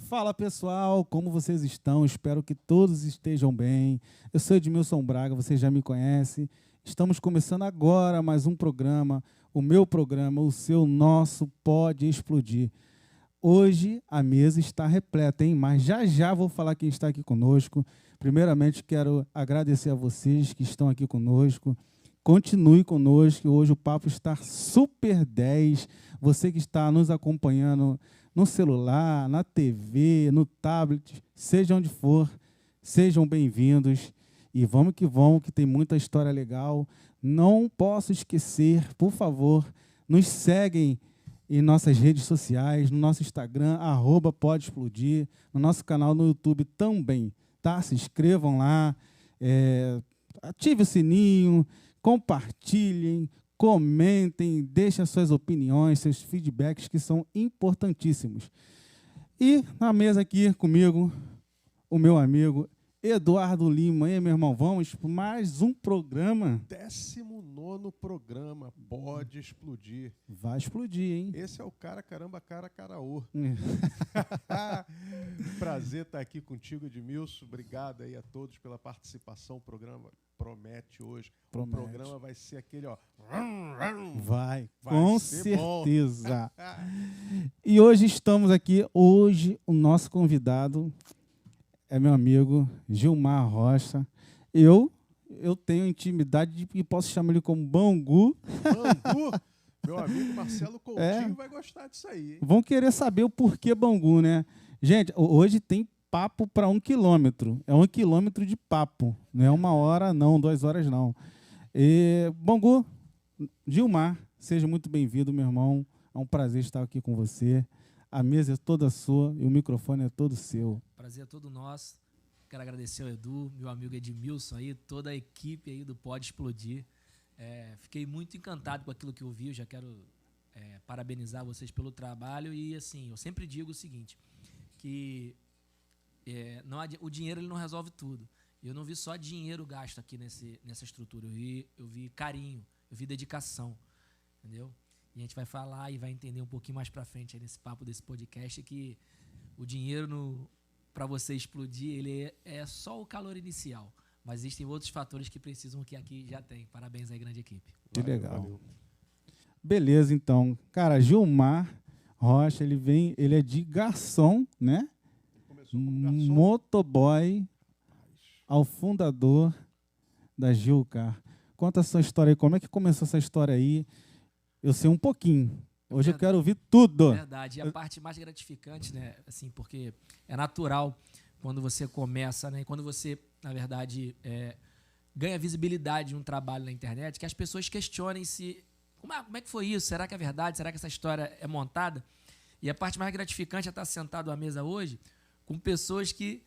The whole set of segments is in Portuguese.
Fala pessoal, como vocês estão? Espero que todos estejam bem. Eu sou Edmilson Braga, você já me conhece. Estamos começando agora mais um programa, o meu programa, o seu, nosso Pode Explodir. Hoje a mesa está repleta, hein? Mas já vou falar quem está aqui conosco. Primeiramente, quero agradecer a vocês que estão aqui conosco. Continue conosco, hoje o papo está super 10. Você que está nos acompanhando no celular, na TV, no tablet, seja onde for, sejam bem-vindos. E vamos, que tem muita história legal. Não posso esquecer, por favor, nos seguem em nossas redes sociais, no nosso Instagram, @PodeExplodir, no nosso canal no YouTube também, tá? Se inscrevam lá, ative o sininho, compartilhem, comentem, deixem as suas opiniões, seus feedbacks, que são importantíssimos. E na mesa aqui comigo, o meu amigo Eduardo Lima. E aí, meu irmão, vamos para mais um programa. 19º programa, Pode Explodir. Vai explodir, hein? Esse é o caraô. Prazer estar aqui contigo, Edmilson. Obrigado aí a todos pela participação. O programa promete hoje. Promete. O programa vai ser aquele, ó. Vai com certeza. Bom. E hoje estamos aqui. Hoje o nosso convidado é meu amigo Gilmar Rocha. Eu tenho intimidade e posso chamar ele como Bangu. Bangu? Meu amigo Marcelo Coutinho vai gostar disso aí, hein? Vão querer saber o porquê Bangu, né? Gente, hoje tem papo para 1 quilômetro. É 1 quilômetro de papo. Não é 1 hora, não, 2 horas, não. Bangu, Gilmar, seja muito bem-vindo, meu irmão. É um prazer estar aqui com você. A mesa é toda sua e o microfone é todo seu. Prazer é todo nosso. Quero agradecer ao Edu, meu amigo Edmilson aí, toda a equipe aí do Pode Explodir. Fiquei muito encantado com aquilo que eu vi. Eu já quero parabenizar vocês pelo trabalho. E assim, eu sempre digo o seguinte, que o dinheiro ele não resolve tudo. Eu não vi só dinheiro gasto aqui nessa estrutura. Eu vi carinho, eu vi dedicação, entendeu? E a gente vai falar e vai entender um pouquinho mais pra frente aí nesse papo desse podcast que o dinheiro para você explodir, ele é só o calor inicial. Mas existem outros fatores que precisam que aqui já tem. Parabéns aí, grande equipe. Que legal. Valeu. Beleza, então. Cara, Gilmar Rocha, ele é de garçom, né? Começou como garçom. Motoboy ao fundador da Gilcar. Conta a sua história aí. Como é que começou essa história aí? Eu sei um pouquinho. Hoje eu quero ouvir tudo. Verdade. E a parte mais gratificante, né? Assim, porque é natural quando você começa, né? Quando você, na verdade, ganha visibilidade de um trabalho na internet, que as pessoas questionem se como é que foi isso? Será que é verdade? Será que essa história é montada? E a parte mais gratificante é estar sentado à mesa hoje com pessoas que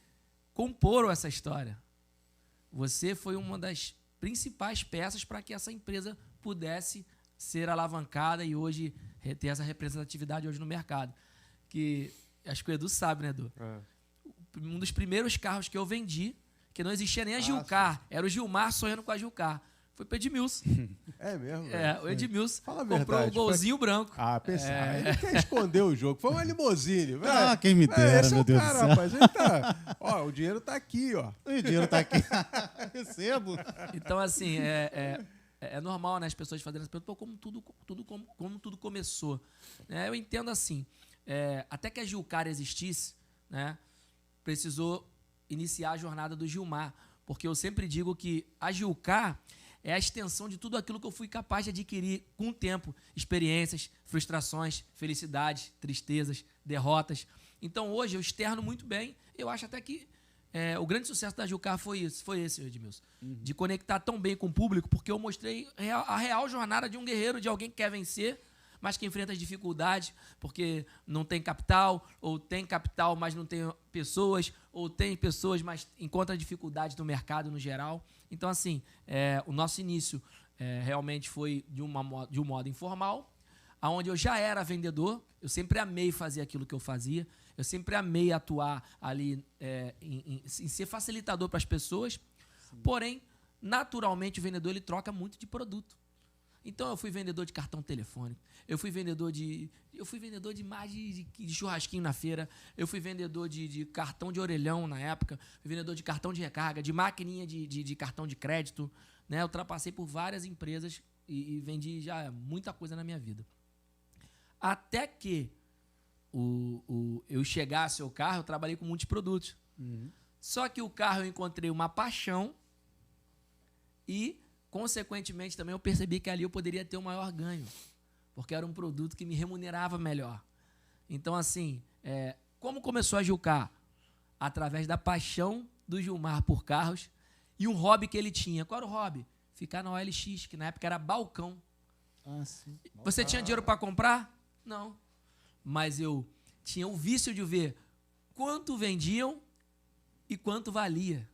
comporam essa história. Você foi uma das principais peças para que essa empresa pudesse ser alavancada e hoje ter essa representatividade hoje no mercado. Que acho que o Edu sabe, né, Edu? Um dos primeiros carros que eu vendi, que não existia nem a Gilcar, era o Gilmar sonhando com a Gilcar. Foi para o Edmilson. É mesmo? O Edmilson comprou o golzinho branco. Pensei. Ele quer esconder o jogo. Foi uma limousine. Quem me dera, meu Deus do céu. Rapaz, ele tá, o dinheiro tá aqui, ó. O dinheiro tá aqui. Recebo. Então, assim, é normal, né, as pessoas fazendo essa pergunta, como tudo começou. Eu entendo assim, até que a Gilcar existisse, né, precisou iniciar a jornada do Gilmar, porque eu sempre digo que a Gilcar é a extensão de tudo aquilo que eu fui capaz de adquirir com o tempo, experiências, frustrações, felicidades, tristezas, derrotas. Então, hoje, eu externo muito bem, eu acho até que o grande sucesso da Gilcar foi esse, Edmilson. De conectar tão bem com o público, porque eu mostrei a real jornada de um guerreiro, de alguém que quer vencer, mas que enfrenta as dificuldades, porque não tem capital, ou tem capital, mas não tem pessoas, ou tem pessoas, mas encontra dificuldades no mercado no geral. Então, assim, o nosso início realmente foi de um modo informal, onde eu já era vendedor, eu sempre amei fazer aquilo que eu fazia, eu sempre amei atuar ali em ser facilitador para as pessoas. Sim. Porém, naturalmente, o vendedor ele troca muito de produto. Então eu fui vendedor de cartão telefônico, eu fui vendedor de mais de churrasquinho na feira, eu fui vendedor de cartão de orelhão na época, fui vendedor de cartão de recarga, de maquininha de cartão de crédito, né? Eu ultrapassei por várias empresas e vendi já muita coisa na minha vida. Até que eu chegasse ao carro, eu trabalhei com muitos produtos. Só que o carro eu encontrei uma paixão e, consequentemente, também eu percebi que ali eu poderia ter um maior ganho, porque era um produto que me remunerava melhor. Então, assim, como começou a Gilcar? Através da paixão do Gilmar por carros e um hobby que ele tinha. Qual era o hobby? Ficar na OLX, que na época era balcão. Ah, sim. Você tinha dinheiro para comprar? Não. Mas eu tinha o vício de ver quanto vendiam e quanto valia.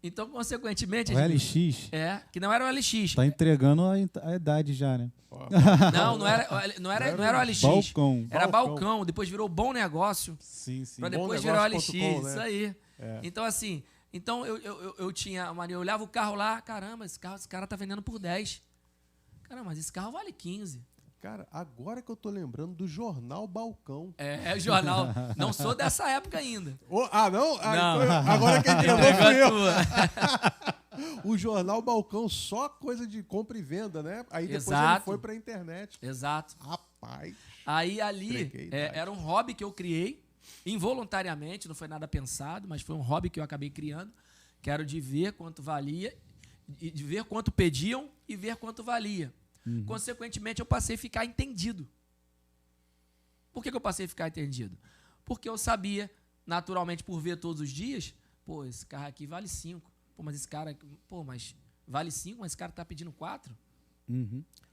Então, consequentemente... O LX? Que não era o LX. Tá entregando a idade já, né? Não era o LX. Balcão. Era balcão. Depois virou Bom Negócio. Sim, sim. Para depois virar o LX. Né? Isso aí. Então, assim... Então, eu tinha... Eu olhava o carro lá. Caramba, esse cara tá vendendo por 10. Caramba, mas esse carro vale 15. Cara, agora que eu tô lembrando do jornal Balcão. É o jornal. Não sou dessa época ainda. Não? Não. Então, agora quem entregou fui eu. O jornal Balcão, só coisa de compra e venda, né? Aí depois ele foi pra internet. Exato. Rapaz. Aí ali era um hobby que eu criei, involuntariamente, não foi nada pensado, mas foi um hobby que eu acabei criando, que era de ver quanto valia, de ver quanto pediam e ver quanto valia. Consequentemente, eu passei a ficar entendido. Por que eu passei a ficar entendido? Porque eu sabia, naturalmente, por ver todos os dias, pô, esse carro aqui vale 5. Pô, mas esse cara... Pô, mas vale 5, mas esse cara tá pedindo 4?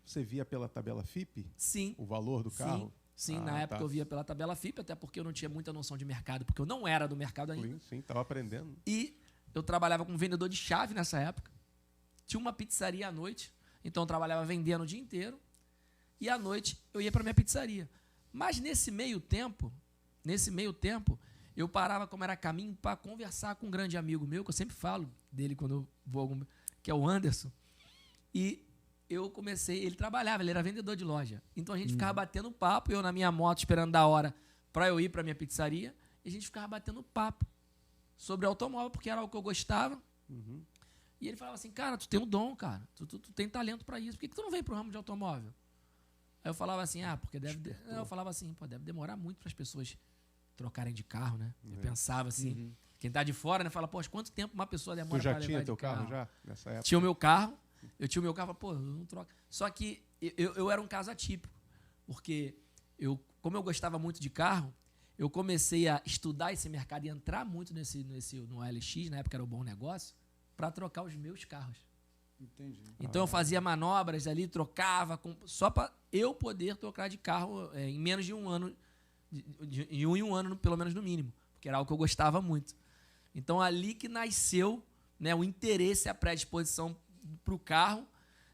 Você via pela tabela FIPE? Sim. O valor do carro? Sim, na época eu via pela tabela FIPE, até porque eu não tinha muita noção de mercado, porque eu não era do mercado ainda. Sim, tava aprendendo. E eu trabalhava como vendedor de chave nessa época. Tinha uma pizzaria à noite. Então, eu trabalhava vendendo o dia inteiro e à noite eu ia para minha pizzaria. Mas nesse meio tempo, eu parava, como era caminho, para conversar com um grande amigo meu, que eu sempre falo dele quando eu vou, que é o Anderson. E eu comecei, ele trabalhava, ele era vendedor de loja. Então, a gente ficava batendo papo, eu na minha moto esperando da hora para eu ir para minha pizzaria, e a gente ficava batendo papo sobre automóvel, porque era o que eu gostava. E ele falava assim, cara, tu tem um dom, cara. Tu tem talento para isso. Por que tu não vem pro ramo de automóvel? Aí eu falava assim, porque deve... Eu falava assim, deve demorar muito para as pessoas trocarem de carro, né? Eu pensava assim, quem tá de fora, né, fala, poxa, quanto tempo uma pessoa demora para levar de carro? Tu já tinha teu carro já, nessa época? Tinha o meu carro, pô, eu não troco. Só que eu era um caso atípico, porque como eu gostava muito de carro, eu comecei a estudar esse mercado e entrar muito no OLX, na época era o Bom Negócio, para trocar os meus carros. Entendi. Então eu fazia manobras ali, trocava, só para eu poder trocar de carro em menos de um ano, em um ano, pelo menos no mínimo, porque era algo que eu gostava muito. Então ali que nasceu, né, o interesse, a predisposição para o carro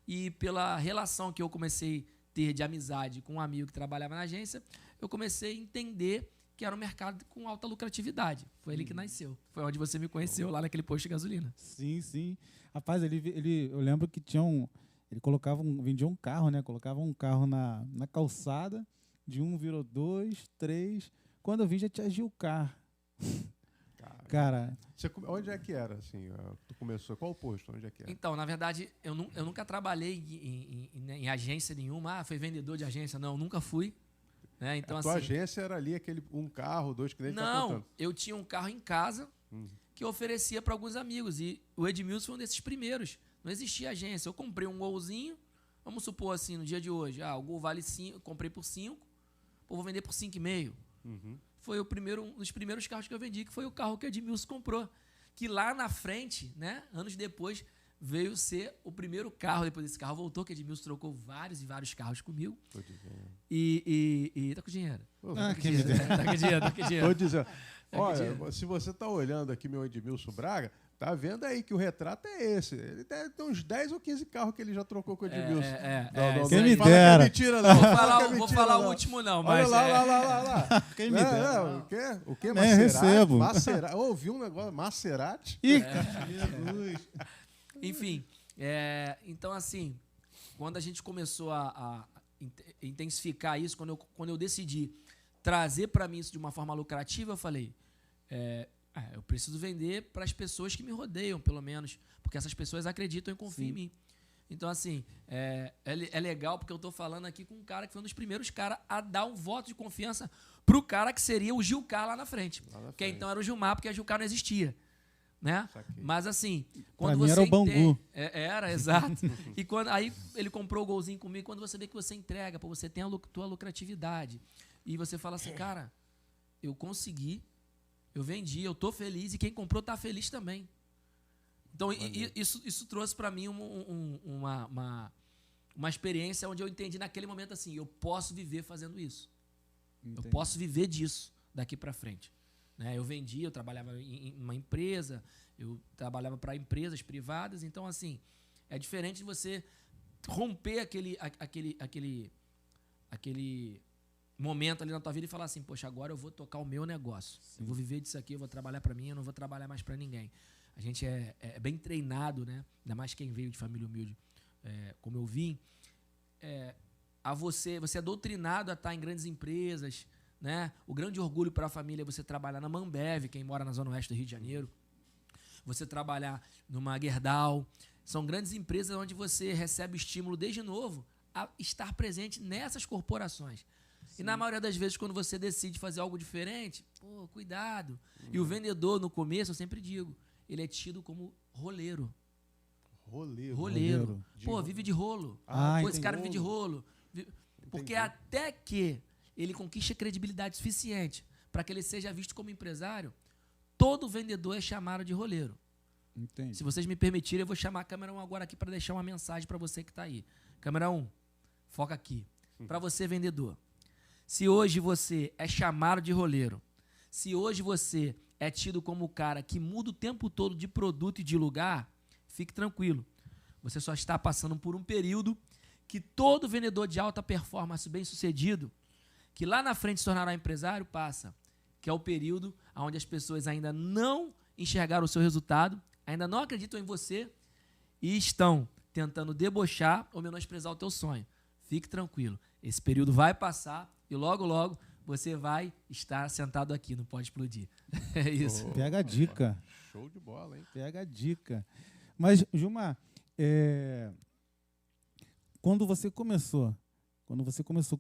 e pela relação que eu comecei a ter de amizade com um amigo que trabalhava na agência, eu comecei a entender que era um mercado com alta lucratividade. Foi ali que nasceu. Foi onde você me conheceu, lá naquele posto de gasolina. Sim, sim. Rapaz, eu lembro que ele vendia um carro, né? Colocava um carro na calçada, de 1 virou 2, 3. Quando eu vi, já tinha Gilcar. Cara... Onde é que era, assim? Tu começou? Qual o posto? Onde é que era? Então, na verdade, eu nunca trabalhei em agência nenhuma. Foi vendedor de agência. Não, nunca fui. Né? Então, a tua agência era ali um carro, 2 clientes? Não, eu tinha um carro em casa que eu oferecia para alguns amigos. E o Edmilson foi um desses primeiros. Não existia agência. Eu comprei um Golzinho, vamos supor assim, no dia de hoje. O Gol vale 5, comprei por 5, vou vender por 5,5. Foi um dos primeiros carros que eu vendi, que foi o carro que o Edmilson comprou. Que lá na frente, né, anos depois, veio ser o primeiro carro. Depois desse carro voltou, que Edmilson trocou vários e vários carros comigo. Tô dizendo. E tá com dinheiro. Tá com dinheiro. Tô dizendo. Olha, se você tá olhando aqui meu Edmilson Braga, tá vendo aí que o retrato é esse. Ele tem uns 10 ou 15 carros que ele já trocou com o Edmilson. Quem me dera. Mentira, não. Vou falar o úlimo não, mas... Olha lá. Quem me dera. O quê? Nem recebo. Maserati. Eu ouvi um negócio, Maserati. Ih, Jesus. Enfim, então assim, quando a gente começou a intensificar isso, quando eu decidi trazer para mim isso de uma forma lucrativa, eu falei, eu preciso vender para as pessoas que me rodeiam, pelo menos, porque essas pessoas acreditam e confiam em mim. Então, assim, é legal porque eu estou falando aqui com um cara que foi um dos primeiros caras a dar um voto de confiança pro cara que seria o Gilcar lá na frente. Que então era o Gilmar, porque a Gilcar não existia. Né? Mas assim, quando pra mim era o Bangu. Era, exato. E aí ele comprou o golzinho comigo, quando você vê que você entrega, você tem a tua lucratividade. E você fala assim, cara, eu consegui, eu vendi, eu tô feliz e quem comprou tá feliz também. Então, isso trouxe para mim uma experiência onde eu entendi naquele momento assim, eu posso viver fazendo isso. Entendi. Eu posso viver disso daqui para frente. Né? Eu vendia, eu trabalhava em uma empresa, eu trabalhava para empresas privadas. Então, assim, é diferente de você romper aquele momento ali na tua vida e falar assim, poxa, agora eu vou tocar o meu negócio. Sim. Eu vou viver disso aqui, eu vou trabalhar para mim, eu não vou trabalhar mais para ninguém. A gente é bem treinado, né? Ainda mais quem veio de família humilde, como eu vim, você é doutrinado a estar em grandes empresas, né? O grande orgulho para a família é você trabalhar na Mambev, quem mora na Zona Oeste do Rio de Janeiro, você trabalhar numa Gerdau. São grandes empresas onde você recebe o estímulo desde novo a estar presente nessas corporações. Sim. E na maioria das vezes, quando você decide fazer algo diferente, cuidado. E o vendedor, no começo, eu sempre digo, ele é tido como roleiro. Roleiro. Vive de rolo. Esse cara vive de rolo. Porque até que ele conquiste credibilidade suficiente para que ele seja visto como empresário, todo vendedor é chamado de roleiro. Entendi. Se vocês me permitirem, eu vou chamar a câmera 1 agora aqui para deixar uma mensagem para você que está aí. Câmera 1, foca aqui. Para você, vendedor. Se hoje você é chamado de roleiro, se hoje você é tido como o cara que muda o tempo todo de produto e de lugar, fique tranquilo. Você só está passando por um período que todo vendedor de alta performance bem-sucedido, que lá na frente se tornará empresário, passa. Que é o período onde as pessoas ainda não enxergaram o seu resultado, ainda não acreditam em você e estão tentando debochar ou menosprezar o teu sonho. Fique tranquilo. Esse período vai passar e logo, logo, você vai estar sentado aqui, não pode explodir. É isso. Pega a dica. Show de bola, hein? Pega a dica. Mas, Gilmar, quando você começou,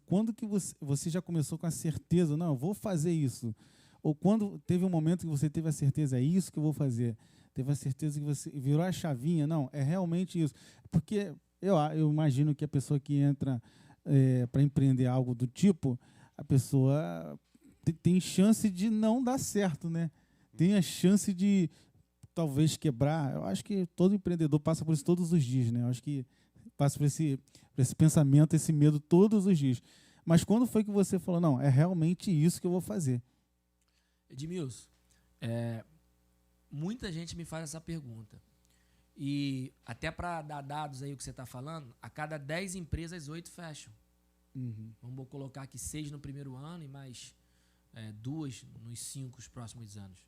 quando que você já começou com a certeza, não, eu vou fazer isso? Ou quando teve um momento que você teve a certeza, é isso que eu vou fazer? Teve a certeza que você virou a chavinha? Não, é realmente isso. Porque eu imagino que a pessoa que entra para empreender algo do tipo, a pessoa tem chance de não dar certo, né? Tem a chance de talvez quebrar. Eu acho que todo empreendedor passa por isso todos os dias, né? Eu acho que passa por esse pensamento, esse medo todos os dias. Mas quando foi que você falou, não, é realmente isso que eu vou fazer? Edmilson, muita gente me faz essa pergunta. E até para dar dados aí o que você está falando, a cada 10 empresas, 8 fecham. Uhum. Vamos colocar aqui 6 no primeiro ano e mais 2 nos 5 os próximos anos.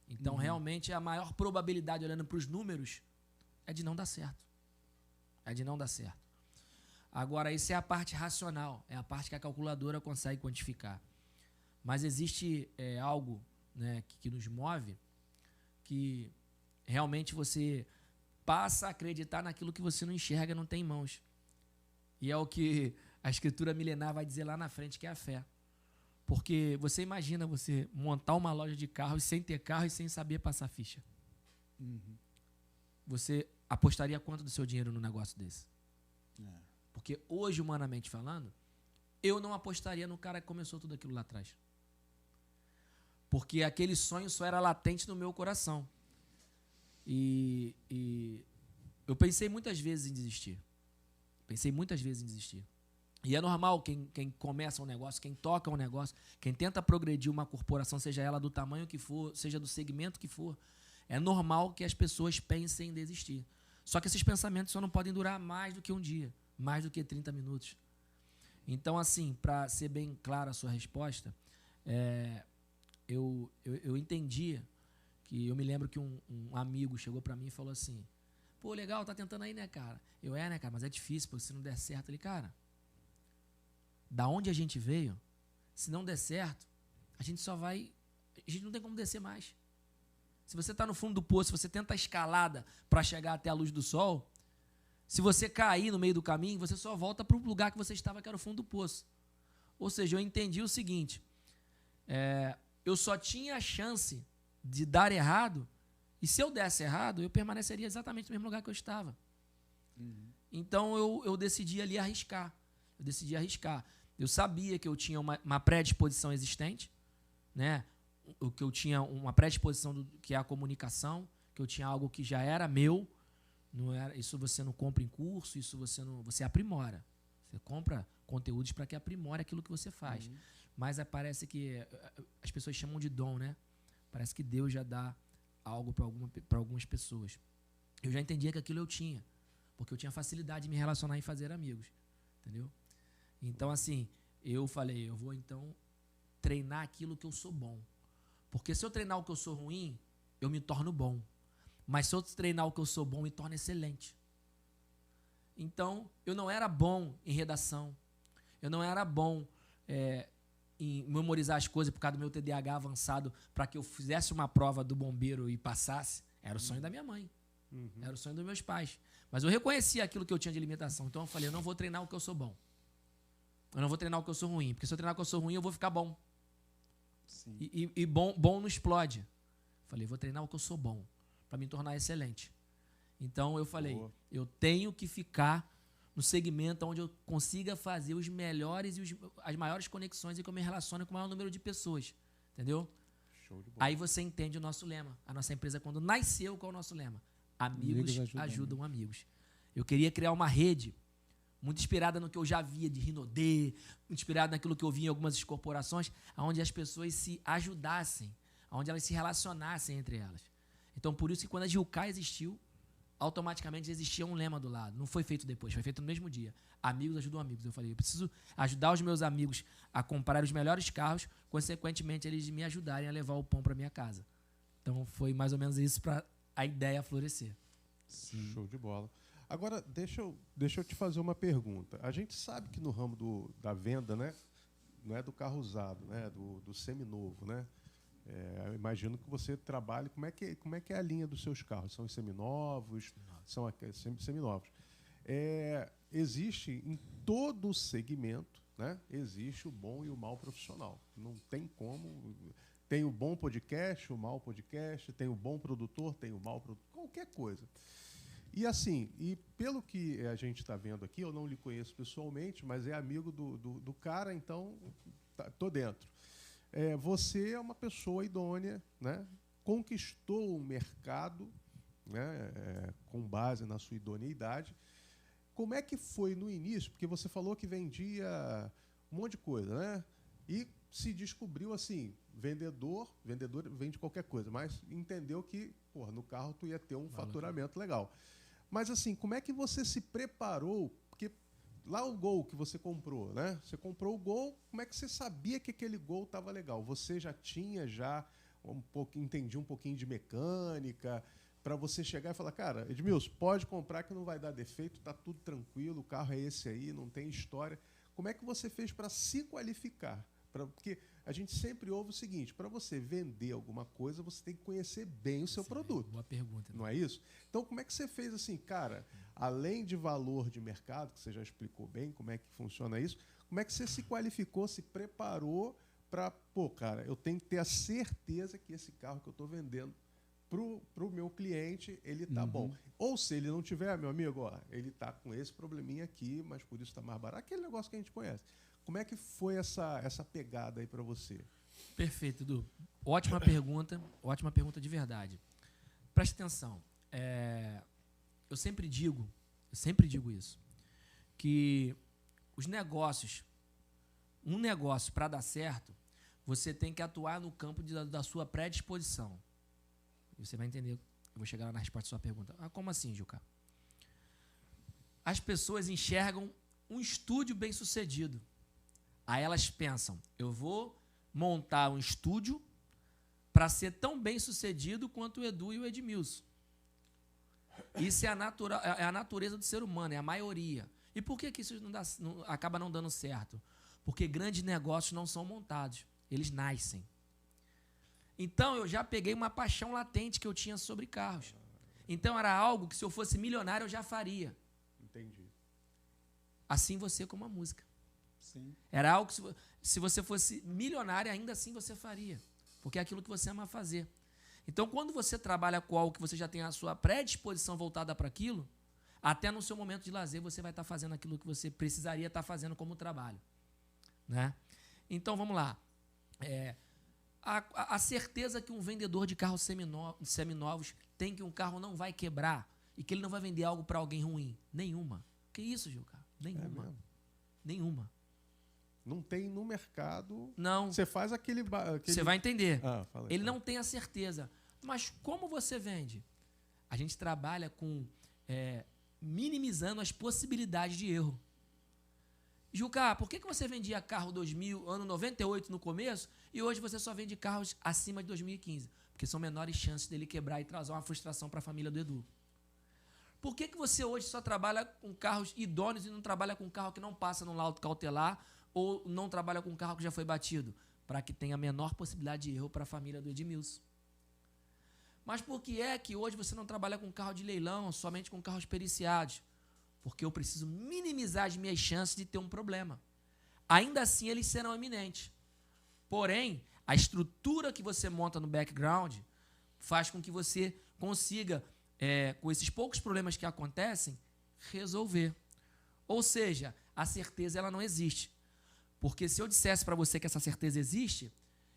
Então, realmente, a maior probabilidade, olhando para os números, é de não dar certo. Agora, isso é a parte racional, é a parte que a calculadora consegue quantificar. Mas existe algo, né, que nos move, que realmente você passa a acreditar naquilo que você não enxerga, não tem em mãos. E é o que a escritura milenar vai dizer lá na frente, que é a fé. Porque você imagina você montar uma loja de carros sem ter carro e sem saber passar ficha. Uhum. Você apostaria quanto do seu dinheiro num negócio desse? Porque hoje, humanamente falando, eu não apostaria no cara que começou tudo aquilo lá atrás. Porque aquele sonho só era latente no meu coração. E eu pensei muitas vezes em desistir. E é normal quem começa um negócio, quem toca um negócio, quem tenta progredir uma corporação, seja ela do tamanho que for, seja do segmento que for, é normal que as pessoas pensem em desistir. Só que esses pensamentos só não podem durar mais do que um dia, mais do que 30 minutos. Então, assim, para ser bem clara a sua resposta, eu entendi que eu me lembro que um amigo chegou para mim e falou assim, Pô, legal, tá tentando aí, né, cara? Né, cara, mas é difícil, porque se não der certo, ele, cara, da onde a gente veio, se não der certo, a gente não tem como descer mais. Se você tá no fundo do poço, se você tenta a escalada para chegar até a luz do sol, se você cair no meio do caminho, você só volta para o lugar que você estava, que era o fundo do poço. Ou seja, eu entendi o seguinte, eu só tinha a chance de dar errado, e se eu desse errado, eu permaneceria exatamente no mesmo lugar que eu estava. Então, eu decidi ali arriscar. Eu sabia que eu tinha uma predisposição existente, né? Que eu tinha uma predisposição que é a comunicação, que eu tinha algo que já era meu. Não era, isso você não compra em curso, isso você aprimora. Você compra conteúdos para que aprimore aquilo que você faz. Mas parece que as pessoas chamam de dom, né? Parece que Deus já dá algo para algumas pessoas. Eu já entendia que aquilo eu tinha, porque eu tinha facilidade de me relacionar e fazer amigos, entendeu? Então, assim, eu falei, eu vou então treinar aquilo que eu sou bom. Porque se eu treinar o que eu sou ruim, eu me torno bom. Mas se eu treinar o que eu sou bom, eu me torno excelente. Então, eu não era bom em redação. Eu não era bom em memorizar as coisas por causa do meu TDAH avançado para que eu fizesse uma prova do bombeiro e passasse. Era o sonho da minha mãe. Era o sonho dos meus pais. Mas eu reconhecia aquilo que eu tinha de limitação. Então, eu falei, eu não vou treinar o que eu sou bom. Eu não vou treinar o que eu sou ruim. Porque se eu treinar o que eu sou ruim, eu vou ficar bom. Sim. E bom não explode. Falei, vou treinar o que eu sou bom para me tornar excelente. Então eu falei, eu tenho que ficar no segmento onde eu consiga fazer os melhores e as maiores conexões e que eu me relacione com o maior número de pessoas. Entendeu? Show de bola. Aí você entende o nosso lema. A nossa empresa, quando nasceu, qual é o nosso lema? Amigos ajudam amigos. Eu queria criar uma rede muito inspirada no que eu já via de Rinodê, inspirada naquilo que eu via em algumas corporações, onde as pessoas se ajudassem, onde elas se relacionassem entre elas. Então, por isso que quando a Gilcá existiu, automaticamente existia um lema do lado. Não foi feito depois, foi feito no mesmo dia. Amigos ajudam amigos. Eu falei, eu preciso ajudar os meus amigos a comprar os melhores carros, consequentemente, eles me ajudarem a levar o pão para minha casa. Então, foi mais ou menos isso para a ideia florescer. Sim. Show de bola. Agora, deixa eu te fazer uma pergunta. A gente sabe que no ramo da venda, né, não é do carro usado, né, do seminovo, né? Eu imagino que você trabalhe. Como é que é a linha dos seus carros? São os seminovos? São seminovos. Existe em todo segmento, né? Existe o bom e o mau profissional. Não tem como. Tem o bom podcast, o mau podcast, tem o bom produtor, tem o mau produtor, qualquer coisa. E assim, pelo que a gente está vendo aqui, eu não lhe conheço pessoalmente, mas é amigo do cara, então tô dentro. Você é uma pessoa idônea, né? Conquistou o mercado, né? Com base na sua idoneidade. Como é que foi no início? Porque você falou que vendia um monte de coisa, né? E se descobriu assim, vendedor vende qualquer coisa, mas entendeu que, no carro tu ia ter um faturamento legal. Mas assim, como é que você se preparou? Porque lá o Gol que você comprou, né? Você comprou o Gol, como é que você sabia que aquele Gol estava legal? Você já tinha entendia um pouquinho de mecânica, para você chegar e falar, cara, Edmilson, pode comprar que não vai dar defeito, tá tudo tranquilo, o carro é esse aí, não tem história. Como é que você fez para se qualificar? Porque a gente sempre ouve o seguinte, para você vender alguma coisa, você tem que conhecer bem o seu produto. Boa pergunta. Não é isso? Então, como é que você fez assim, cara, além de valor de mercado, que você já explicou bem como é que funciona isso, como é que você se qualificou, se preparou para, cara, eu tenho que ter a certeza que esse carro que eu estou vendendo pro meu cliente, ele tá bom. Ou se ele não tiver, meu amigo, ele tá com esse probleminha aqui, mas por isso tá mais barato. Aquele negócio que a gente conhece. Como é que foi essa pegada aí para você? Perfeito, Edu. Ótima pergunta de verdade. Preste atenção. Eu sempre digo isso, que os negócios, um negócio para dar certo, você tem que atuar no campo da sua predisposição. E você vai entender, eu vou chegar lá na resposta da sua pergunta. Como assim, Gilcá? As pessoas enxergam um estúdio bem-sucedido. Aí elas pensam, eu vou montar um estúdio para ser tão bem-sucedido quanto o Edu e o Edmilson. Isso é a natureza do ser humano, é a maioria. E por que isso acaba não dando certo? Porque grandes negócios não são montados, eles nascem. Então, eu já peguei uma paixão latente que eu tinha sobre carros. Então, era algo que, se eu fosse milionário, eu já faria. Entendi. Assim você com a música. Sim. Era algo que, se você fosse milionário, ainda assim você faria. Porque é aquilo que você ama fazer. Então, quando você trabalha com algo que você já tem a sua predisposição voltada para aquilo, até no seu momento de lazer, você vai estar fazendo aquilo que você precisaria estar fazendo como trabalho. Né? Então, vamos lá. A certeza que um vendedor de carros seminovos tem que um carro não vai quebrar e que ele não vai vender algo para alguém ruim. Nenhuma. Que isso, Gilcar? Nenhuma. Nenhuma. Não tem no mercado. Não. Você faz aquele. Você vai entender. Fala aí, ele não tem a certeza. Mas como você vende? A gente trabalha com minimizando as possibilidades de erro. Gilcar, por que você vendia carro 2000, ano 98 no começo e hoje você só vende carros acima de 2015? Porque são menores chances dele quebrar e trazer uma frustração para a família do Edu. Por que você hoje só trabalha com carros idôneos e não trabalha com carro que não passa no laudo cautelar ou não trabalha com carro que já foi batido? Para que tenha a menor possibilidade de erro para a família do Edmilson. Mas por que é que hoje você não trabalha com carro de leilão, somente com carros periciados? Porque eu preciso minimizar as minhas chances de ter um problema. Ainda assim, eles serão eminentes. Porém, a estrutura que você monta no background faz com que você consiga, com esses poucos problemas que acontecem, resolver. Ou seja, a certeza ela não existe. Porque se eu dissesse para você que essa certeza existe,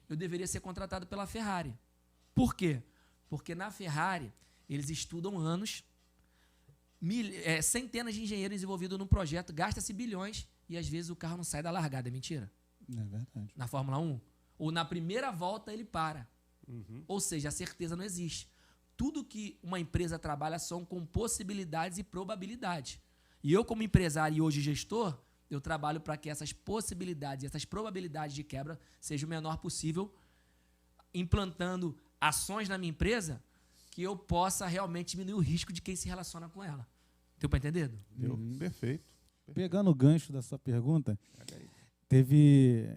eu deveria ser contratado pela Ferrari. Por quê? Porque na Ferrari, eles estudam anos, centenas de engenheiros envolvidos num projeto, gasta-se bilhões e às vezes o carro não sai da largada. É mentira? É verdade. Na Fórmula 1. Ou na primeira volta ele para. Uhum. Ou seja, a certeza não existe. Tudo que uma empresa trabalha são com possibilidades e probabilidades. E eu, como empresário e hoje gestor, eu trabalho para que essas possibilidades e essas probabilidades de quebra sejam o menor possível, implantando ações na minha empresa que eu possa realmente diminuir o risco de quem se relaciona com ela. Deu para entender? Deu. Perfeito. Pegando o gancho da sua pergunta, teve...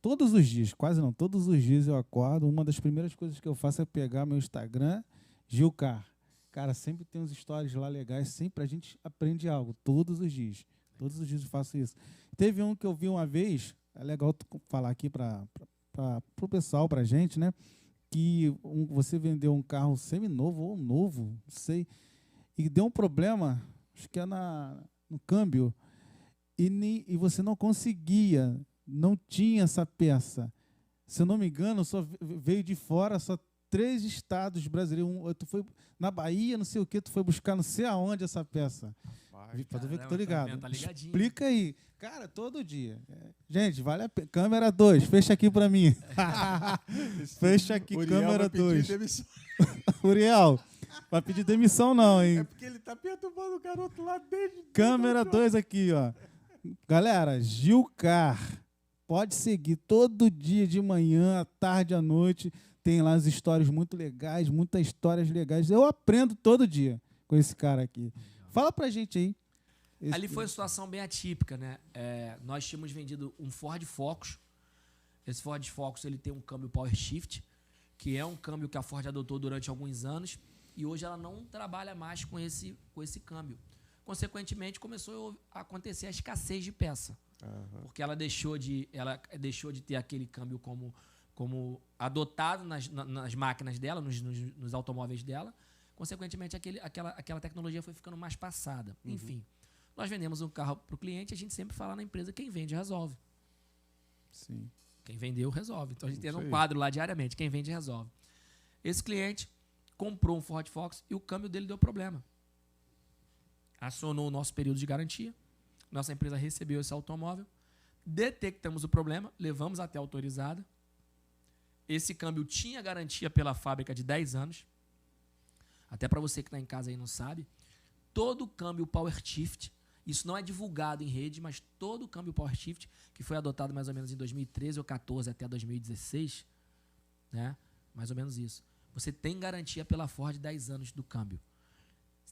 todos os dias eu acordo, uma das primeiras coisas que eu faço é pegar meu Instagram, Gilcar. Cara, sempre tem uns stories lá legais, sempre a gente aprende algo, todos os dias. Todos os dias eu faço isso. Teve um que eu vi uma vez, é legal falar aqui para o pessoal, para a gente, né? Que você vendeu um carro seminovo ou novo, não sei, e deu um problema, acho que é no câmbio, e você não conseguia, não tinha essa peça. Se eu não me engano, só veio de fora, só 3 estados brasileiros. Tu foi na Bahia, não sei o que, tu foi buscar não sei aonde essa peça. Para tu ver que tô ligado. Tá explica aí. Cara, todo dia. Gente, vale a pena. Câmera 2, fecha aqui para mim. Fecha aqui, Uriel câmera vai pedir 2. demissão. Uriel, vai pedir demissão não, hein? É porque ele tá perturbando o garoto lá desde... Câmera 2 aqui, ó. Galera, Gilcar. Pode seguir todo dia de manhã, à tarde, à noite. Tem lá as histórias muito legais, muitas histórias legais. Eu aprendo todo dia com esse cara aqui. Fala pra gente aí. Ali foi uma situação bem atípica, né? Nós tínhamos vendido um Ford Focus. Esse Ford Focus ele tem um câmbio Power Shift, que é um câmbio que a Ford adotou durante alguns anos, e hoje ela não trabalha mais com esse câmbio. Consequentemente, começou a acontecer a escassez de peça. Uhum. Porque ela deixou de ter aquele câmbio como adotado nas máquinas dela, nos automóveis dela. Consequentemente, aquela tecnologia foi ficando mais passada. Uhum. Enfim, nós vendemos um carro para o cliente, a gente sempre fala na empresa, quem vende resolve. Sim. Quem vendeu, resolve. Então, a gente tem um quadro lá diariamente, quem vende, resolve. Esse cliente comprou um Ford Focus e o câmbio dele deu problema. Acionou o nosso período de garantia, nossa empresa recebeu esse automóvel, detectamos o problema, levamos até a autorizada. Esse câmbio tinha garantia pela fábrica de 10 anos. Até para você que está em casa aí não sabe, todo o câmbio Power Shift, isso não é divulgado em rede, mas todo o câmbio Power Shift, que foi adotado mais ou menos em 2013 ou 2014 até 2016, né? Mais ou menos isso. Você tem garantia pela Ford de 10 anos do câmbio.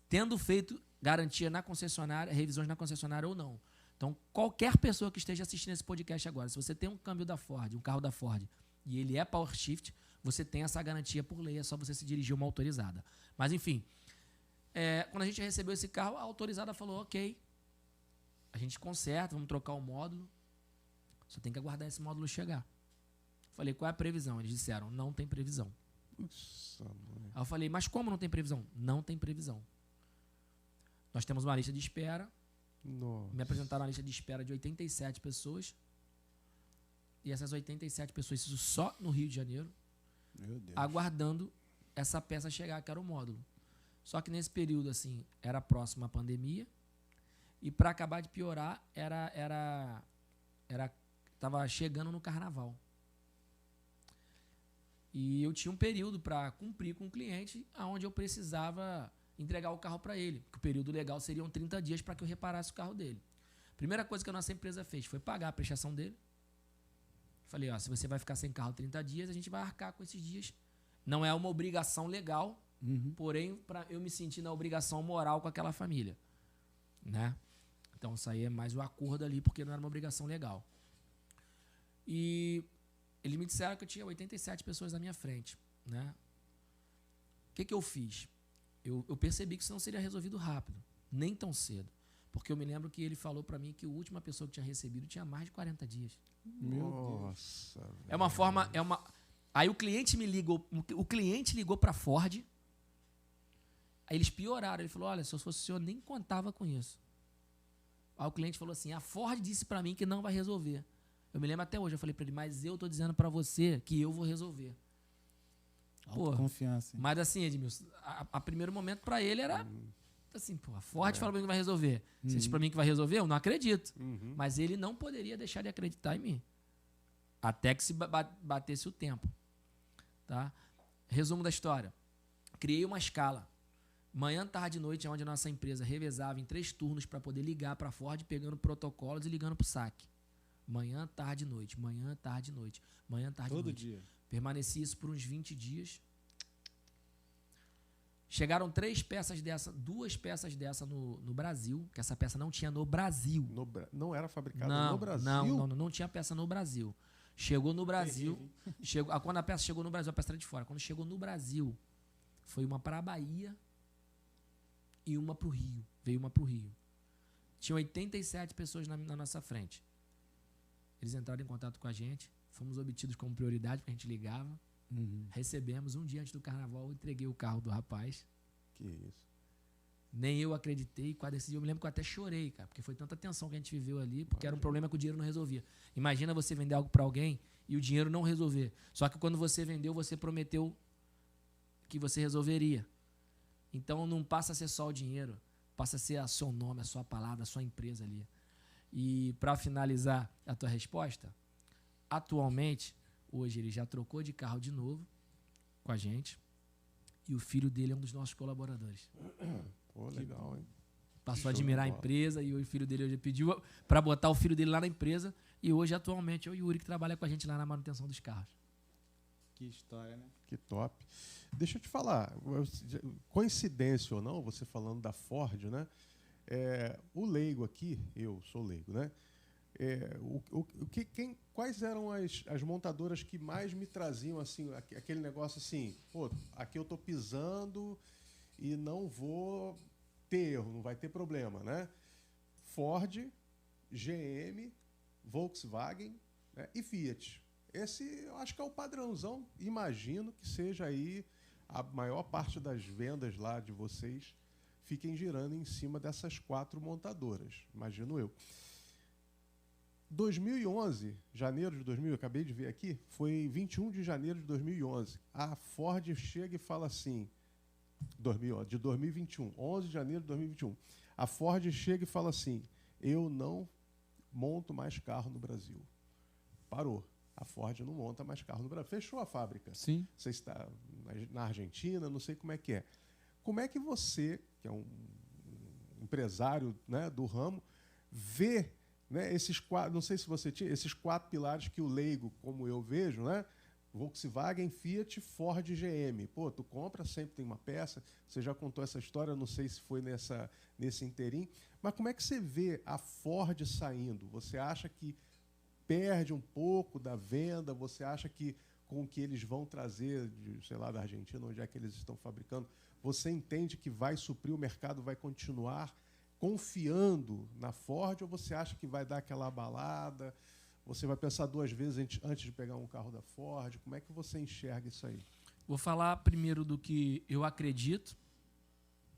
tendo feito garantia na concessionária, revisões na concessionária ou não. Então, qualquer pessoa que esteja assistindo esse podcast agora, se você tem um câmbio da Ford, um carro da Ford, e ele é Power Shift, você tem essa garantia por lei, é só você se dirigir uma autorizada. Mas, enfim, quando a gente recebeu esse carro, a autorizada falou, ok, a gente conserta, vamos trocar o módulo, só tem que aguardar esse módulo chegar. Falei, qual é a previsão? Eles disseram, não tem previsão. Nossa, mãe. Aí eu falei, mas como não tem previsão? Não tem previsão. Nós temos uma lista de espera. Nossa. Me apresentaram uma lista de espera de 87 pessoas. E essas 87 pessoas, isso só no Rio de Janeiro, Meu Deus. aguardando essa peça chegar, que era o módulo. Só que nesse período, assim, era próximo à pandemia. E para acabar de piorar, tava chegando no carnaval. E eu tinha um período para cumprir com o cliente, onde eu precisava entregar o carro para ele. Porque o período legal seriam 30 dias para que eu reparasse o carro dele. Primeira coisa que a nossa empresa fez foi pagar a prestação dele. Falei, ó, se você vai ficar sem carro 30 dias, a gente vai arcar com esses dias. Não é uma obrigação legal, porém, eu me senti na obrigação moral com aquela família. Né? Então, isso aí é mais o acordo ali, porque não era uma obrigação legal. E eles me disseram que eu tinha 87 pessoas na minha frente. Né? O que eu fiz? Eu percebi que isso não seria resolvido rápido, nem tão cedo. Porque eu me lembro que ele falou para mim que a última pessoa que tinha recebido tinha mais de 40 dias. Nossa. É uma forma... Aí o cliente ligou para a Ford. Aí eles pioraram. Ele falou, olha, se eu fosse o senhor, nem contava com isso. Aí o cliente falou assim, a Ford disse para mim que não vai resolver. Eu me lembro até hoje, eu falei para ele, mas eu tô dizendo para você que eu vou resolver. Confiança. Mas assim, Edmilson, a primeiro momento para ele era assim, pô, a Ford falou pra mim que vai resolver. Você diz pra mim que vai resolver? Eu não acredito. Mas ele não poderia deixar de acreditar em mim. Até que se batesse o tempo. Tá? Resumo da história. Criei uma escala. Manhã, tarde e noite é onde a nossa empresa revezava em 3 turnos para poder ligar para a Ford, pegando protocolos e ligando para o saque. Manhã, tarde e noite. Manhã, tarde e noite. Manhã, tarde e noite. Todo dia. Permaneci isso por uns 20 dias. Chegaram 3 peças dessa, 2 peças dessa no Brasil, que essa peça não tinha no Brasil. Não era fabricada no Brasil? Não tinha peça no Brasil. Chegou no Brasil. Quando a peça chegou no Brasil, a peça era de fora. Quando chegou no Brasil, foi uma para a Bahia e uma para o Rio. Veio uma para o Rio. Tinha 87 pessoas na nossa frente. Eles entraram em contato com a gente. Fomos obtidos como prioridade, porque a gente ligava. Recebemos um dia antes do carnaval, entreguei o carro do rapaz. Que isso. Nem eu acreditei. Quase esse dia eu me lembro que eu até chorei, cara, porque foi tanta tensão que a gente viveu ali, porque era um problema que o dinheiro não resolvia. Imagina você vender algo para alguém e o dinheiro não resolver. Só que quando você vendeu, você prometeu que você resolveria. Então não passa a ser só o dinheiro, passa a ser o seu nome, a sua palavra, a sua empresa ali. E para finalizar a tua resposta, atualmente, hoje ele já trocou de carro de novo com a gente e o filho dele é um dos nossos colaboradores. Pô, legal, hein? Passou a admirar a empresa e o filho dele hoje pediu para botar o filho dele lá na empresa e hoje atualmente é o Yuri que trabalha com a gente lá na manutenção dos carros. Que história, né? Que top. Deixa eu te falar, coincidência ou não, você falando da Ford, né? O leigo aqui, eu sou leigo, né? Quais eram as montadoras que mais me traziam assim, aquele negócio assim, pô, aqui eu tô pisando e não vou ter erro, não vai ter problema, né? Ford, GM, Volkswagen, né? E Fiat. Esse eu acho que é o padrãozão. Imagino que seja aí a maior parte das vendas lá de vocês fiquem girando em cima dessas 4 montadoras, imagino eu. 2011, janeiro de 2000, eu acabei de ver aqui, foi 21 de janeiro de 2011. A Ford chega e fala assim, de 2021, 11 de janeiro de 2021. A Ford chega e fala assim, eu não monto mais carro no Brasil. Parou. A Ford não monta mais carro no Brasil. Fechou a fábrica. Sim. Você está na Argentina, não sei como é que é. Como é que você, que é um empresário, né, do ramo, vê, né, esses 4, não sei se você tinha, esses 4 pilares que o leigo, como eu vejo, né, Volkswagen, Fiat, Ford e GM. Pô, tu compra, sempre tem uma peça. Você já contou essa história, não sei se foi nesse interim. Mas como é que você vê a Ford saindo? Você acha que perde um pouco da venda? Você acha que com o que eles vão trazer, sei lá, da Argentina, onde é que eles estão fabricando, você entende que vai suprir o mercado, vai continuar confiando na Ford, ou você acha que vai dar aquela abalada? Você vai pensar 2 vezes antes de pegar um carro da Ford? Como é que você enxerga isso aí? Vou falar primeiro do que eu acredito,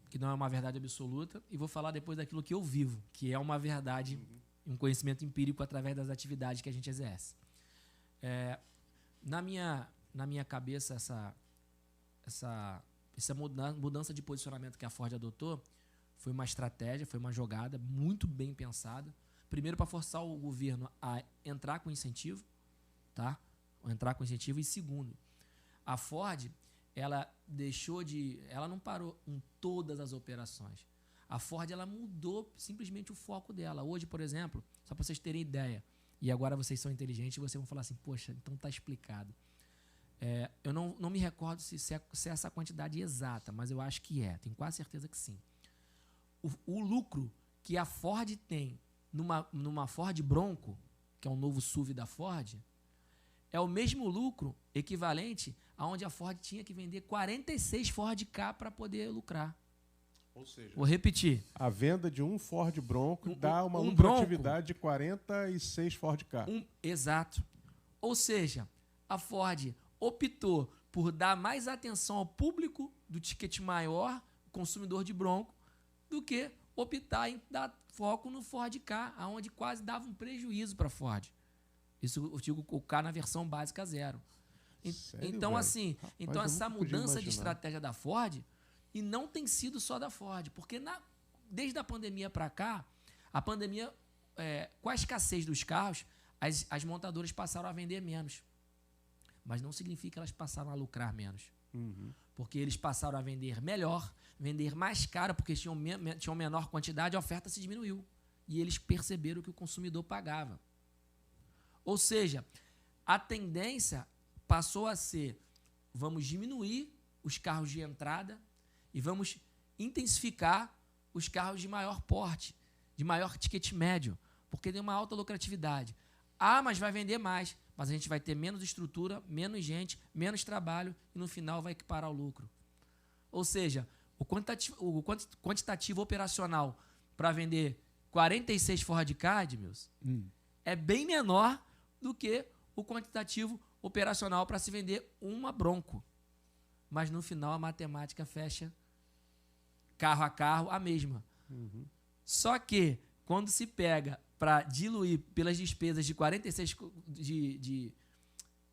que não é uma verdade absoluta, e vou falar depois daquilo que eu vivo, que é uma verdade, um conhecimento empírico através das atividades que a gente exerce. Na minha cabeça, essa mudança de posicionamento que a Ford adotou foi uma estratégia, foi uma jogada muito bem pensada. Primeiro, para forçar o governo a entrar com incentivo, tá? Entrar com incentivo. E segundo, a Ford, ela não parou em todas as operações. A Ford, ela mudou simplesmente o foco dela. Hoje, por exemplo, só para vocês terem ideia, e agora vocês são inteligentes e vocês vão falar assim, poxa, então está explicado. Eu não me recordo se é essa quantidade exata, mas eu acho que tenho quase certeza que sim. O lucro que a Ford tem numa Ford Bronco, que é um novo SUV da Ford, é o mesmo lucro equivalente aonde a Ford tinha que vender 46 Ford Ka para poder lucrar. Ou seja, vou repetir. A venda de um Ford Bronco dá uma lucratividade de 46 Ford Ka. Exato. Ou seja, a Ford optou por dar mais atenção ao público do ticket maior, consumidor de Bronco, do que optar em dar foco no Ford Ka, onde quase dava um prejuízo para a Ford. Isso eu digo o Ka na versão básica 0. Sério, então, velho? assim, Rapaz, então essa nunca podia mudança de imaginar. estratégia da Ford, e não tem sido só da Ford, porque desde a pandemia para cá, a pandemia, com a escassez dos carros, as montadoras passaram a vender menos. Mas não significa que elas passaram a lucrar menos. Porque eles passaram a vender melhor, vender mais caro, porque tinham menor quantidade, a oferta se diminuiu. E eles perceberam que o consumidor pagava. Ou seja, a tendência passou a ser, vamos diminuir os carros de entrada e vamos intensificar os carros de maior porte, de maior ticket médio, porque tem uma alta lucratividade. Mas vai vender mais, mas a gente vai ter menos estrutura, menos gente, menos trabalho e no final vai equiparar o lucro. Ou seja, o quantitativo operacional para vender 46 Ford Ka, Edmilson, é bem menor do que o quantitativo operacional para se vender uma Bronco. Mas no final a matemática fecha carro a carro a mesma. Só que quando se pega para diluir pelas despesas de 46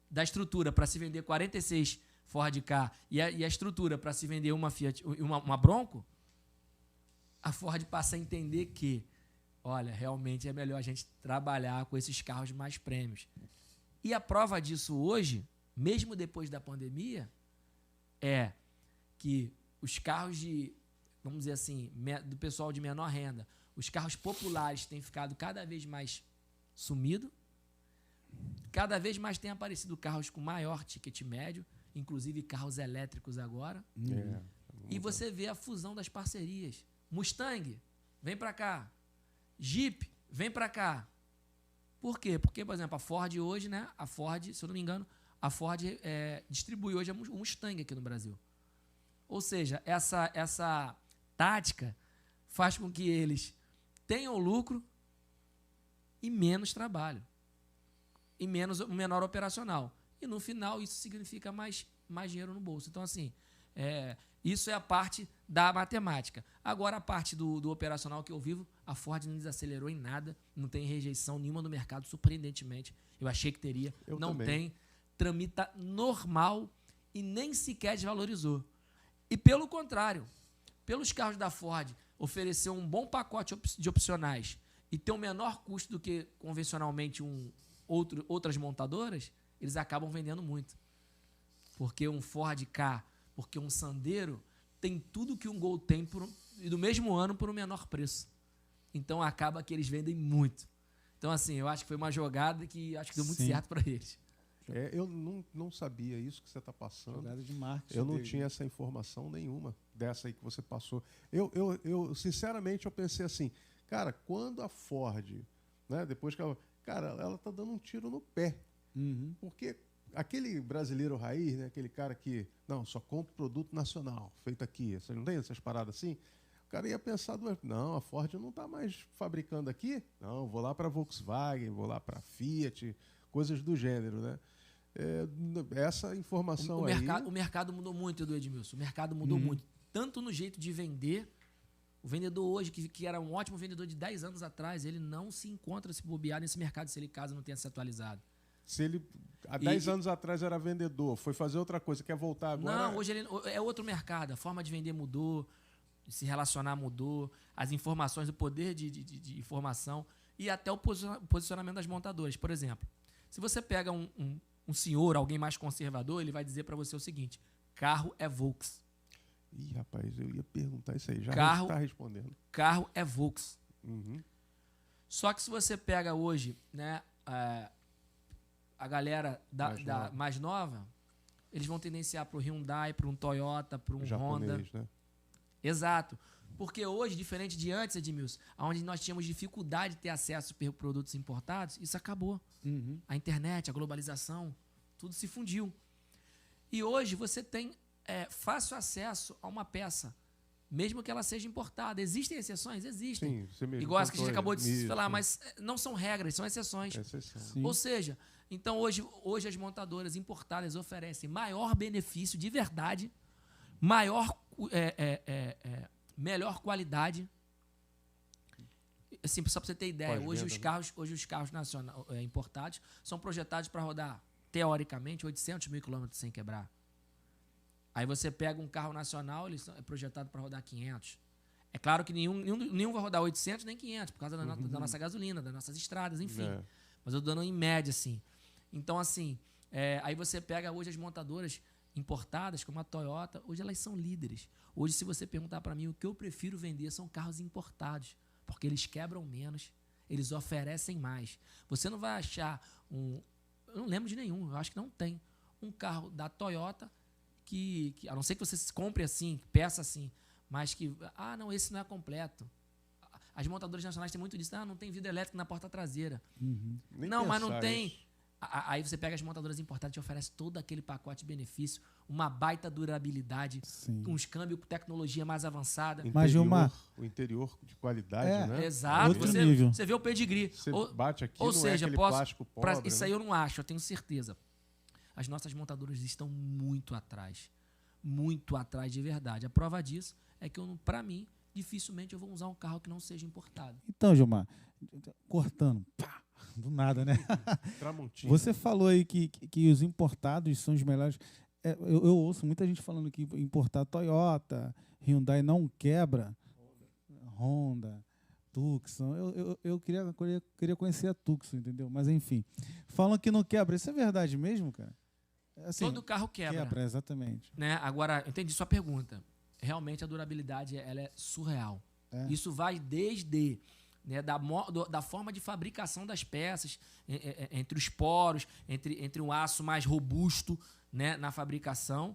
da estrutura para se vender 46 Ford Ka e a estrutura para se vender uma Fiat, uma Bronco, a Ford passa a entender que, olha, realmente é melhor a gente trabalhar com esses carros mais prêmios. E a prova disso hoje, mesmo depois da pandemia, é que os carros vamos dizer assim, do pessoal de menor renda, os carros populares têm ficado cada vez mais sumido, cada vez mais têm aparecido carros com maior ticket médio, inclusive carros elétricos agora. E você vê a fusão das parcerias. Mustang, vem para cá. Jeep, vem para cá. Por quê? Porque, por exemplo, a Ford hoje, né? A Ford, se eu não me engano, a Ford distribui hoje o Mustang aqui no Brasil. Ou seja, essa tática faz com que eles tenham lucro e menos trabalho. E menor operacional. E no final isso significa mais dinheiro no bolso. Então, assim, isso é a parte da matemática. Agora, a parte do operacional que eu vivo, a Ford não desacelerou em nada, não tem rejeição nenhuma no mercado, surpreendentemente. Eu achei que teria. Não tem. Tramita normal e nem sequer desvalorizou. E pelo contrário, pelos carros da Ford oferecer um bom pacote de opcionais e ter um menor custo do que convencionalmente outras montadoras, eles acabam vendendo muito. Porque um Ford Ka, porque um Sandero tem tudo que um Gol tem do mesmo ano por um menor preço. Então acaba que eles vendem muito. Então, assim, eu acho que foi uma jogada que acho que deu muito certo para eles. Eu não sabia isso que você está passando. Jogada de marketing. Eu não tinha essa informação nenhuma dessa aí que você passou. Sinceramente, eu pensei assim, cara, quando a Ford, né, depois que ela... Cara, ela tá dando um tiro no pé. Uhum. Porque aquele brasileiro raiz, né, aquele cara que, não, só compra produto nacional, feito aqui. Você não tem essas paradas assim? O cara ia pensar, não, a Ford não está mais fabricando aqui. Não, vou lá para a Volkswagen, vou lá para a Fiat, coisas do gênero, né? Essa informação o aí... O mercado mudou muito, Edu Edmilson. O mercado mudou muito. Tanto no jeito de vender. O vendedor hoje, que era um ótimo vendedor de 10 anos atrás, ele não se encontra se bobear nesse mercado se ele caso não tenha se atualizado. Se ele, há 10 anos atrás, era vendedor, foi fazer outra coisa, quer voltar agora... Não, hoje ele é outro mercado. A forma de vender mudou, de se relacionar mudou, as informações, o poder de informação e até o posicionamento das montadoras. Por exemplo, se você pega um senhor, alguém mais conservador, ele vai dizer para você o seguinte: carro é Volks. Ih, rapaz, eu ia perguntar isso aí. Já está respondendo. Carro é Volks. Uhum. Só que se você pega hoje, né, a galera mais nova, eles vão tendenciar para o Hyundai, para um Toyota, para um Honda. Né? Exato. Porque hoje, diferente de antes, Edmilson, onde nós tínhamos dificuldade de ter acesso a produtos importados, isso acabou. Uhum. A internet, a globalização, tudo se fundiu. E hoje você tem fácil acesso a uma peça, mesmo que ela seja importada. Existem exceções? Existem. Sim, você mesmo. Igual as que a gente acabou de falar, mas não são regras, são exceções. Ou seja, então hoje as montadoras importadas oferecem maior benefício de verdade, melhor qualidade. Assim, só para você ter ideia, hoje os carros importados são projetados para rodar, teoricamente, 800 mil quilômetros sem quebrar. Aí você pega um carro nacional, ele é projetado para rodar 500. É claro que nenhum vai rodar 800 nem 500, por causa da nossa gasolina, das nossas estradas, enfim. Mas eu estou dando em média, assim. Então, assim, aí você pega hoje as montadoras importadas, como a Toyota, hoje elas são líderes. Hoje, se você perguntar para mim, o que eu prefiro vender são carros importados, porque eles quebram menos, eles oferecem mais. Você não vai achar eu não lembro de nenhum, eu acho que não tem, um carro da Toyota que a não ser que você compre assim, peça assim, mas que, não, esse não é completo. As montadoras nacionais têm muito disso, não tem vidro elétrico na porta traseira. Uhum. Não, mas não tem. Isso. Aí você pega as montadoras importadas e te oferece todo aquele pacote de benefício, uma baita durabilidade, uns câmbios com tecnologia mais avançada. O interior de qualidade, né? Exato. Você vê o pedigree. Você bate aqui, ou seja, plástico pobre. Isso aí eu não acho, eu tenho certeza. As nossas montadoras estão muito atrás de verdade. A prova disso é que, para mim, dificilmente eu vou usar um carro que não seja importado. Então, Gilmar, cortando, do nada, né? Você falou aí que os importados são os melhores. Eu ouço muita gente falando que importar Toyota, Hyundai não quebra. Honda, Tucson. Eu queria conhecer a Tucson, entendeu? Mas, enfim. Falam que não quebra. Isso é verdade mesmo, cara? Assim, todo carro quebra. Quebra, exatamente. Né? Agora, eu entendi sua pergunta. Realmente a durabilidade ela é surreal. Isso vai desde da forma de fabricação das peças, entre os poros, entre um aço mais robusto, né, na fabricação.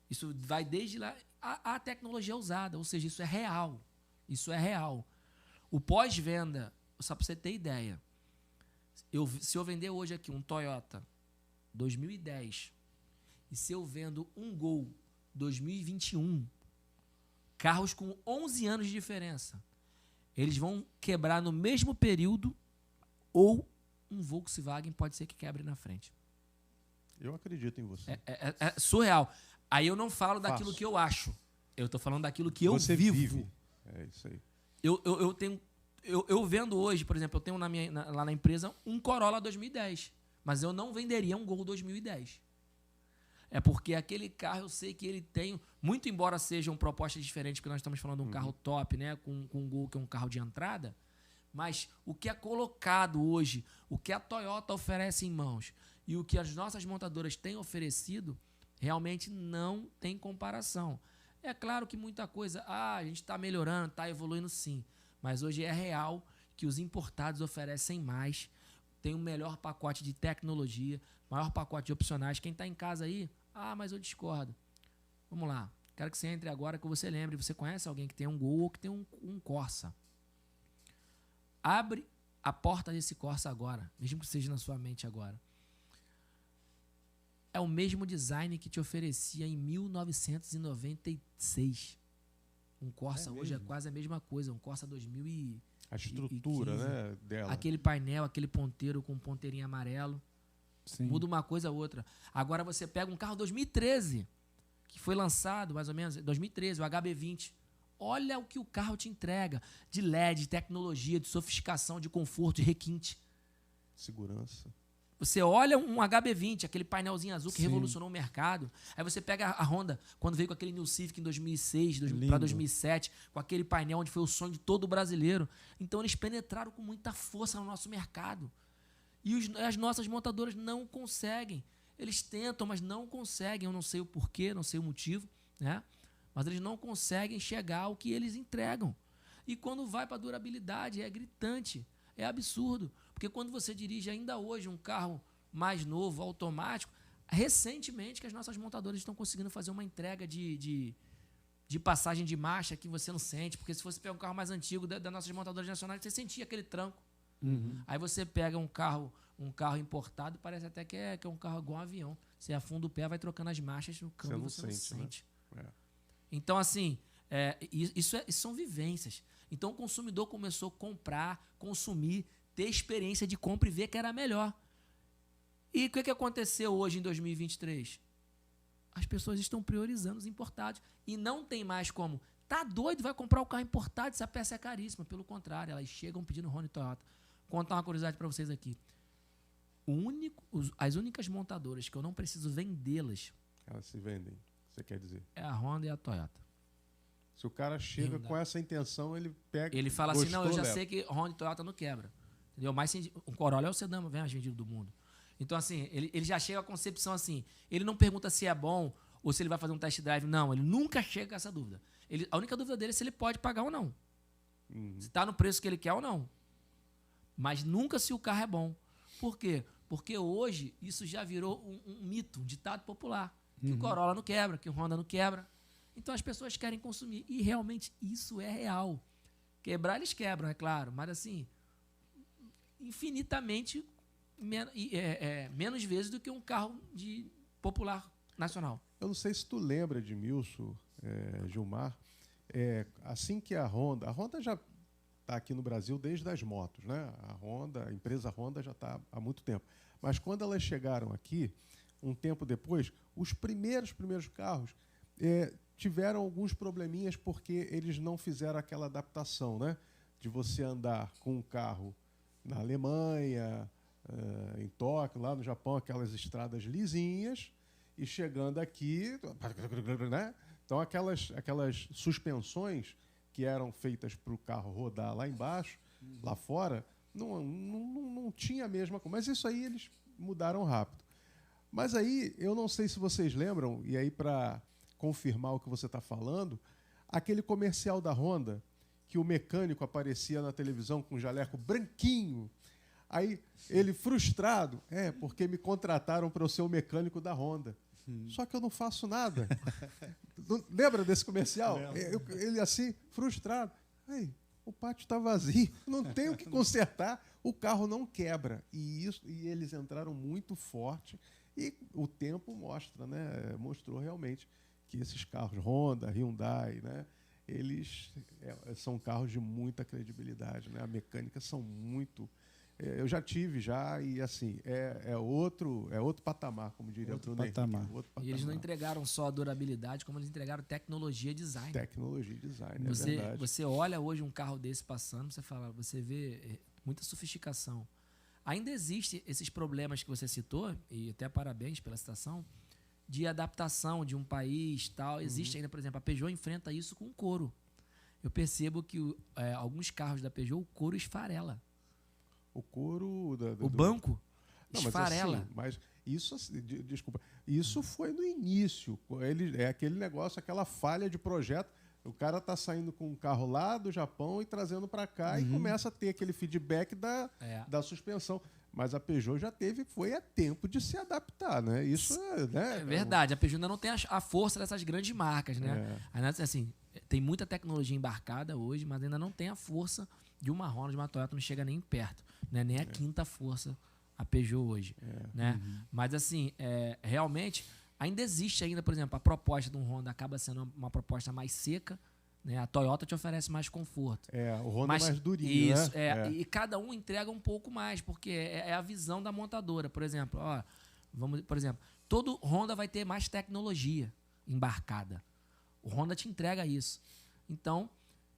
Isso vai desde lá a tecnologia usada, ou seja, isso é real. Isso é real. O pós-venda, só para você ter ideia, se eu vender hoje aqui um Toyota 2010 e se eu vendo um Gol 2021, carros com 11 anos de diferença, eles vão quebrar no mesmo período ou um Volkswagen pode ser que quebre na frente. Eu acredito em você. É surreal. Aí eu não falo daquilo que eu acho. Eu estou falando daquilo que eu vivo. É isso aí. Eu vendo hoje, por exemplo, eu tenho lá na empresa um Corolla 2010, mas eu não venderia um Gol 2010. É porque aquele carro eu sei que ele tem, muito embora sejam propostas diferentes, porque nós estamos falando de um carro top, né, com um Gol que é um carro de entrada, mas o que é colocado hoje, o que a Toyota oferece em mãos e o que as nossas montadoras têm oferecido, realmente não tem comparação. É claro que muita coisa, a gente está melhorando, está evoluindo sim, mas hoje é real que os importados oferecem mais, tem o melhor pacote de tecnologia, maior pacote de opcionais. Quem está em casa aí, mas eu discordo. Vamos lá. Quero que você entre agora, que você lembre. Você conhece alguém que tem um Gol ou que tem um Corsa? Abre a porta desse Corsa agora, mesmo que seja na sua mente agora. É o mesmo design que te oferecia em 1996. Um Corsa hoje é quase a mesma coisa. Um Corsa 2015. A estrutura, né, dela. Aquele painel, aquele ponteiro com ponteirinho amarelo. Sim. Muda uma coisa ou outra. Agora você pega um carro 2013, que foi lançado mais ou menos em 2013, o HB20. Olha o que o carro te entrega de LED, de tecnologia, de sofisticação, de conforto, de requinte. Segurança. Você olha um HB20, aquele painelzinho azul que Sim. revolucionou o mercado. Aí você pega a Honda, quando veio com aquele New Civic em 2006 Lindo. para 2007, com aquele painel onde foi o sonho de todo brasileiro. Então eles penetraram com muita força no nosso mercado. E as nossas montadoras não conseguem. Eles tentam, mas não conseguem. Eu não sei o porquê, não sei o motivo, né? Mas eles não conseguem chegar ao que eles entregam. E quando vai para a durabilidade, é gritante, é absurdo. Porque quando você dirige ainda hoje um carro mais novo, automático, recentemente que as nossas montadoras estão conseguindo fazer uma entrega de passagem de marcha que você não sente. Porque se você pegar um carro mais antigo das nossas montadoras nacionais, você sentia aquele tranco. Uhum. Aí você pega um carro importado, parece até que é um carro igual um avião. Você afunda o pé, vai trocando as marchas no câmbio, você não sente. Né? Então, assim, isso são vivências. Então, o consumidor começou a comprar, consumir, ter experiência de compra e ver que era melhor. E o que aconteceu hoje em 2023? As pessoas estão priorizando os importados. E não tem mais como. Tá doido, vai comprar o carro importado, essa peça é caríssima. Pelo contrário, elas chegam pedindo Honda e Toyota. Vou contar uma curiosidade para vocês aqui. As únicas montadoras que eu não preciso vendê-las Elas se vendem, você quer dizer. é a Honda e a Toyota. Se o cara chega com essa intenção, ele pega... Ele fala assim, não, eu já leva. sei que Honda e Toyota não quebra. Entendeu? Mas o Corolla é o sedã mais vendido do mundo. Então, assim, ele já chega com a concepção assim. Ele não pergunta se é bom ou se ele vai fazer um test drive. Não, ele nunca chega com essa dúvida. A única dúvida dele é se ele pode pagar ou não. Se está no preço que ele quer ou não. Mas nunca se o carro é bom. Por quê? Porque hoje isso já virou um mito, um ditado popular. Que o Corolla não quebra, que o Honda não quebra. Então as pessoas querem consumir. E realmente isso é real. Quebrar eles quebram, é claro. Mas assim, infinitamente menos vezes do que um carro de popular nacional. Eu não sei se tu lembra, Edmilson, Gilmar, assim que a Honda já está aqui no Brasil desde as motos, né? A empresa Honda já está há muito tempo. Mas quando elas chegaram aqui, um tempo depois, os primeiros carros tiveram alguns probleminhas porque eles não fizeram aquela adaptação, né? De você andar com um carro na Alemanha, em Tóquio, lá no Japão, aquelas estradas lisinhas, e chegando aqui, né? Então aquelas suspensões que eram feitas para o carro rodar lá embaixo, lá fora, não tinha a mesma coisa. Mas isso aí eles mudaram rápido. Mas aí, eu não sei se vocês lembram, e aí para confirmar o que você está falando, aquele comercial da Honda, que o mecânico aparecia na televisão com um jaleco branquinho. Aí ele frustrado, porque me contrataram para eu ser o mecânico da Honda. Só que eu não faço nada. Lembra desse comercial? Ele assim, frustrado. O pátio está vazio, não tem o que consertar, o carro não quebra. E eles entraram muito forte. E o tempo mostra, né? Mostrou realmente que esses carros Honda, Hyundai, né? Eles são carros de muita credibilidade, né? A mecânica são muito... eu já tive e assim, é outro patamar, como diria Outro o Bruno patamar. Henrique, outro patamar. E eles não entregaram só a durabilidade, como eles entregaram tecnologia e design. Tecnologia e design, é verdade. Você olha hoje um carro desse passando, você vê muita sofisticação. Ainda existem esses problemas que você citou, e até parabéns pela citação, de adaptação de um país tal. Existe ainda, por exemplo, a Peugeot enfrenta isso com couro. Eu percebo que alguns carros da Peugeot, o couro esfarela. O couro... O banco não, esfarela. Mas isso, desculpa, isso foi no início. É aquele negócio, aquela falha de projeto. O cara está saindo com um carro lá do Japão e trazendo para cá e começa a ter aquele feedback da suspensão. Mas a Peugeot já foi a tempo de se adaptar, né? Isso é verdade. A Peugeot ainda não tem a força dessas grandes marcas, né? Ainda, assim, tem muita tecnologia embarcada hoje, mas ainda não tem a força de uma Honda, de uma Toyota, não chega nem perto, né? Nem a quinta força a Peugeot hoje, né? Mas assim, realmente ainda existe ainda, por exemplo, a proposta de um Honda acaba sendo uma proposta mais seca, né? A Toyota te oferece mais conforto. O Honda é mais durinho, isso, né? E cada um entrega um pouco mais, porque é a visão da montadora. Por exemplo, todo Honda vai ter mais tecnologia embarcada. O Honda te entrega isso. Então,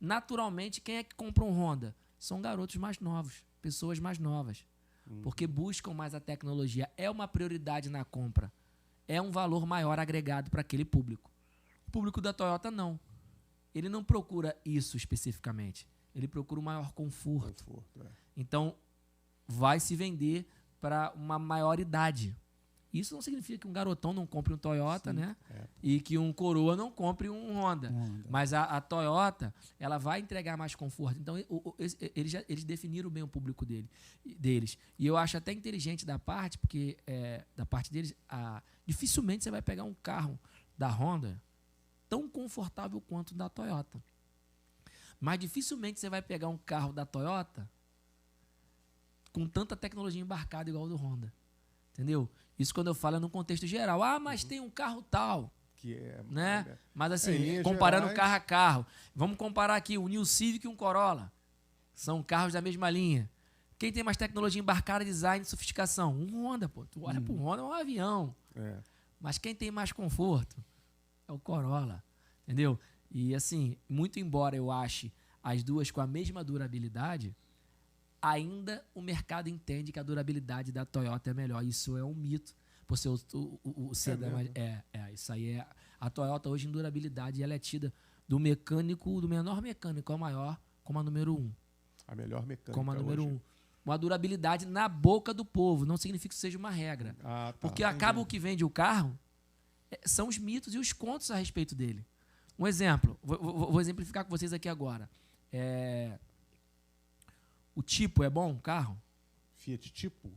naturalmente, quem é que compra um Honda? São garotos mais novos, pessoas mais novas. Porque buscam mais a tecnologia. É uma prioridade na compra. É um valor maior agregado para aquele público. O público da Toyota, não. Ele não procura isso especificamente. Ele procura um maior conforto. Então, vai se vender para uma maior idade. Isso não significa que um garotão não compre um Toyota, né? E que um coroa não compre um Honda. Mas a Toyota, ela vai entregar mais conforto. Então, eles definiram bem o público deles. E eu acho até inteligente da parte, porque da parte deles, dificilmente você vai pegar um carro da Honda tão confortável quanto o da Toyota. Mas dificilmente você vai pegar um carro da Toyota com tanta tecnologia embarcada igual o do Honda. Entendeu? Isso quando eu falo é num contexto geral. Mas tem um carro tal. Que né? Mas assim, comparando carro a carro. Vamos comparar aqui o New Civic e um Corolla. São carros da mesma linha. Quem tem mais tecnologia embarcada, design e sofisticação? Um Honda, pô. Tu olha pro Honda, é um avião. Mas quem tem mais conforto? É o Corolla. Entendeu? E assim, muito embora eu ache as duas com a mesma durabilidade, ainda o mercado entende que a durabilidade da Toyota é melhor. Isso é um mito. Por ser o sedã isso aí é. A Toyota hoje em durabilidade ela é tida do menor mecânico ao maior como a número 1. A melhor mecânica como a número hoje. 1. Uma durabilidade na boca do povo. Não significa que seja uma regra. Porque acaba o que vende o carro são os mitos e os contos a respeito dele. Um exemplo. Vou exemplificar com vocês aqui agora. O Tipo é bom, o carro? Fiat Tipo?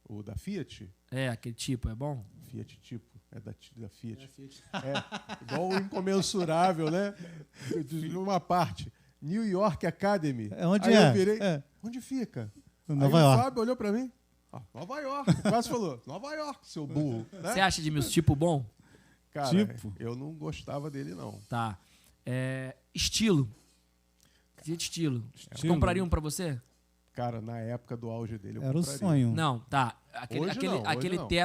O da Fiat? Aquele Tipo é bom? Fiat Tipo. É da Fiat. Igual o incomensurável, né? Uma parte. New York Academy. Onde eu virei. Onde fica? Nova York. O Fábio olhou pra mim. Nova York. Quase falou. Nova York, seu burro. Você acha de meus Tipo bom? Cara, eu não gostava dele, não. Tá. Estilo. Fiat Estilo. Compraria um pra você? Cara, na época do auge dele, eu Era compraria. o sonho. Não, tá. Hoje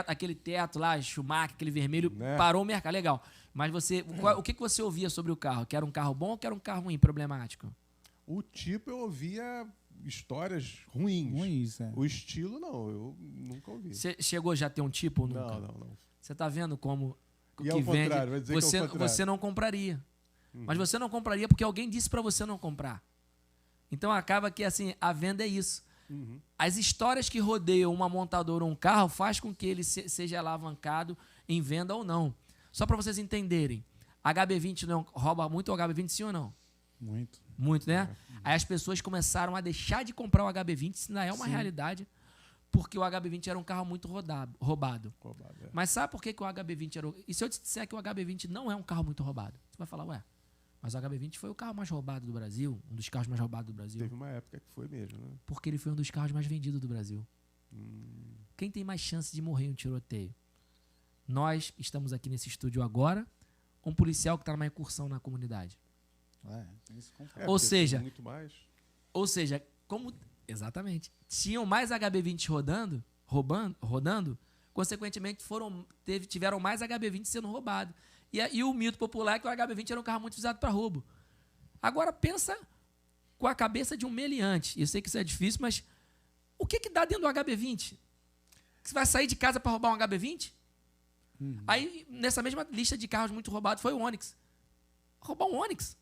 Aquele teto lá, Schumacher, aquele vermelho, né? Parou o mercado. Legal. Mas o que você ouvia sobre o carro? Que era um carro bom ou que era um carro ruim, problemático? O Tipo eu ouvia histórias ruins. O Estilo, não. Eu nunca ouvi. Você chegou já a ter um Tipo ou nunca? Não. Você tá vendo como o E que ao vende, contrário, vai dizer que é ao contrário. você não compraria. Mas você não compraria porque alguém disse para você não comprar. Então acaba que assim, a venda é isso. As histórias que rodeiam uma montadora ou um carro faz com que ele seja alavancado em venda ou não. Só para vocês entenderem, HB20 não rouba muito o HB20, sim ou não? Muito. Muito, né? Aí as pessoas começaram a deixar de comprar o HB20, isso ainda é uma realidade, porque o HB20 era um carro muito roubado. Mas sabe por que o HB20 era... E se eu te disser que o HB20 não é um carro muito roubado? Você vai falar, mas o HB20 foi o carro mais roubado do Brasil, um dos carros mais roubados do Brasil. Teve uma época que foi mesmo, né? Porque ele foi um dos carros mais vendidos do Brasil. Quem tem mais chance de morrer em um tiroteio? Nós estamos aqui nesse estúdio agora, um policial que está numa incursão na comunidade. Ou seja, muito mais. Exatamente. Tinham mais HB20 rodando, consequentemente tiveram mais HB20 sendo roubados. E o mito popular é que o HB20 era um carro muito usado para roubo. Agora pensa com a cabeça de um meliante. Eu sei que isso é difícil, mas o que dá dentro do HB20? Você vai sair de casa para roubar um HB20? Aí, nessa mesma lista de carros muito roubados, foi o Onix. Roubar um Onix?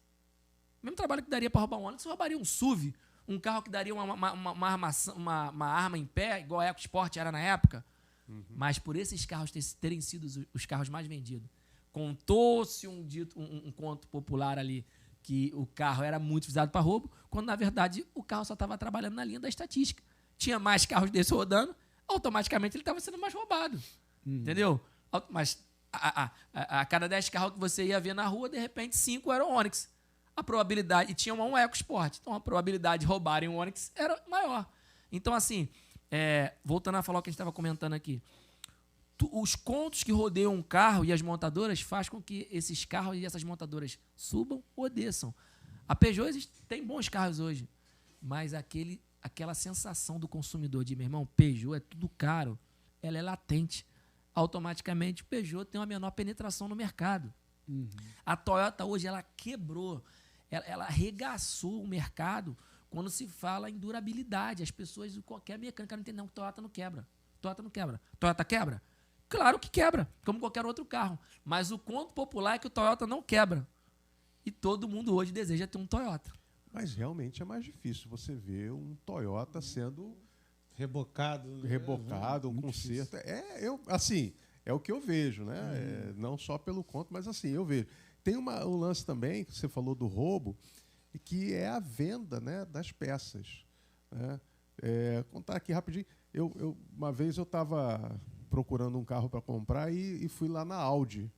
O mesmo trabalho que daria para roubar um Onix, você roubaria um SUV, um carro que daria uma arma em pé, igual a EcoSport era na época. Mas por esses carros terem sido os carros mais vendidos, contou-se um conto popular ali que o carro era muito visado para roubo, quando na verdade o carro só estava trabalhando na linha da estatística, tinha mais carros desse rodando, automaticamente ele estava sendo mais roubado. Entendeu? Mas a cada 10 carros que você ia ver na rua, de repente 5 eram Onix. A probabilidade... E tinha um EcoSport. Então, a probabilidade de roubarem um Onix era maior. Então, assim, voltando a falar o que a gente estava comentando aqui, os contos que rodeiam um carro e as montadoras faz com que esses carros e essas montadoras subam ou desçam. A Peugeot tem bons carros hoje, mas aquela sensação do consumidor de, meu irmão, Peugeot é tudo caro, ela é latente. Automaticamente, o Peugeot tem uma menor penetração no mercado. A Toyota hoje, ela quebrou, ela arregaçou o mercado quando se fala em durabilidade. As pessoas, qualquer mecânica, não entendem, não, Toyota não quebra. Toyota não quebra. Toyota quebra? Claro que quebra, como qualquer outro carro. Mas o conto popular é que o Toyota não quebra. E todo mundo hoje deseja ter um Toyota. Mas realmente é mais difícil você ver um Toyota sendo rebocado, um conserto. É o que eu vejo, né? Não só pelo conto, mas assim, eu vejo. Tem um lance também, que você falou do roubo, que é a venda, né, das peças. Né? Contar aqui rapidinho. Uma vez eu estava procurando um carro para comprar e fui lá na Audi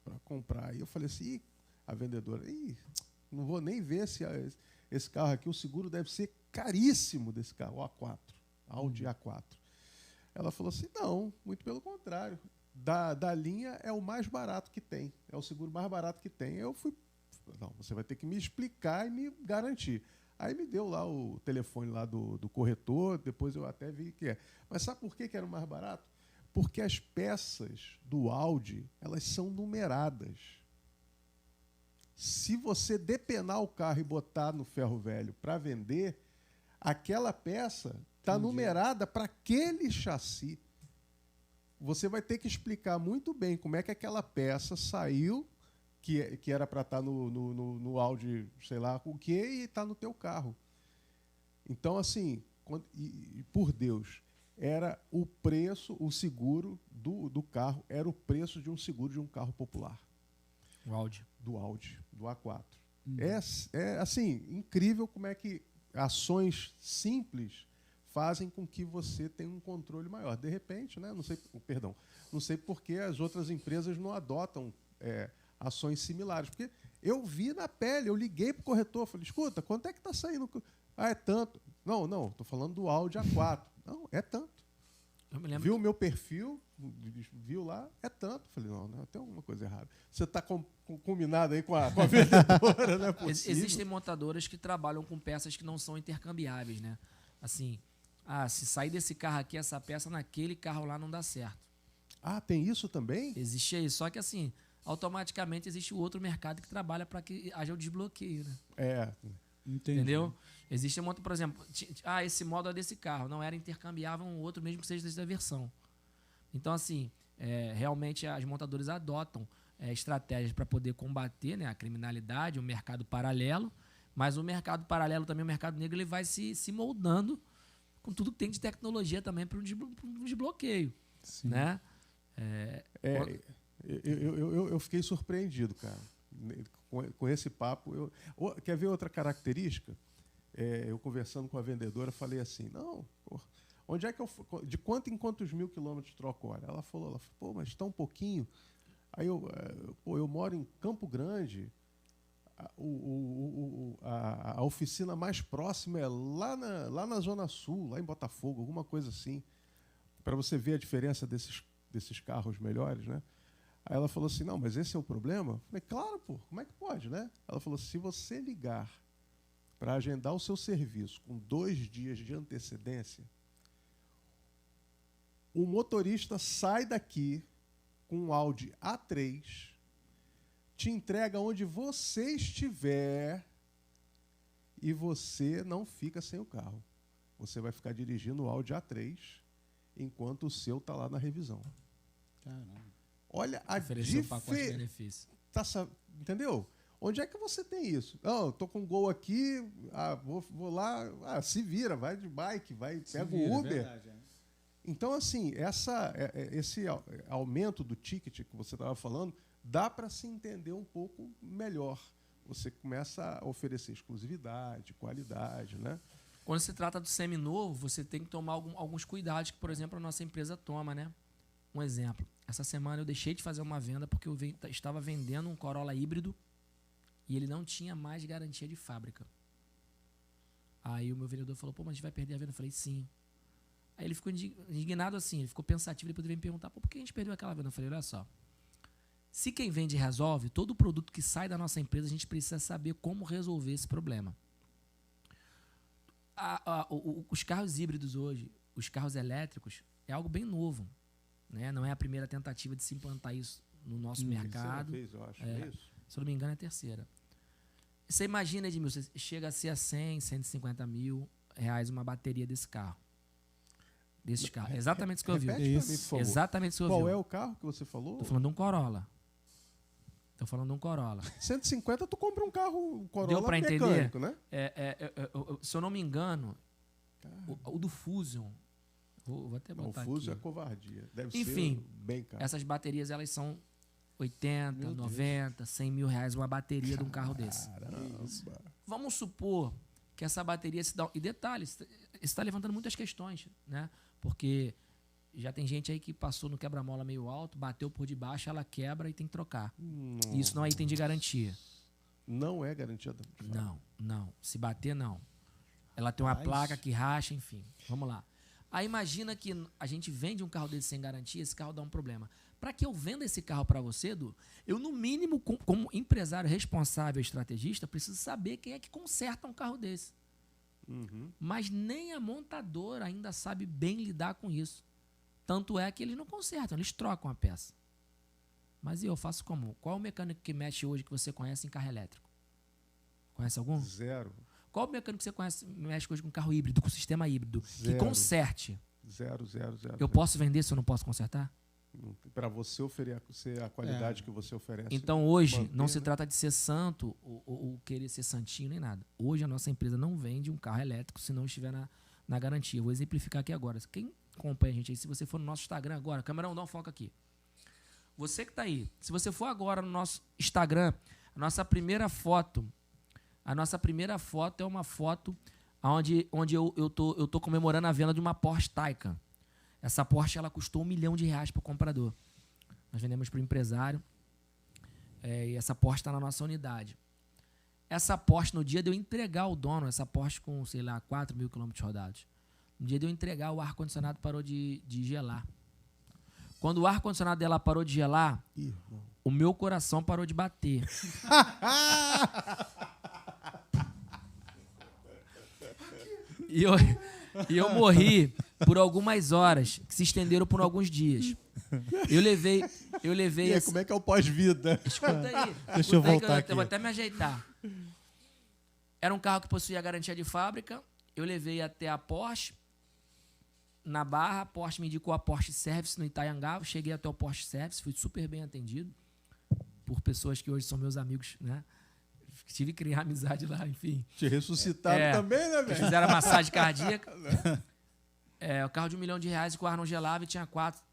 para comprar. E eu falei assim, a vendedora, não vou nem ver esse carro aqui, o seguro deve ser caríssimo desse carro, o A4, Audi A4. Ela falou assim, não, muito pelo contrário. Da linha é o mais barato que tem, é o seguro mais barato que tem. Eu fui, não, você vai ter que me explicar e me garantir. Aí me deu lá o telefone lá do corretor, depois eu até vi que é. Mas sabe por que era o mais barato? Porque as peças do Audi, elas são numeradas. Se você depenar o carro e botar no ferro velho para vender, aquela peça está numerada para aquele chassi. Você vai ter que explicar muito bem como é que aquela peça saiu, que era para estar no Audi, sei lá o que, e está no teu carro. Então, assim, por Deus, era o preço, o seguro do carro, era o preço de um seguro de um carro popular. O Audi. Do Audi, do A4. É assim, incrível como é que ações simples fazem com que você tenha um controle maior. De repente, né, não sei por que as outras empresas não adotam ações similares. Porque eu vi na pele, eu liguei para o corretor, falei, escuta, quanto é que está saindo? Ah, é tanto. Não, estou falando do Audi A4. Não, é tanto. Eu me lembro. Viu o meu perfil, viu lá, é tanto. Falei, não, tem alguma coisa errada. Você está combinado aí com a vendedora, não é possível. Existem montadoras que trabalham com peças que não são intercambiáveis, né? Assim, se sair desse carro aqui, essa peça naquele carro lá não dá certo. Ah, tem isso também? Existe isso, só que assim, automaticamente existe o outro mercado que trabalha para que haja o desbloqueio, né? Entendi. Entendeu? Existe um outro, por exemplo, esse modo é desse carro, não era intercambiável um outro, mesmo que seja dessa versão. Então, assim, realmente as montadoras adotam estratégias para poder combater, né, a criminalidade, o mercado paralelo, mas o mercado paralelo também, o mercado negro, ele vai se moldando com tudo que tem de tecnologia também para um desbloqueio. Sim. Né? Eu fiquei surpreendido, cara, com esse papo. Quer ver outra característica? Eu conversando com a vendedora, falei assim, não, onde é que de quanto em quantos mil quilômetros troco óleo? Ela falou, pô, mas tão pouquinho. Aí eu moro em Campo Grande, a oficina mais próxima é lá na Zona Sul, lá em Botafogo, alguma coisa assim, para você ver a diferença desses carros melhores, né? Aí ela falou assim, não, mas esse é o problema? Eu falei, claro, pô, como é que pode, né? Ela falou, se você ligar para agendar o seu serviço com 2 dias de antecedência, o motorista sai daqui com um Audi A3, te entrega onde você estiver e você não fica sem o carro. Você vai ficar dirigindo o Audi A3 enquanto o seu está lá na revisão. Caramba. Olha a Oferecer um pacote de benefício. Entendeu? Onde é que você tem isso? Não, estou com Gol aqui, vou lá, se vira, vai de bike, pega o Uber. Verdade, Então, assim, esse aumento do ticket que você estava falando, dá para se entender um pouco melhor. Você começa a oferecer exclusividade, qualidade, né? Quando se trata do seminovo, você tem que tomar alguns cuidados que, por exemplo, a nossa empresa toma, né? Um exemplo. Essa semana eu deixei de fazer uma venda porque eu estava vendendo um Corolla híbrido e ele não tinha mais garantia de fábrica. Aí o meu vendedor falou, pô, mas a gente vai perder a venda. Eu falei, sim. Aí ele ficou indignado assim, ele ficou pensativo, ele poderia me perguntar, pô, por que a gente perdeu aquela venda? Eu falei, olha só, se quem vende resolve, todo produto que sai da nossa empresa, a gente precisa saber como resolver esse problema. Os carros híbridos hoje, os carros elétricos, é algo bem novo. Né? Não é a primeira tentativa de se implantar isso no nosso mercado. Vez, eu acho, é isso? Se eu não me engano, é a terceira. Você imagina, Edmilson, chega a ser a 100, 150 mil reais uma bateria desse carro. Desses carros. É exatamente isso que eu vi. Exatamente isso que eu vi. Qual é o carro que você falou? Estou falando de um Corolla. 150, tu compra um carro, um Corolla Deu pra mecânico, entender? Né? Se eu não me engano, o do Fusion... Vou até botar aqui. O Fusion aqui. É covardia. Deve Enfim, ser bem caro. Essas baterias, elas são 80, 90, 100 mil reais uma bateria de um carro desse. Caramba. Vamos supor que essa bateria se dá... E detalhe, isso está levantando muitas questões, né? Porque já tem gente aí que passou no quebra-mola meio alto, bateu por debaixo, ela quebra e tem que trocar. Nossa. Isso não é item de garantia. Não é garantia da Não. Se bater, não. Ela tem uma placa que racha, enfim. Vamos lá. Aí imagina que a gente vende um carro desse sem garantia, esse carro dá um problema. Para que eu venda esse carro para você, Edu, eu, no mínimo, como empresário responsável e estrategista, preciso saber quem é que conserta um carro desse. Uhum. Mas nem a montadora ainda sabe bem lidar com isso. Tanto é que eles não consertam, eles trocam a peça. Mas e eu faço como? Qual é o mecânico que mexe hoje que você conhece em carro elétrico? Conhece algum? Zero. Qual o mecânico que você conhece, mexe hoje com carro híbrido, com sistema híbrido? Zero. Que conserte? Zero. Eu posso vender se eu não posso consertar? Para você oferecer a qualidade que você oferece. Então hoje não se trata de ser santo ou querer ser santinho nem nada. Hoje a nossa empresa não vende um carro elétrico se não estiver na garantia. Eu vou exemplificar aqui agora. Quem acompanha a gente aí, se você for no nosso Instagram agora, Camarão, dá um foco aqui. Você que está aí, se você for agora no nosso Instagram, a nossa primeira foto é uma foto onde eu tô comemorando a venda de uma Porsche Taycan. Essa Porsche ela custou R$1 milhão para o comprador. Nós vendemos para o empresário. E essa Porsche está na nossa unidade. Essa Porsche, no dia de eu entregar ao dono, essa Porsche com, sei lá, 4 mil quilômetros rodados, no dia de eu entregar, o ar-condicionado parou de gelar. Quando o ar-condicionado dela parou de gelar, o meu coração parou de bater. E eu morri por algumas horas, que se estenderam por alguns dias. Eu levei E aí, como é que é o pós-vida? Escuta aí. Deixa eu voltar aqui. Eu vou até me ajeitar. Era um carro que possuía garantia de fábrica. Eu levei até a Porsche, na Barra. A Porsche me indicou a Porsche Service no Itaiangá. Cheguei até o Porsche Service, fui super bem atendido por pessoas que hoje são meus amigos, né? Tive que criar amizade lá, enfim. Te ressuscitaram também, né, velho? Fizeram a massagem cardíaca. O carro de R$1 milhão e com o ar não gelava e tinha 4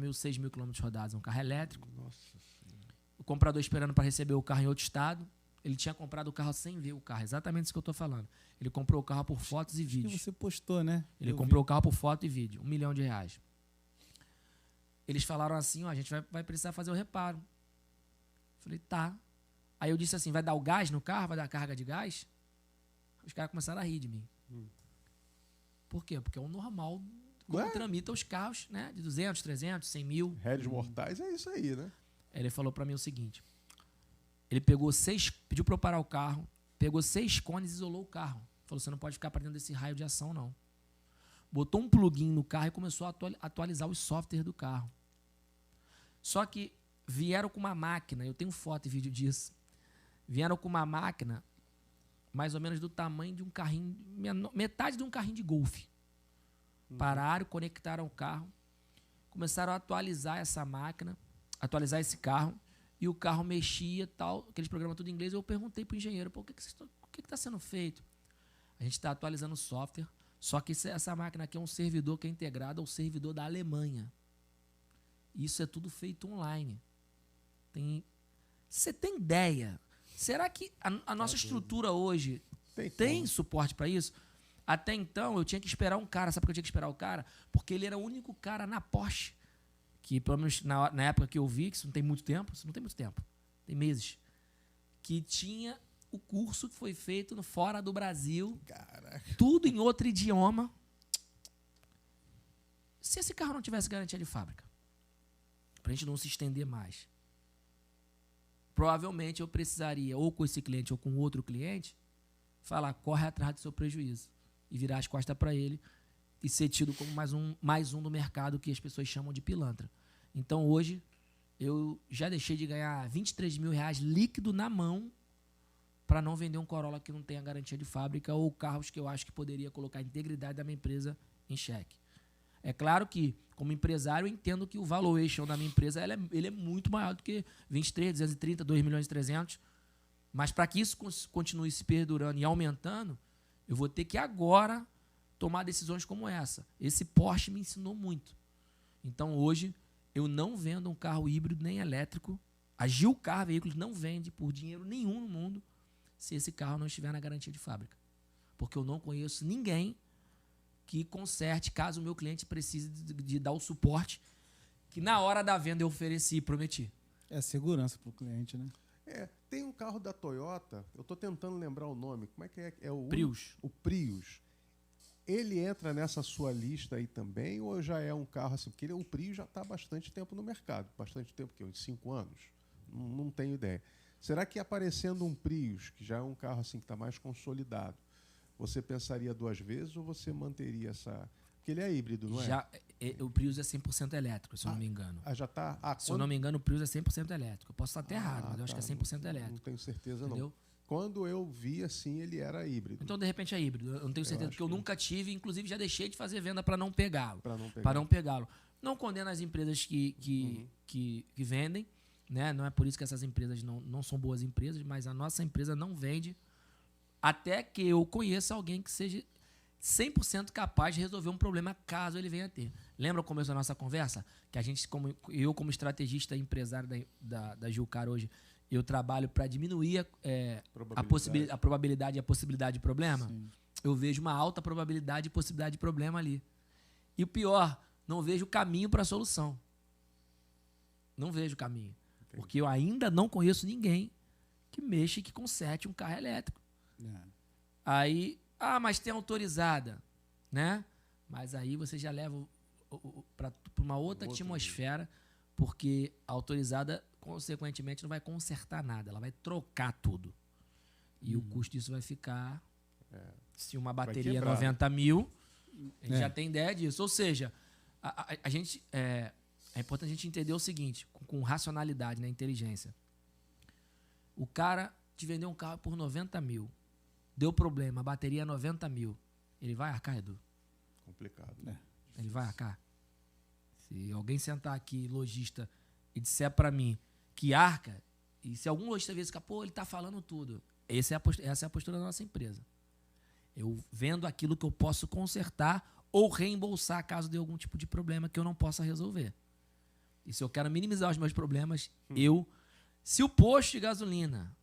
mil, 6 mil quilômetros rodados. Um carro elétrico. Nossa Senhora. O comprador esperando para receber o carro em outro estado. Ele tinha comprado o carro sem ver o carro. Exatamente isso que eu estou falando. Ele comprou o carro por fotos e vídeos. Que você postou, né? Ele comprou o carro por foto e vídeo. R$1 milhão. Eles falaram assim, a gente vai precisar fazer o reparo. Falei, tá. Aí eu disse assim, vai dar o gás no carro? Vai dar carga de gás? Os caras começaram a rir de mim. Por quê? Porque é o normal como tramita os carros, né? De 200, 300, 100 mil. Réis mortais é isso aí, né? Ele falou pra mim o seguinte. Ele pediu pra eu parar o carro, pegou 6 cones e isolou o carro. Falou, você não pode ficar para dentro desse raio de ação, não. Botou um plugin no carro e começou a atualizar os softwares do carro. Só que vieram com uma máquina, eu tenho foto e vídeo disso. Vieram com uma máquina mais ou menos do tamanho de um carrinho, metade de um carrinho de golfe. Pararam, conectaram o carro, começaram a atualizar essa máquina, atualizar esse carro, e o carro mexia, tal, aqueles programas tudo em inglês. Eu perguntei para o engenheiro, o que está sendo feito? A gente está atualizando o software, só que essa máquina aqui é um servidor que é integrado ao servidor da Alemanha. Isso é tudo feito online. Você tem ideia? Será que a nossa estrutura hoje tem suporte para isso? Até então, eu tinha que esperar um cara. Sabe por que eu tinha que esperar o cara? Porque ele era o único cara na Porsche, que pelo menos na época que eu vi, que isso não tem muito tempo, tem meses, que tinha o curso que foi feito fora do Brasil, Caraca. tudo em outro idioma. Se esse carro não tivesse garantia de fábrica, para a gente não se estender mais, provavelmente eu precisaria, ou com esse cliente ou com outro cliente, falar, corre atrás do seu prejuízo e virar as costas para ele e ser tido como mais um do mercado que as pessoas chamam de pilantra. Então, hoje, eu já deixei de ganhar R$23 mil líquido na mão para não vender um Corolla que não tenha garantia de fábrica ou carros que eu acho que poderia colocar a integridade da minha empresa em xeque. É claro que, como empresário, eu entendo que o valuation da minha empresa ele é muito maior do que 23, 230, 2 milhões e 300. Mas para que isso continue se perdurando e aumentando, eu vou ter que agora tomar decisões como essa. Esse Porsche me ensinou muito. Então, hoje, eu não vendo um carro híbrido nem elétrico. A Gilcar Veículos não vende por dinheiro nenhum no mundo se esse carro não estiver na garantia de fábrica. Porque eu não conheço ninguém que conserte, caso o meu cliente precise de dar o suporte que na hora da venda eu ofereci e prometi. É segurança para o cliente, né? Tem um carro da Toyota, eu estou tentando lembrar o nome, como é que é? É o Prius. O Prius. Ele entra nessa sua lista aí também ou já é um carro assim? Porque o Prius já está há bastante tempo no mercado. Bastante tempo, que uns 5 anos? Não tenho ideia. Será que aparecendo um Prius, que já é um carro assim que está mais consolidado, você pensaria 2 vezes ou você manteria essa... Porque ele é híbrido, não é? O Prius é 100% elétrico, se eu não me engano. Já está... Se eu não me engano, o Prius é 100% elétrico. Eu posso estar até errado, mas eu acho que é 100% elétrico. Não tenho certeza, entendeu? não. Quando eu vi, assim, ele era híbrido. Então, de repente, é híbrido. Eu não tenho certeza, porque eu nunca tive, inclusive já deixei de fazer venda para não pegá-lo. Para não pegá-lo. Não condeno as empresas que vendem, né? Não é por isso que essas empresas não são boas empresas, mas a nossa empresa não vende até que eu conheça alguém que seja 100% capaz de resolver um problema caso ele venha a ter. Lembra o começo da nossa conversa? Que a gente, eu como estrategista e empresário da Gilcar hoje, eu trabalho para diminuir a probabilidade e a possibilidade de problema? Sim. Eu vejo uma alta probabilidade e possibilidade de problema ali. E o pior, não vejo caminho para a solução. Não vejo caminho. Entendi. Porque eu ainda não conheço ninguém que mexa e que conserte um carro elétrico. Aí, mas tem autorizada, né? Mas aí você já leva para uma outra atmosfera, porque a autorizada, consequentemente, não vai consertar nada, ela vai trocar tudo. E o custo disso vai ficar... Se uma bateria é 90 mil, a gente já tem ideia disso. Ou seja, a gente, é importante a gente entender o seguinte, com racionalidade, né, inteligência. O cara te vendeu um carro por 90 mil, deu problema, a bateria é 90 mil. Ele vai arcar, Edu? Complicado. Ele vai arcar? Se alguém sentar aqui, lojista, e disser para mim que arca, e se algum lojista vier e ele está falando tudo, essa é a postura da nossa empresa. Eu vendo aquilo que eu posso consertar ou reembolsar caso dê algum tipo de problema que eu não possa resolver. E se eu quero minimizar os meus problemas, se o posto de gasolina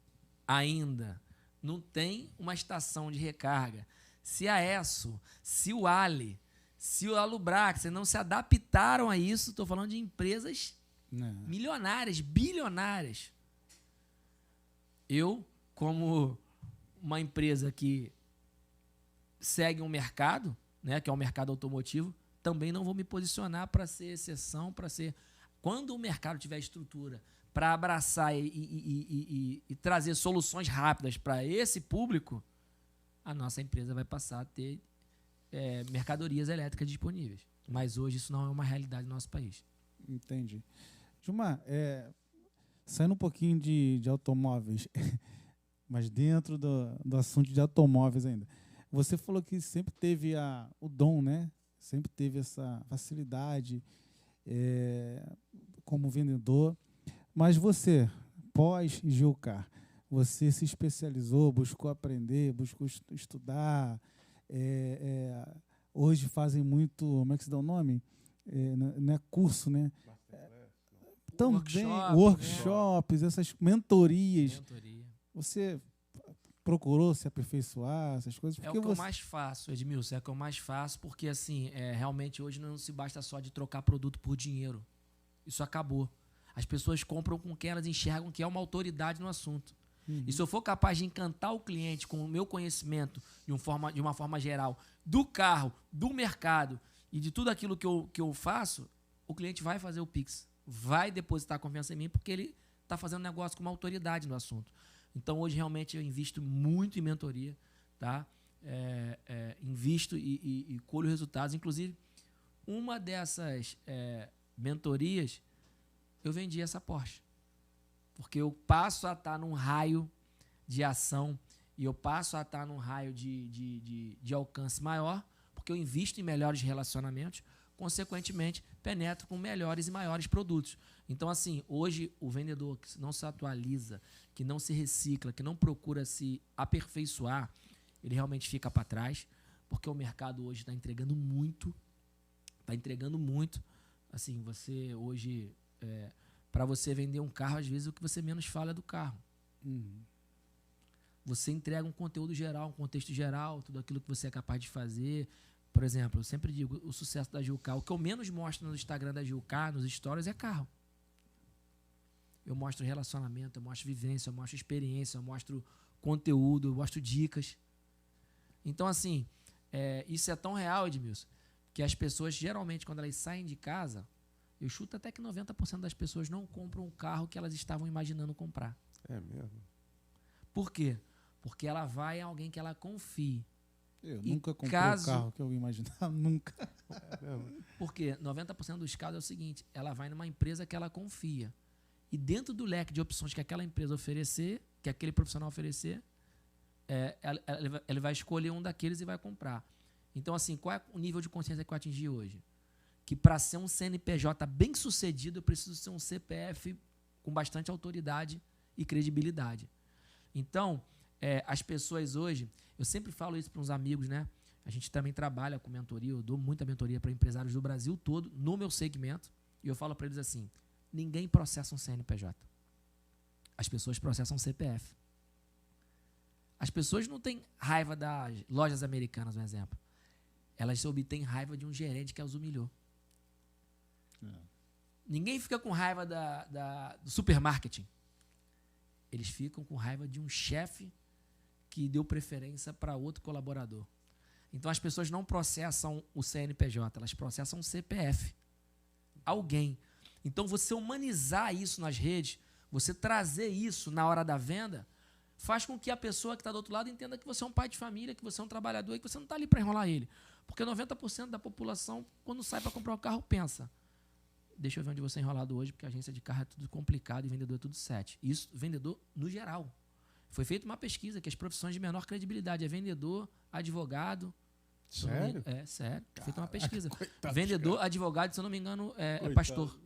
ainda não tem uma estação de recarga, se a ESSO, se o Ali, se o Alubrax não se adaptaram a isso, estou falando de empresas milionárias, bilionárias. Eu, como uma empresa que segue um mercado, né, que é o mercado automotivo, também não vou me posicionar para ser exceção, para ser... Quando o mercado tiver estrutura para abraçar e trazer soluções rápidas para esse público, a nossa empresa vai passar a ter mercadorias elétricas disponíveis. Mas hoje isso não é uma realidade no nosso país. Entendi. Gilmar, saindo um pouquinho de automóveis, mas dentro do assunto de automóveis ainda. Você falou que sempre teve o dom, né? Sempre teve essa facilidade como vendedor. Mas você, pós-Gilcar, você se especializou, buscou aprender, buscou estudar. Hoje fazem muito, como é que se dá o nome? Não é curso, né? Também, workshops, essas mentorias. Você procurou se aperfeiçoar, essas coisas? É o que eu mais faço, Edmilson, é o que eu mais faço, porque assim, realmente hoje não se basta só de trocar produto por dinheiro. Isso acabou. As pessoas compram com quem elas enxergam que é uma autoridade no assunto. E se eu for capaz de encantar o cliente com o meu conhecimento de uma forma geral do carro, do mercado e de tudo aquilo que eu faço, o cliente vai fazer o Pix, vai depositar confiança em mim porque ele está fazendo negócio com uma autoridade no assunto. Então, hoje, realmente, eu invisto muito em mentoria, tá? Invisto e colho resultados. Inclusive, uma dessas mentorias, eu vendi essa Porsche. Porque eu passo a estar num raio de ação e eu passo a estar num raio de alcance maior, porque eu invisto em melhores relacionamentos, consequentemente, penetro com melhores e maiores produtos. Então, assim, hoje o vendedor que não se atualiza, que não se recicla, que não procura se aperfeiçoar, ele realmente fica para trás, porque o mercado hoje está entregando muito. Está entregando muito. Assim, você hoje, para você vender um carro, às vezes o que você menos fala é do carro. Você entrega um conteúdo geral, um contexto geral, tudo aquilo que você é capaz de fazer. Por exemplo, eu sempre digo, o sucesso da Gilcar, o que eu menos mostro no Instagram da Gilcar, nos stories, é carro. Eu mostro relacionamento, eu mostro vivência, eu mostro experiência, eu mostro conteúdo, eu mostro dicas. Então, assim, isso é tão real, Edmilson, que as pessoas, geralmente, quando elas saem de casa, eu chuto até que 90% das pessoas não compram o carro que elas estavam imaginando comprar. É mesmo? Por quê? Porque ela vai em alguém que ela confie. Eu nunca comprei o carro que eu imaginava, nunca. Porque 90% dos casos é o seguinte, ela vai numa empresa que ela confia. E dentro do leque de opções que aquela empresa oferecer, que aquele profissional oferecer, ele vai escolher um daqueles e vai comprar. Então, assim, qual é o nível de consciência que eu atingi hoje? Que para ser um CNPJ bem sucedido, eu preciso ser um CPF com bastante autoridade e credibilidade. Então, as pessoas hoje, eu sempre falo isso para uns amigos, né? A gente também trabalha com mentoria, eu dou muita mentoria para empresários do Brasil todo, no meu segmento, e eu falo para eles assim, ninguém processa um CNPJ. As pessoas processam um CPF. As pessoas não têm raiva das lojas americanas, um exemplo. Elas obtêm raiva de um gerente que as humilhou. Ninguém fica com raiva do supermarketing. Eles ficam com raiva de um chefe que deu preferência para outro colaborador. Então, as pessoas não processam o CNPJ, elas processam o CPF. Alguém. Então, você humanizar isso nas redes, você trazer isso na hora da venda, faz com que a pessoa que está do outro lado entenda que você é um pai de família, que você é um trabalhador e que você não está ali para enrolar ele. Porque 90% da população, quando sai para comprar um carro, pensa, deixa eu ver onde você é enrolado hoje, porque a agência de carro é tudo complicado e vendedor é tudo 7. Isso, vendedor no geral. Foi feita uma pesquisa que as profissões de menor credibilidade é vendedor, advogado. Sério? Sério. Foi feita uma pesquisa. Coitado, Vendedor, advogado, se eu não me engano, é pastor.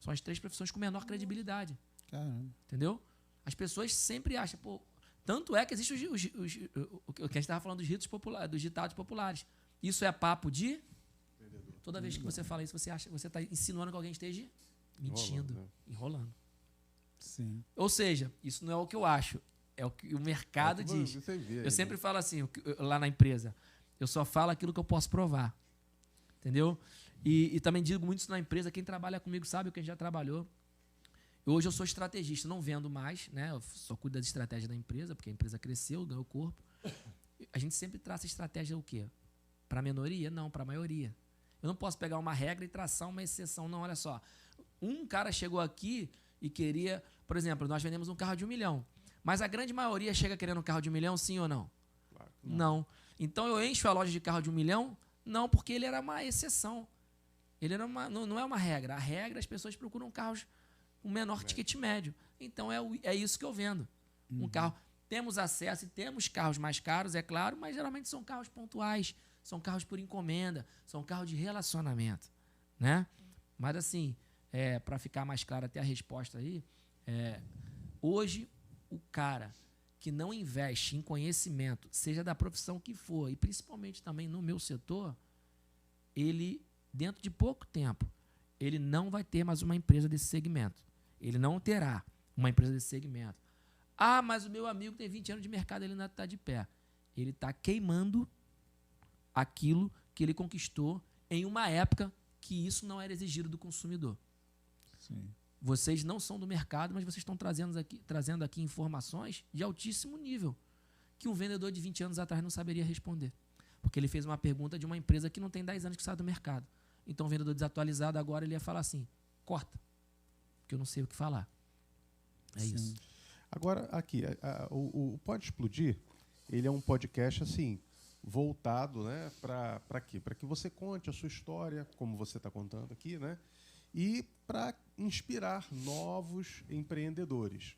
São as 3 profissões com menor credibilidade. Caramba. Entendeu? As pessoas sempre acham, pô. Tanto é que existe o que a gente estava falando dos ritos populares, dos ditados populares. Isso é papo de. Toda vez que você fala isso, você acha, você está insinuando que alguém esteja mentindo, enrolando. Sim. Ou seja, isso não é o que eu acho, é o que o mercado diz. Eu sempre falo assim, lá na empresa, eu só falo aquilo que eu posso provar. Entendeu? E também digo muito isso na empresa, quem trabalha comigo sabe o que a gente já trabalhou. Hoje eu sou estrategista, não vendo mais, né? Eu só cuido das estratégias da empresa, porque a empresa cresceu, ganhou corpo. A gente sempre traça estratégia o quê? Para a minoria? Não, para a maioria. Eu não posso pegar uma regra e traçar uma exceção. Não, olha só. Um cara chegou aqui e queria... Por exemplo, nós vendemos um carro de 1 milhão. Mas a grande maioria chega querendo um carro de 1 milhão, sim ou não? Claro. Não. Então eu encho a loja de carro de 1 milhão? Não, porque ele era uma exceção. Ele era não é uma regra. A regra, as pessoas procuram carros com menor ticket médio. Então é isso que eu vendo. Um carro. Temos acesso e temos carros mais caros, é claro, mas geralmente são carros pontuais. São carros por encomenda, são carros de relacionamento, né? Mas assim, para ficar mais claro até a resposta aí, hoje o cara que não investe em conhecimento, seja da profissão que for, e principalmente também no meu setor, ele, dentro de pouco tempo, ele não vai ter mais uma empresa desse segmento. Ele não terá uma empresa desse segmento. Ah, mas o meu amigo tem 20 anos de mercado, ele ainda está de pé. Ele está queimando aquilo que ele conquistou em uma época que isso não era exigido do consumidor. Sim. Vocês não são do mercado, mas vocês estão trazendo aqui informações de altíssimo nível que um vendedor de 20 anos atrás não saberia responder. Porque ele fez uma pergunta de uma empresa que não tem 10 anos que sai do mercado. Então, o vendedor desatualizado agora ele ia falar assim, corta, porque eu não sei o que falar. É Sim. isso. Agora, aqui, o Pode Explodir, ele é um podcast, assim, voltado, né, para quê? Para que você conte a sua história, como você está contando aqui, né, e para inspirar novos empreendedores.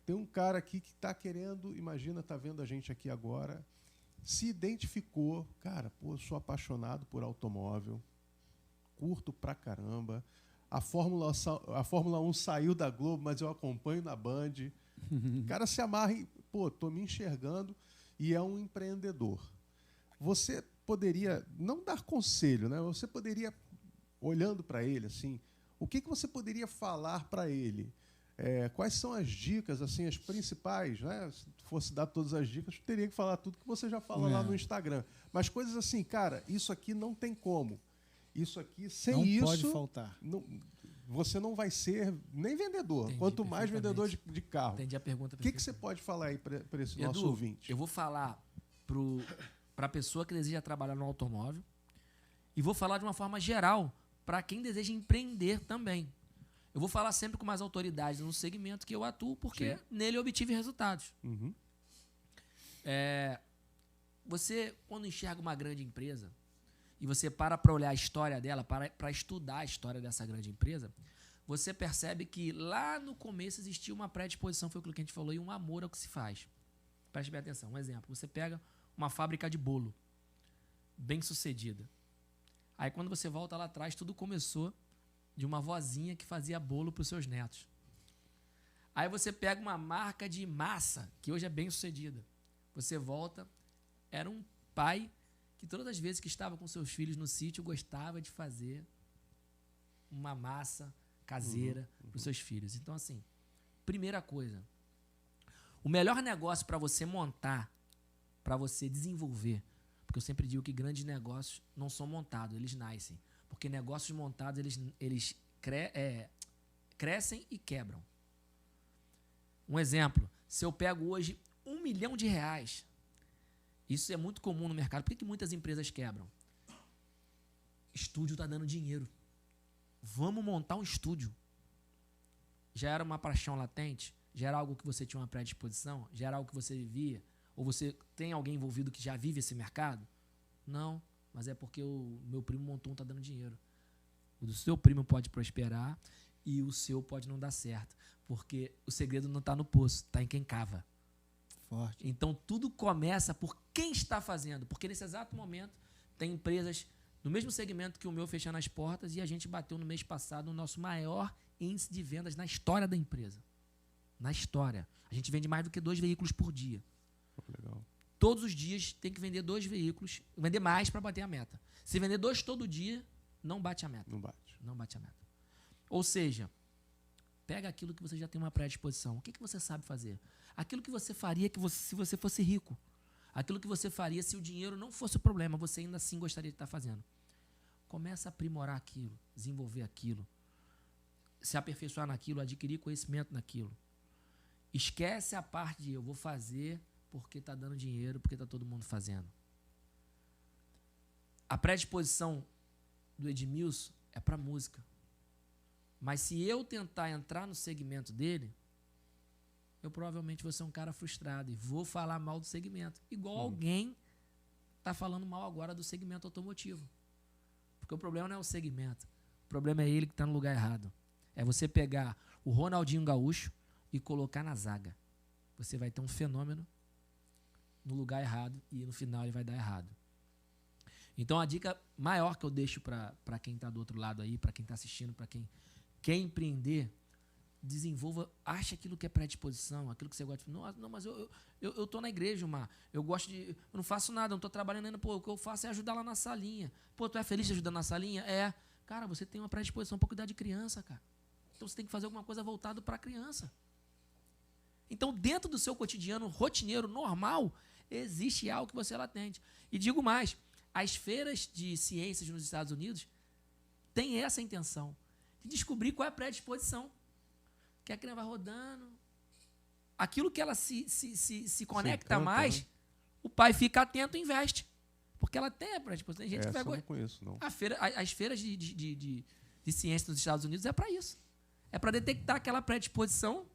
Tem um cara aqui que está querendo, imagina, está vendo a gente aqui agora, se identificou, cara, pô, sou apaixonado por automóvel, curto pra caramba, a Fórmula 1 saiu da Globo, mas eu acompanho na Band. O cara se amarra e, pô, tô me enxergando, e é um empreendedor. Você poderia, não dar conselho, né? Você poderia, olhando para ele, assim, o que você poderia falar para ele? Quais são as dicas, assim, as principais, né? Se fosse dar todas as dicas, teria que falar tudo que você já fala lá no Instagram. Mas coisas assim, cara, isso aqui não tem como. Isso aqui, sem não isso... pode faltar. Você não vai ser nem vendedor, Entendi, quanto mais vendedor de carro. Entendi a pergunta. O que você pode falar aí para esse Edu, nosso ouvinte? Eu vou falar para a pessoa que deseja trabalhar no automóvel e vou falar de uma forma geral para quem deseja empreender também. Eu vou falar sempre com mais autoridade no segmento que eu atuo, porque nele eu obtive resultados. Uhum. Você, quando enxerga uma grande empresa e você para olhar a história dela, para estudar a história dessa grande empresa, você percebe que lá no começo existia uma predisposição, foi aquilo que a gente falou, e um amor ao que se faz. Preste bem atenção. Um exemplo, você pega uma fábrica de bolo, bem sucedida. Aí quando você volta lá atrás, tudo começou de uma vozinha que fazia bolo para os seus netos. Aí você pega uma marca de massa, que hoje é bem sucedida. Você volta, era um pai que todas as vezes que estava com seus filhos no sítio, gostava de fazer uma massa caseira para os seus filhos. Então, assim, primeira coisa, o melhor negócio para você montar, para você desenvolver, porque eu sempre digo que grandes negócios não são montados, eles nascem. Porque negócios montados, eles crescem e quebram. Um exemplo, se eu pego hoje R$1 milhão, isso é muito comum no mercado. Por que muitas empresas quebram? Estúdio está dando dinheiro. Vamos montar um estúdio. Já era uma paixão latente? Já era algo que você tinha uma predisposição? Já era algo que você vivia? Ou você tem alguém envolvido que já vive esse mercado? Não, mas é porque o meu primo montou um, está dando dinheiro. O do seu primo pode prosperar e o seu pode não dar certo. Porque o segredo não está no poço, está em quem cava. Forte. Então, tudo começa por quem está fazendo. Porque nesse exato momento, tem empresas no mesmo segmento que o meu fechando as portas e a gente bateu no mês passado o nosso maior índice de vendas na história da empresa. Na história. A gente vende mais do que 2 veículos por dia. Legal. Todos os dias tem que vender 2 veículos, vender mais para bater a meta. Se vender 2 todo dia, não bate a meta. Não bate. Não bate a meta. Ou seja, pega aquilo que você já tem uma predisposição. O que você sabe fazer? Aquilo que você faria se você fosse rico. Aquilo que você faria se o dinheiro não fosse o problema, você ainda assim gostaria de estar fazendo. Começa a aprimorar aquilo, desenvolver aquilo, se aperfeiçoar naquilo, adquirir conhecimento naquilo. Esquece a parte de eu vou fazer porque está dando dinheiro, porque está todo mundo fazendo. A predisposição do Edmilson é para música. Mas se eu tentar entrar no segmento dele, eu provavelmente vou ser um cara frustrado e vou falar mal do segmento. Igual alguém está falando mal agora do segmento automotivo. Porque o problema não é o segmento. O problema é ele que está no lugar errado. É você pegar o Ronaldinho Gaúcho e colocar na zaga. Você vai ter um fenômeno no lugar errado e no final ele vai dar errado. Então a dica maior que eu deixo para quem está do outro lado aí, para quem está assistindo, para quem quer empreender, desenvolva, ache aquilo que é predisposição, aquilo que você gosta de fazer. Não, mas eu estou na igreja, Mar. Eu não faço nada, não estou trabalhando ainda. Pô, o que eu faço é ajudar lá na salinha. Pô, tu é feliz ajudando na salinha? É. Cara, você tem uma predisposição para cuidar de criança, cara. Então você tem que fazer alguma coisa voltada para a criança. Então, dentro do seu cotidiano rotineiro, normal, existe algo que você atende. E digo mais, as feiras de ciências nos Estados Unidos têm essa intenção, de descobrir qual é a predisposição. Que a criança vai rodando, aquilo que ela se conecta mais, né? O pai fica atento e investe. Porque ela tem a predisposição. Tem gente que vai... eu não conheço, não. As feiras de ciência nos Estados Unidos é para isso. É para detectar aquela predisposição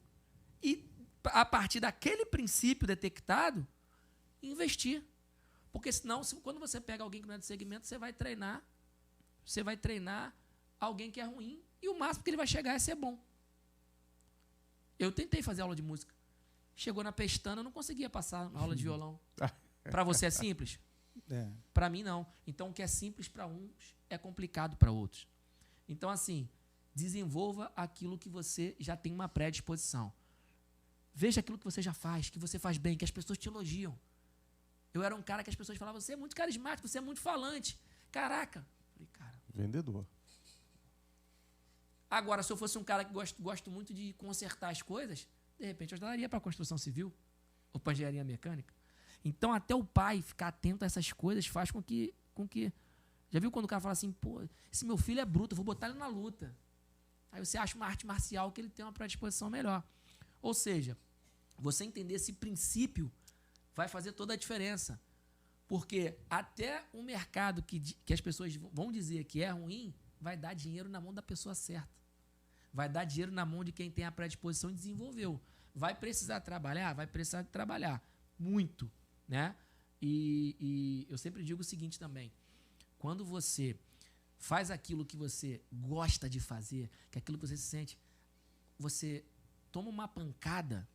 e, a partir daquele princípio detectado, investir. Porque senão, quando você pega alguém que não é do segmento, você vai treinar alguém que é ruim e o máximo que ele vai chegar é ser bom. Eu tentei fazer aula de música. Chegou na pestana, eu não conseguia passar na aula de violão. Para você é simples? É. Para mim, não. Então, o que é simples para uns é complicado para outros. Então, assim, desenvolva aquilo que você já tem uma predisposição. Veja aquilo que você já faz, que você faz bem, que as pessoas te elogiam. Eu era um cara que as pessoas falavam, você é muito carismático, você é muito falante. Caraca. Falei, cara. Vendedor. Agora, se eu fosse um cara que gosto muito de consertar as coisas, de repente eu daria para a construção civil ou para a engenharia mecânica. Então, até o pai ficar atento a essas coisas faz com que... Já viu quando o cara fala assim, pô, esse meu filho é bruto, eu vou botar ele na luta. Aí você acha uma arte marcial que ele tem uma predisposição melhor. Ou seja, você entender esse princípio vai fazer toda a diferença. Porque até o mercado que as pessoas vão dizer que é ruim, vai dar dinheiro na mão da pessoa certa. Vai dar dinheiro na mão de quem tem a predisposição e desenvolveu. Vai precisar trabalhar? Vai precisar trabalhar. Muito, né? E eu sempre digo o seguinte também. Quando você faz aquilo que você gosta de fazer, que é aquilo que você se sente, você toma uma pancada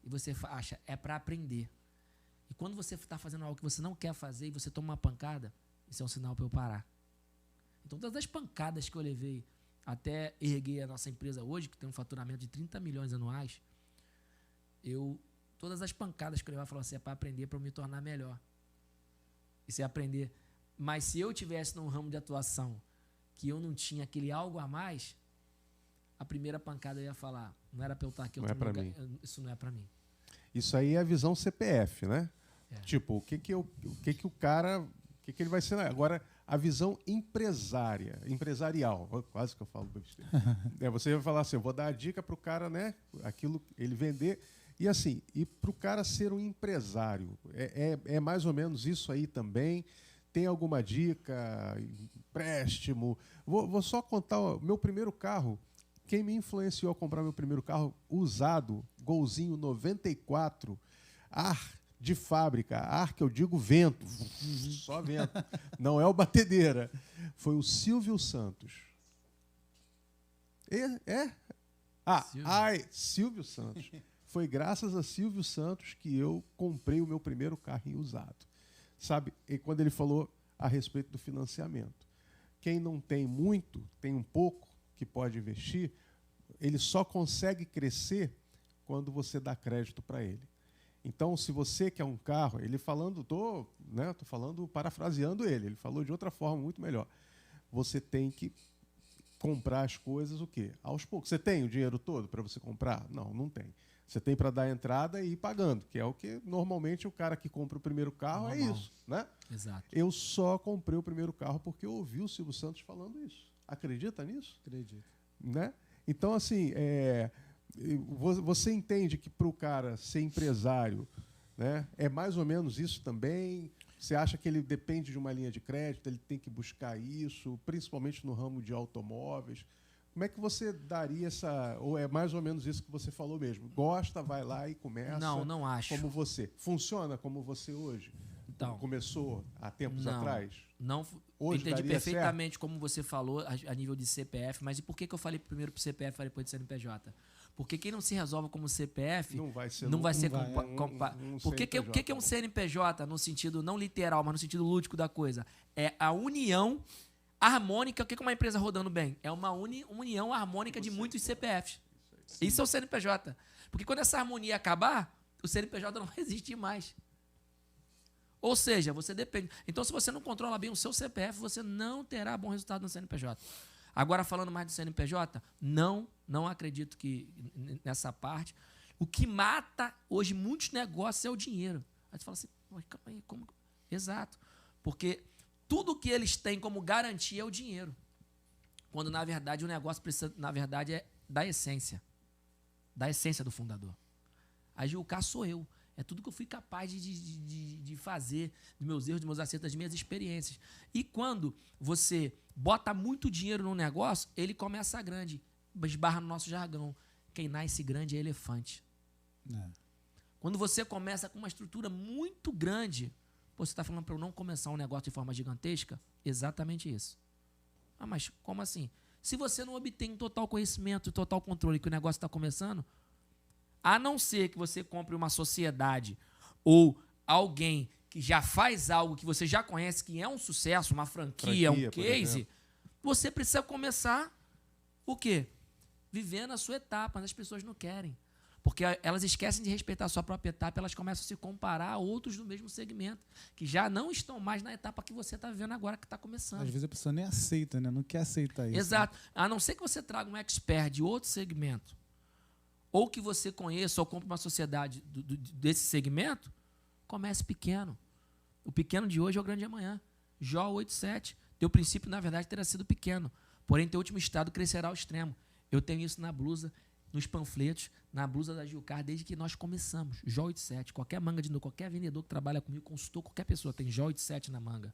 e você acha, é para aprender. E quando você está fazendo algo que você não quer fazer e você toma uma pancada, isso é um sinal para eu parar. Então, todas as pancadas que eu levei até erguer a nossa empresa hoje, que tem um faturamento de 30 milhões anuais, todas as pancadas que eu levava, eu falava assim, é para aprender, para eu me tornar melhor. Isso é aprender. Mas se eu tivesse num ramo de atuação que eu não tinha aquele algo a mais, a primeira pancada eu ia falar, não era para eu estar aqui, não é para mim. Isso não é para mim. Isso aí é a visão CPF, né? É. Tipo, o que o cara, o que ele vai ser agora? A visão empresarial, quase que eu falo besteira. Você vai falar assim, eu vou dar a dica para o cara, né? Aquilo ele vender e assim, e para o cara ser um empresário, é mais ou menos isso aí também. Tem alguma dica, empréstimo? Vou só contar o meu primeiro carro. Quem me influenciou a comprar meu primeiro carro usado, Golzinho 94, ar de fábrica, ar que eu digo vento, só vento, não é o batedeira, foi o Silvio Santos. Silvio Santos. Foi graças a Silvio Santos que eu comprei o meu primeiro carro usado. Sabe? E quando ele falou a respeito do financiamento. Quem não tem muito, tem um pouco que pode investir, ele só consegue crescer quando você dá crédito para ele. Então, se você quer um carro, ele falando, tô falando, parafraseando ele falou de outra forma muito melhor. Você tem que comprar as coisas o quê? Aos poucos. Você tem o dinheiro todo para você comprar? Não, não tem. Você tem para dar a entrada e ir pagando, que é o que normalmente o cara que compra o primeiro carro é isso, né? Exato. Eu só comprei o primeiro carro porque eu ouvi o Silvio Santos falando isso. Acredita nisso? Acredito. Né? Então, assim, você entende que para o cara ser empresário, né, é mais ou menos isso também? Você acha que ele depende de uma linha de crédito, ele tem que buscar isso, principalmente no ramo de automóveis? Como é que você daria essa... Ou é mais ou menos isso que você falou mesmo? Gosta, vai lá e começa? Não acho. Como você. Funciona como você hoje? Então, começou há tempos atrás? Não. Hoje entendi perfeitamente certo? como você falou a nível de CPF, mas e por que eu falei primeiro para o CPF e depois de CNPJ? Porque quem não se resolve como CPF não vai ser Por que é um CNPJ no sentido não literal, mas no sentido lúdico da coisa? É a união harmônica. O que é uma empresa rodando bem? É uma união harmônica de muitos CPFs. Isso é o CNPJ. Porque quando essa harmonia acabar, o CNPJ não vai existir mais. Ou seja, você depende. Então, se você não controla bem o seu CPF, você não terá bom resultado no CNPJ. Agora, falando mais do CNPJ, não acredito que nessa parte. O que mata hoje muitos negócios é o dinheiro. Aí você fala assim, calma aí, como? Exato. Porque tudo que eles têm como garantia é o dinheiro. Quando, na verdade, o negócio precisa, na verdade, é da essência do fundador. A Gilcar sou eu. É tudo que eu fui capaz de fazer, dos meus erros, dos meus acertos, das minhas experiências. E quando você bota muito dinheiro num negócio, ele começa grande. Esbarra no nosso jargão. Quem nasce grande é elefante. Quando você começa com uma estrutura muito grande, você está falando para eu não começar um negócio de forma gigantesca? Exatamente isso. Ah, mas como assim? Se você não obtém total conhecimento e total controle que o negócio está começando, a não ser que você compre uma sociedade ou alguém que já faz algo que você já conhece, que é um sucesso, uma franquia um case, você precisa começar o quê? Vivendo a sua etapa, mas as pessoas não querem. Porque elas esquecem de respeitar a sua própria etapa, elas começam a se comparar a outros do mesmo segmento, que já não estão mais na etapa que você está vivendo agora, que está começando. Às vezes a pessoa nem aceita, né? Não quer aceitar isso. Exato. Né? A não ser que você traga um expert de outro segmento, ou que você conheça ou compre uma sociedade desse segmento, comece pequeno. O pequeno de hoje é o grande de amanhã. Jó 8,7. Teu princípio, na verdade, terá sido pequeno, porém teu último estado crescerá ao extremo. Eu tenho isso na blusa, nos panfletos, na blusa da Gilcar, desde que nós começamos. Jó 8,7. Qualquer manga de novo, qualquer vendedor que trabalha comigo, consultor, qualquer pessoa tem Jó 8,7 na manga.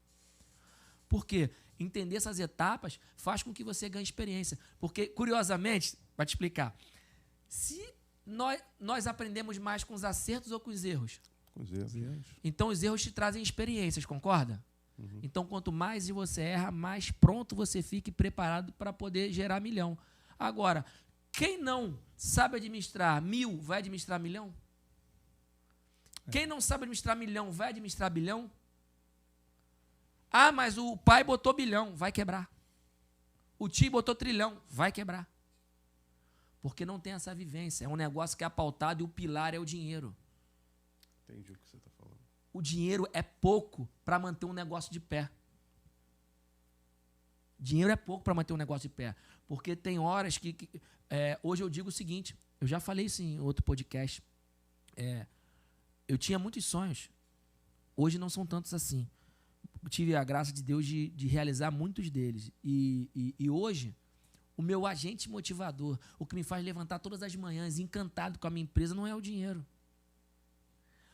Por quê? Entender essas etapas faz com que você ganhe experiência. Porque, curiosamente, para te explicar, se nós aprendemos mais com os acertos ou com os erros? Com os erros. Então, os erros te trazem experiências, concorda? Então, quanto mais você erra, mais pronto você fica e preparado para poder gerar milhão. Agora, quem não sabe administrar 1.000, vai administrar 1.000.000? Quem não sabe administrar 1.000.000, vai administrar bilhão? Ah, mas o pai botou bilhão, vai quebrar. O tio botou trilhão, vai quebrar. Porque não tem essa vivência. É um negócio que é pautado e o pilar é o dinheiro. Entendi o que você está falando. O dinheiro é pouco para manter um negócio de pé. Dinheiro é pouco para manter um negócio de pé. Porque tem horas que hoje eu digo o seguinte, eu já falei isso em outro podcast. Eu tinha muitos sonhos. Hoje não são tantos assim. Eu tive a graça de Deus de realizar muitos deles. E hoje, o meu agente motivador, o que me faz levantar todas as manhãs encantado com a minha empresa, não é o dinheiro.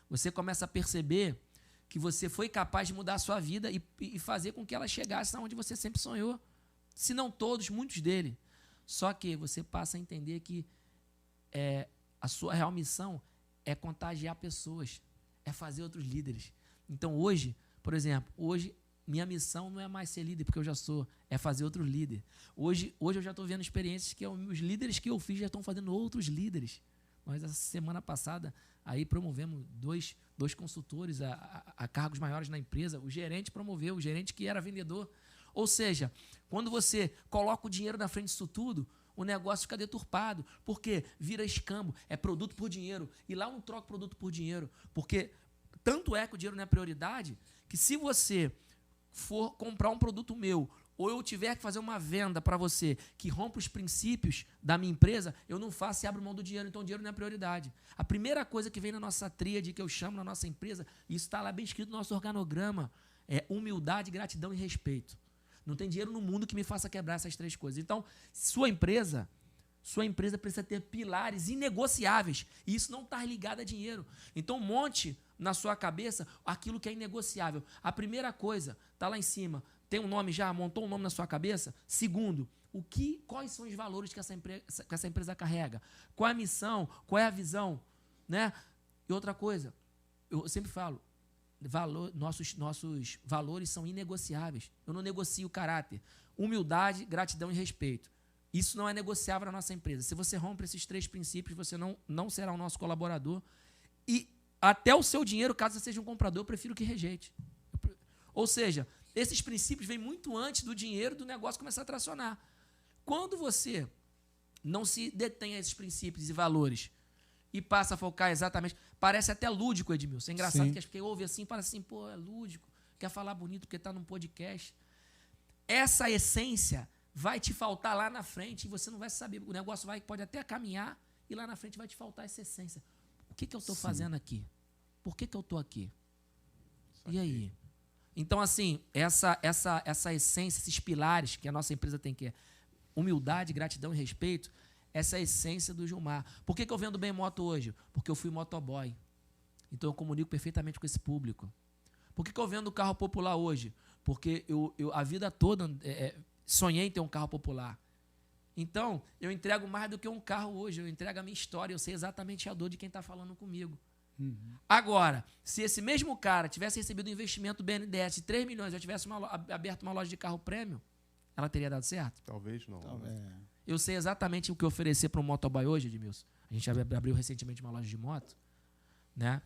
Você começa a perceber que você foi capaz de mudar a sua vida e fazer com que ela chegasse aonde você sempre sonhou. Se não todos, muitos deles. Só que você passa a entender que a sua real missão é contagiar pessoas, é fazer outros líderes. Então hoje, por exemplo, minha missão não é mais ser líder, porque eu já sou, é fazer outro líder. Hoje eu já estou vendo experiências que os líderes que eu fiz já estão fazendo outros líderes. Nós, essa semana passada, aí promovemos dois consultores a cargos maiores na empresa. O gerente promoveu, o gerente que era vendedor. Ou seja, quando você coloca o dinheiro na frente disso tudo, o negócio fica deturpado. Porque vira escambo, é produto por dinheiro. E lá eu não troco produto por dinheiro. Porque tanto é que o dinheiro não é prioridade, que se você for comprar um produto meu, ou eu tiver que fazer uma venda para você que rompe os princípios da minha empresa, eu não faço e abro mão do dinheiro, então o dinheiro não é prioridade. A primeira coisa que vem na nossa tríade, que eu chamo na nossa empresa, e isso está lá bem escrito no nosso organograma, é humildade, gratidão e respeito. Não tem dinheiro no mundo que me faça quebrar essas três coisas. Então, sua empresa precisa ter pilares inegociáveis, e isso não está ligado a dinheiro. Então, monte na sua cabeça aquilo que é inegociável. A primeira coisa está lá em cima. Tem um nome já? Montou um nome na sua cabeça? Segundo, quais são os valores que essa empresa carrega? Qual é a missão? Qual é a visão? Né? E outra coisa, eu sempre falo, nossos valores são inegociáveis. Eu não negocio caráter. Humildade, gratidão e respeito. Isso não é negociável na nossa empresa. Se você rompe esses três princípios, você não será o nosso colaborador. E até o seu dinheiro, caso você seja um comprador, eu prefiro que rejeite. Ou seja, esses princípios vêm muito antes do dinheiro do negócio começar a tracionar. Quando você não se detém a esses princípios e valores e passa a focar exatamente... Parece até lúdico, Edmilson. É engraçado. Sim. Que as pessoas ouvem assim e parece assim, pô, é lúdico, quer falar bonito porque está num podcast. Essa essência vai te faltar lá na frente e você não vai saber. O negócio pode até caminhar E lá na frente vai te faltar essa essência. O que eu estou fazendo aqui? Por que eu estou aqui? E aí? Então, assim, essa essência, esses pilares que a nossa empresa tem, que é humildade, gratidão e respeito, essa é a essência do Gilmar. Por que eu vendo bem moto hoje? Porque eu fui motoboy. Então, eu comunico perfeitamente com esse público. Por que eu vendo carro popular hoje? Porque eu a vida toda sonhei em ter um carro popular. Então, eu entrego mais do que um carro hoje. Eu entrego a minha história. Eu sei exatamente a dor de quem está falando comigo. Agora, se esse mesmo cara tivesse recebido um investimento BNDES de 3 milhões, eu tivesse aberto uma loja de carro prêmio, ela teria dado certo? Talvez não. Né? Eu sei exatamente o que oferecer para um motoboy hoje, Edmilson. A gente abriu recentemente uma loja de moto, né?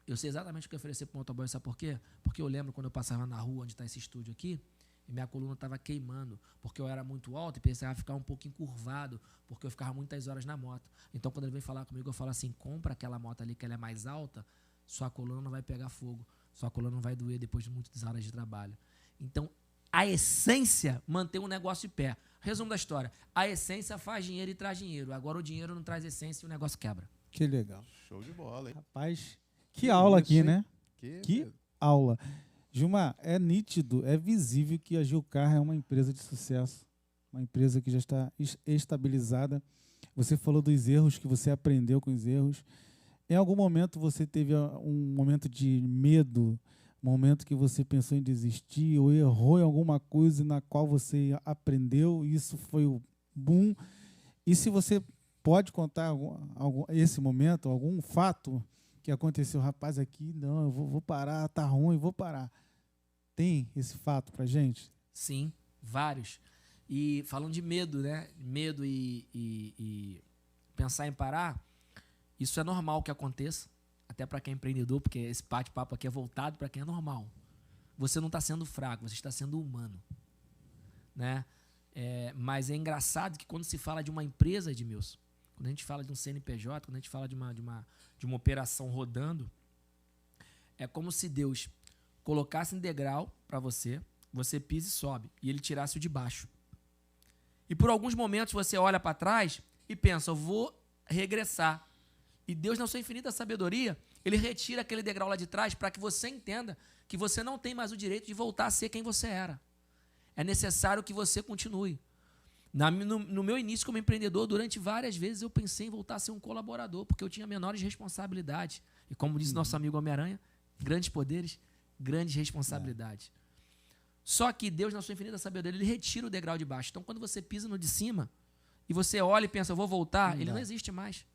Eu sei exatamente o que oferecer para um motoboy, sabe por quê? Porque eu lembro quando eu passava na rua onde está esse estúdio aqui, e minha coluna estava queimando, porque eu era muito alto e precisava ficar um pouco encurvado, porque eu ficava muitas horas na moto. Então, quando ele vem falar comigo, eu falo assim, compra aquela moto ali que ela é mais alta, sua coluna não vai pegar fogo, sua coluna não vai doer depois de muitas horas de trabalho. Então, a essência mantém um negócio de pé. Resumo da história, a essência faz dinheiro e traz dinheiro. Agora o dinheiro não traz essência e o negócio quebra. Que legal. Show de bola, hein? Rapaz, que aula aqui, hein? né? Que aula. Gilmar, é nítido, é visível que a Gilcar é uma empresa de sucesso, uma empresa que já está estabilizada. Você falou dos erros, que você aprendeu com os erros. Em algum momento você teve um momento de medo, um momento que você pensou em desistir ou errou em alguma coisa na qual você aprendeu, e isso foi o boom. E se você pode contar esse momento, algum fato que aconteceu, rapaz, aqui, não, eu vou parar, tá ruim, vou parar. Tem esse fato pra gente? Sim, vários. E falando de medo, né? Medo e pensar em parar, isso é normal que aconteça, até para quem é empreendedor, porque esse bate-papo aqui é voltado para quem é normal. Você não está sendo fraco, você está sendo humano, né? Mas é engraçado que quando se fala de uma empresa, Edmilson, quando a gente fala de um CNPJ, quando a gente fala de uma operação rodando, é como se Deus colocasse em degrau para você, você pisa e sobe, e ele tirasse o de baixo. E por alguns momentos você olha para trás e pensa, eu vou regressar. E Deus, na sua infinita sabedoria, ele retira aquele degrau lá de trás para que você entenda que você não tem mais o direito de voltar a ser quem você era. É necessário que você continue. No meu início como empreendedor, durante várias vezes eu pensei em voltar a ser um colaborador, porque eu tinha menores responsabilidades. E como disse nosso amigo Homem-Aranha, grandes poderes, grandes responsabilidades. Só que Deus, na sua infinita sabedoria, ele retira o degrau de baixo. Então, quando você pisa no de cima e você olha e pensa, eu vou voltar, ele não existe mais.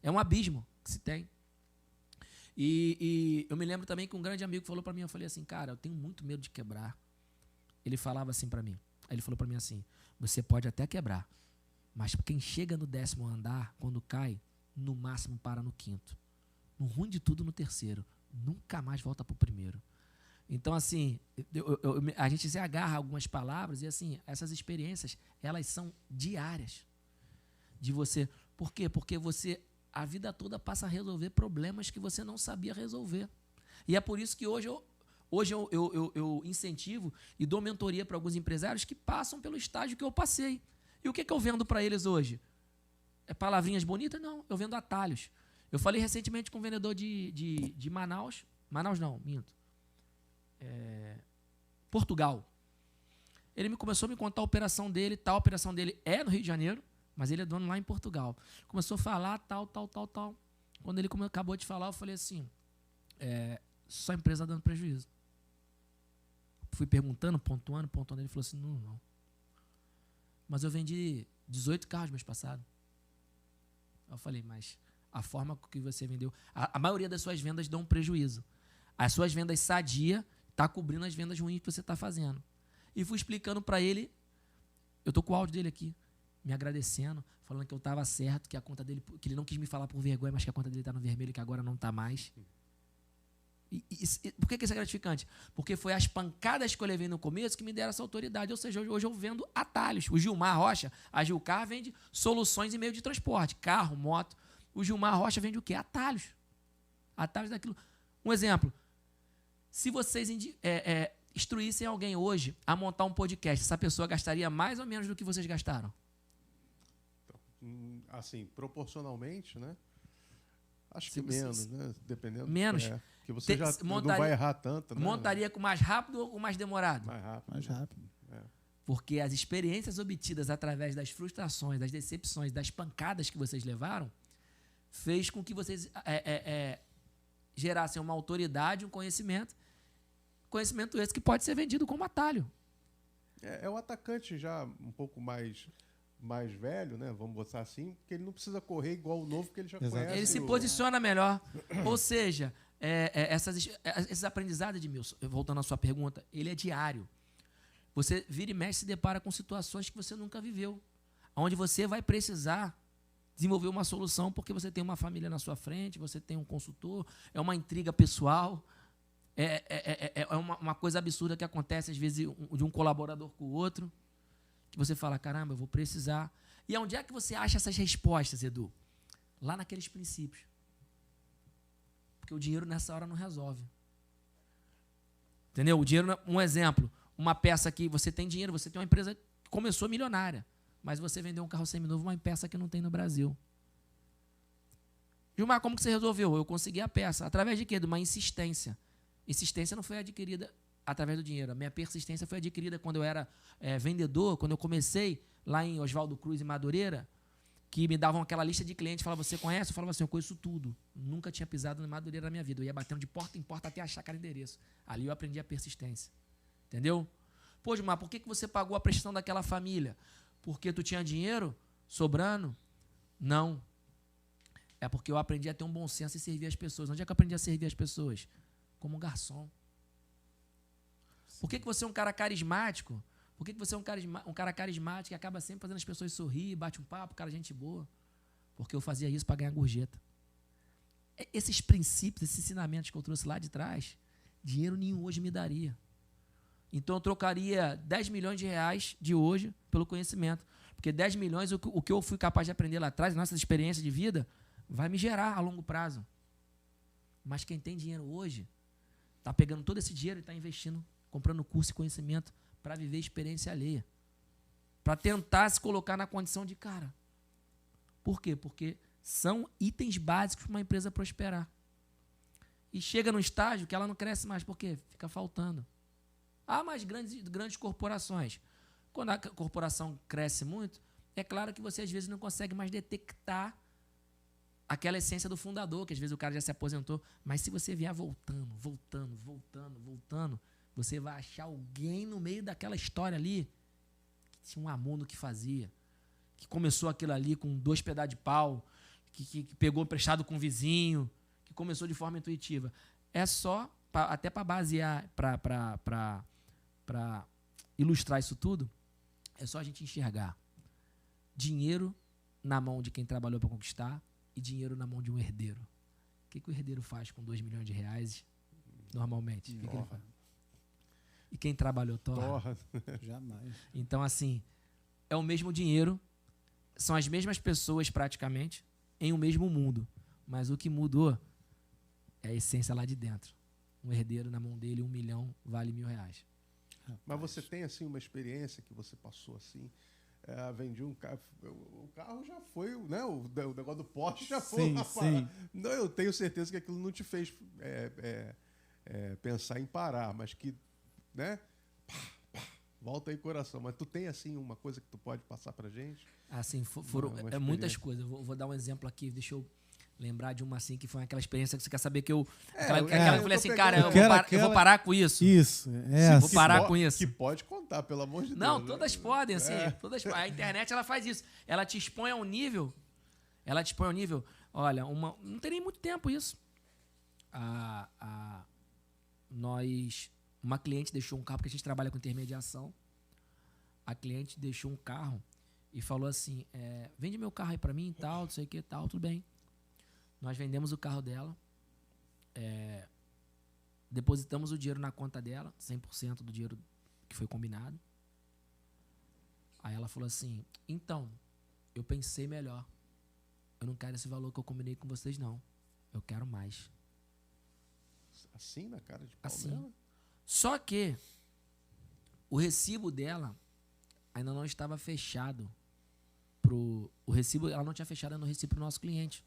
É um abismo que se tem. E eu me lembro também que um grande amigo falou para mim, eu falei assim, cara, eu tenho muito medo de quebrar. Ele falava assim para mim, aí ele falou para mim assim, você pode até quebrar, mas quem chega no 10º andar, quando cai, no máximo para no 5º. No ruim de tudo, no 3º. Nunca mais volta para o 1º. Então, assim, a gente se agarra a algumas palavras e, assim, essas experiências, elas são diárias de você. Por quê? Porque você, a vida toda, passa a resolver problemas que você não sabia resolver. E é por isso que hoje eu incentivo e dou mentoria para alguns empresários que passam pelo estágio que eu passei. E o que eu vendo para eles hoje? É palavrinhas bonitas? Não, eu vendo atalhos. Eu falei recentemente com um vendedor de Manaus. Manaus não, minto. Portugal. Ele começou a me contar a operação dele, tal. A operação dele é no Rio de Janeiro, mas ele é dono lá em Portugal. Começou a falar tal. Quando ele acabou de falar, eu falei assim, só a empresa dando prejuízo. Fui perguntando, pontuando, ele falou assim, não. Mas eu vendi 18 carros mês passado. Eu falei, mas a forma que você vendeu, a maioria das suas vendas dão um prejuízo. As suas vendas sadia está cobrindo as vendas ruins que você está fazendo. E fui explicando para ele, eu estou com o áudio dele aqui, me agradecendo, falando que eu estava certo, que a conta dele, que ele não quis me falar por vergonha, mas que a conta dele está no vermelho e que agora não está mais. Por que isso é gratificante? Porque foi as pancadas que eu levei no começo que me deram essa autoridade. Ou seja, hoje eu vendo atalhos. O Gilmar Rocha, a Gilcar vende soluções em meio de transporte, carro, moto. O Gilmar Rocha vende o quê? Atalhos. Atalhos daquilo. Um exemplo. Se vocês instruíssem alguém hoje a montar um podcast, essa pessoa gastaria mais ou menos do que vocês gastaram? assim, proporcionalmente, né? Acho Se que você- menos, né? Dependendo. Menos? Que você já não montaria- vai errar tanto, né? Montaria com mais rápido ou com mais demorado? Mais rápido. Mais rápido. Porque as experiências obtidas através das frustrações, das decepções, das pancadas que vocês levaram, fez com que vocês gerassem uma autoridade, um conhecimento. Conhecimento esse que pode ser vendido como atalho. É o atacante já um pouco mais velho, né? Vamos botar assim, porque ele não precisa correr igual o novo, porque ele já Exato. conhece. Ele se o- posiciona melhor. Ou seja, esses aprendizados, Edmilson, voltando à sua pergunta, ele é diário. Você vira e mexe se depara com situações que você nunca viveu, onde você vai precisar desenvolver uma solução porque você tem uma família na sua frente, você tem um consultor, é uma intriga pessoal, é uma coisa absurda que acontece às vezes de um colaborador com o outro, que você fala, caramba, eu vou precisar. E onde é que você acha essas respostas, Edu? Lá naqueles princípios. Porque o dinheiro nessa hora não resolve. Entendeu? O dinheiro, um exemplo, uma peça que você tem dinheiro, você tem uma empresa que começou milionária, mas você vendeu um carro seminovo, uma peça que não tem no Brasil. Gilmar, como que você resolveu? Eu consegui a peça. Através de quê? De uma insistência. Insistência não foi adquirida através do dinheiro. A minha persistência foi adquirida quando eu era vendedor, quando eu comecei lá em Oswaldo Cruz, em Madureira, que me davam aquela lista de clientes, falavam, você conhece? Eu falava assim, eu conheço tudo. Nunca tinha pisado em Madureira na minha vida. Eu ia batendo de porta em porta até achar cada endereço. Ali eu aprendi a persistência. Entendeu? Pô, Gilmar, por que você pagou a prestação daquela família? Porque tu tinha dinheiro sobrando? Não. É porque eu aprendi a ter um bom senso e servir as pessoas. Onde é que eu aprendi a servir as pessoas? Como um garçom. Por que você é um cara carismático? Por que você é um cara carismático que acaba sempre fazendo as pessoas sorrir, bate um papo, cara, gente boa? Porque eu fazia isso para ganhar gorjeta. Esses princípios, esses ensinamentos que eu trouxe lá de trás, dinheiro nenhum hoje me daria. Então eu trocaria 10 milhões de reais de hoje pelo conhecimento. Porque 10 milhões, o que eu fui capaz de aprender lá atrás, nossas experiências de vida, vai me gerar a longo prazo. Mas quem tem dinheiro hoje, está pegando todo esse dinheiro e está investindo, comprando curso e conhecimento para viver experiência alheia. Para tentar se colocar na condição de cara. Por quê? Porque são itens básicos para uma empresa prosperar. E chega num estágio que ela não cresce mais. Por quê? Fica faltando. Mas grandes corporações. Quando a corporação cresce muito, é claro que você às vezes não consegue mais detectar aquela essência do fundador, que às vezes o cara já se aposentou. Mas se você vier voltando, você vai achar alguém no meio daquela história ali que tinha um amor no que fazia, que começou aquilo ali com 2 pedaços de pau, que pegou emprestado com o vizinho, que começou de forma intuitiva. É só, até para basear, para ilustrar isso tudo, é só a gente enxergar dinheiro na mão de quem trabalhou para conquistar e dinheiro na mão de um herdeiro. O que o herdeiro faz com 2 milhões de reais normalmente? O que ele faz? E quem trabalhou torra? Jamais. Então, assim, é o mesmo dinheiro, são as mesmas pessoas praticamente, em um mesmo mundo. Mas o que mudou é a essência lá de dentro. Um herdeiro, na mão dele, 1 milhão vale R$1.000. Mas você tem, assim, uma experiência que você passou, assim, vendi um carro, o carro já foi, né? O negócio do Porsche já foi. Sim. Não, eu tenho certeza que aquilo não te fez pensar em parar, mas que, né? Volta aí, coração. Mas tu tem, assim, uma coisa que tu pode passar pra gente? Assim, foram muitas coisas. Vou dar um exemplo aqui, deixa eu lembrar de uma assim, que foi aquela experiência que você quer saber que eu... aquela que eu falei assim, cara, eu vou parar com isso. Isso, Vou parar com isso. Que pode contar, pelo amor de Deus. Não, todas podem, assim. A internet, ela faz isso. Ela te expõe a um nível... Olha, não tem nem muito tempo isso. Uma cliente deixou um carro, porque a gente trabalha com intermediação. A cliente deixou um carro e falou assim, vende meu carro aí pra mim e tal, não sei o que tal, tudo bem. Nós vendemos o carro dela, depositamos o dinheiro na conta dela, 100% do dinheiro que foi combinado. Aí ela falou assim, então, eu pensei melhor. Eu não quero esse valor que eu combinei com vocês, não. Eu quero mais. Assim, na cara de pau Assim. dela? Só que o recibo dela ainda não estava fechado o recibo, ela não tinha fechado no recibo para o nosso cliente.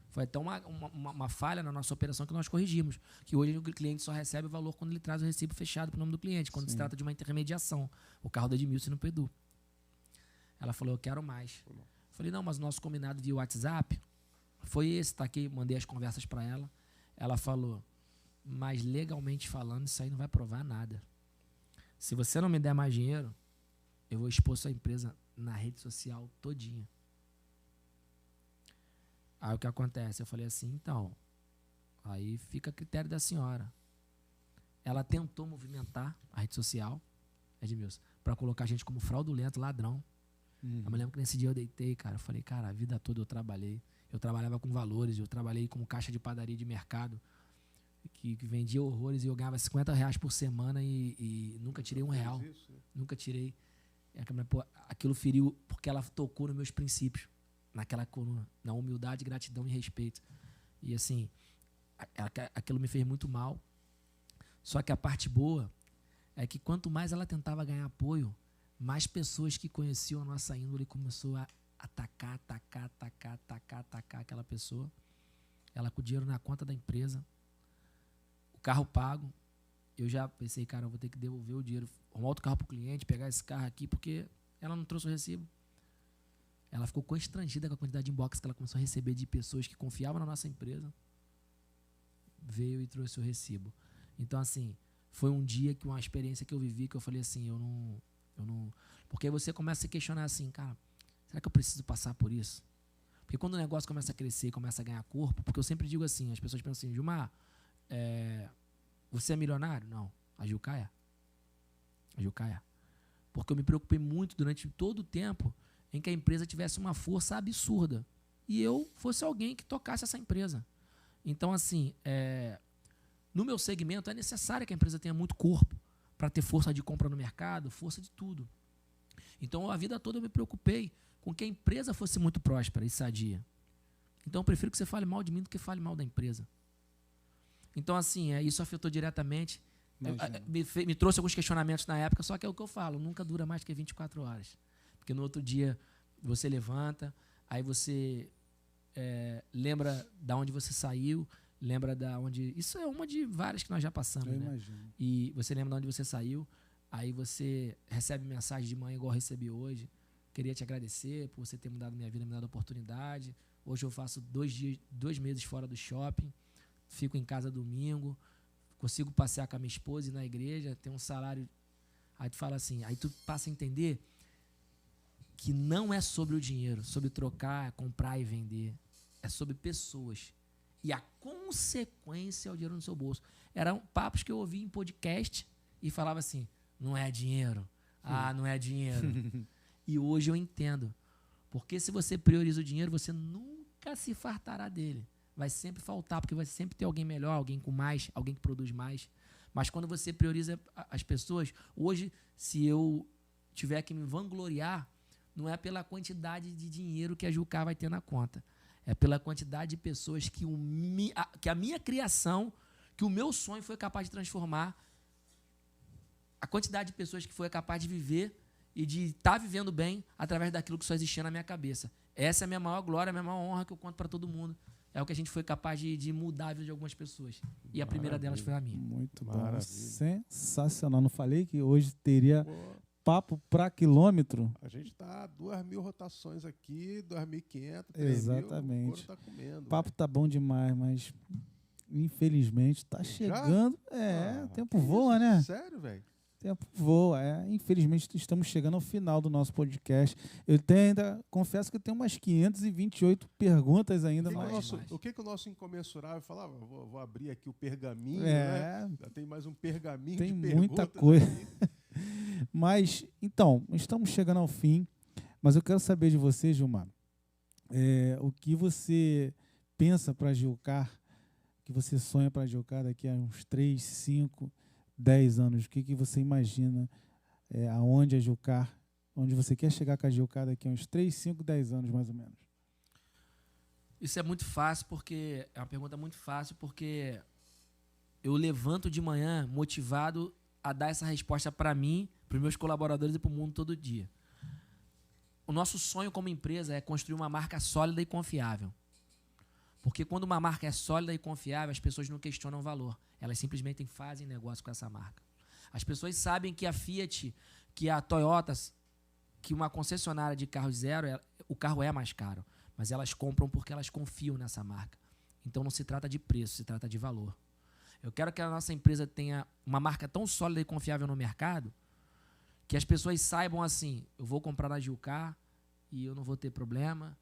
Foi até uma falha na nossa operação que nós corrigimos. Que hoje o cliente só recebe o valor quando ele traz o recibo fechado para o nome do cliente, quando se trata de uma intermediação. O carro da Edmilson no Pedu. Ela falou, eu quero mais. Eu falei, não, mas o nosso combinado via WhatsApp foi esse, tá aqui, mandei as conversas para ela. Ela falou, mas legalmente falando, isso aí não vai provar nada. Se você não me der mais dinheiro, eu vou expor sua empresa na rede social todinha. Aí o que acontece? Eu falei assim, então, aí fica a critério da senhora. Ela tentou movimentar a rede social, Edmilson, para colocar a gente como fraudulento, ladrão. Eu me lembro que nesse dia eu deitei, cara, eu falei, cara, a vida toda eu trabalhei. Eu trabalhava com valores, eu trabalhei como caixa de padaria de mercado, que vendia horrores e eu ganhava R$50 por semana e nunca tirei R$1. Nunca tirei. Aquilo feriu porque ela tocou nos meus princípios. Naquela coluna, na humildade, gratidão e respeito. E assim, aquilo me fez muito mal. Só que a parte boa é que quanto mais ela tentava ganhar apoio, mais pessoas que conheciam a nossa índole começou a atacar aquela pessoa. Ela com o dinheiro na conta da empresa, o carro pago. Eu já pensei, cara, eu vou ter que devolver o dinheiro, arrumar outro carro para o cliente, pegar esse carro aqui, porque ela não trouxe o recibo. Ela ficou constrangida com a quantidade de inbox que ela começou a receber de pessoas que confiavam na nossa empresa. Veio e trouxe o recibo. Então, assim, foi um dia que uma experiência que eu vivi que eu falei assim, eu não... Porque aí você começa a se questionar assim, cara, será que eu preciso passar por isso? Porque quando o negócio começa a crescer, começa a ganhar corpo, porque eu sempre digo assim, as pessoas pensam assim, Gilmar, você é milionário? Não. A Gilca é. Porque eu me preocupei muito durante todo o tempo em que a empresa tivesse uma força absurda e eu fosse alguém que tocasse essa empresa. Então, assim, no meu segmento é necessário que a empresa tenha muito corpo para ter força de compra no mercado, força de tudo. Então, a vida toda eu me preocupei com que a empresa fosse muito próspera e sadia. Então, eu prefiro que você fale mal de mim do que fale mal da empresa. Então, assim, isso afetou diretamente. Me trouxe alguns questionamentos na época, só que é o que eu falo, nunca dura mais que 24 horas. Porque no outro dia você levanta, aí você lembra da onde você saiu, lembra da onde... Isso é uma de várias que nós já passamos, eu né? imagino. E você lembra de onde você saiu, aí você recebe mensagem de manhã igual eu recebi hoje. Queria te agradecer por você ter mudado minha vida, me dado a oportunidade. Hoje eu faço 2 meses fora do shopping, fico em casa domingo, consigo passear com a minha esposa e ir na igreja, tenho um salário... Aí tu fala assim, aí tu passa a entender que não é sobre o dinheiro, sobre trocar, comprar e vender. É sobre pessoas. E a consequência é o dinheiro no seu bolso. Eram papos que eu ouvi em podcast e falava assim, não é dinheiro. Não é dinheiro. E hoje eu entendo. Porque se você prioriza o dinheiro, você nunca se fartará dele. Vai sempre faltar, porque vai sempre ter alguém melhor, alguém com mais, alguém que produz mais. Mas quando você prioriza as pessoas, hoje, se eu tiver que me vangloriar, não é pela quantidade de dinheiro que a Gilca vai ter na conta. É pela quantidade de pessoas que a minha criação, que o meu sonho foi capaz de transformar, a quantidade de pessoas que foi capaz de viver e de estar vivendo bem através daquilo que só existia na minha cabeça. Essa é a minha maior glória, a minha maior honra que eu conto para todo mundo. É o que a gente foi capaz de mudar a vida de algumas pessoas. E a primeira delas foi a minha. Muito bom. Sensacional. Não falei que hoje teria papo para quilômetro? A gente está 2.000 rotações aqui, 2.500, 3.000. Exatamente. O couro tá comendo. O papo tá bom demais, mas infelizmente tá chegando. O tempo voa, né? Sério, velho? O tempo voa. Infelizmente estamos chegando ao final do nosso podcast. Eu confesso que eu tenho umas 528 perguntas ainda. O que o nosso incomensurável falava? Vou abrir aqui o pergaminho, né? Já tem mais um pergaminho de perguntas. Tem muita coisa. Mas, então, estamos chegando ao fim, mas eu quero saber de você, Gilmar, o que você pensa para a Gilcar, que você sonha para a Gilcar daqui a uns 3, 5, 10 anos? O que você imagina, aonde a Gilcar, onde você quer chegar com a Gilcar daqui a uns 3, 5, 10 anos, mais ou menos? Isso é muito fácil, porque é uma pergunta muito fácil, porque eu levanto de manhã motivado a dar essa resposta para mim, para os meus colaboradores e para o mundo todo dia. o nosso sonho como empresa é construir uma marca sólida e confiável. Porque quando uma marca é sólida e confiável, as pessoas não questionam o valor. Elas simplesmente fazem negócio com essa marca. As pessoas sabem que a Fiat, que a Toyota, que uma concessionária de carro zero, o carro é mais caro. Mas elas compram porque elas confiam nessa marca. Então não se trata de preço, se trata de valor. Eu quero que a nossa empresa tenha uma marca tão sólida e confiável no mercado que as pessoas saibam assim, eu vou comprar na Gilcar e eu não vou ter problema,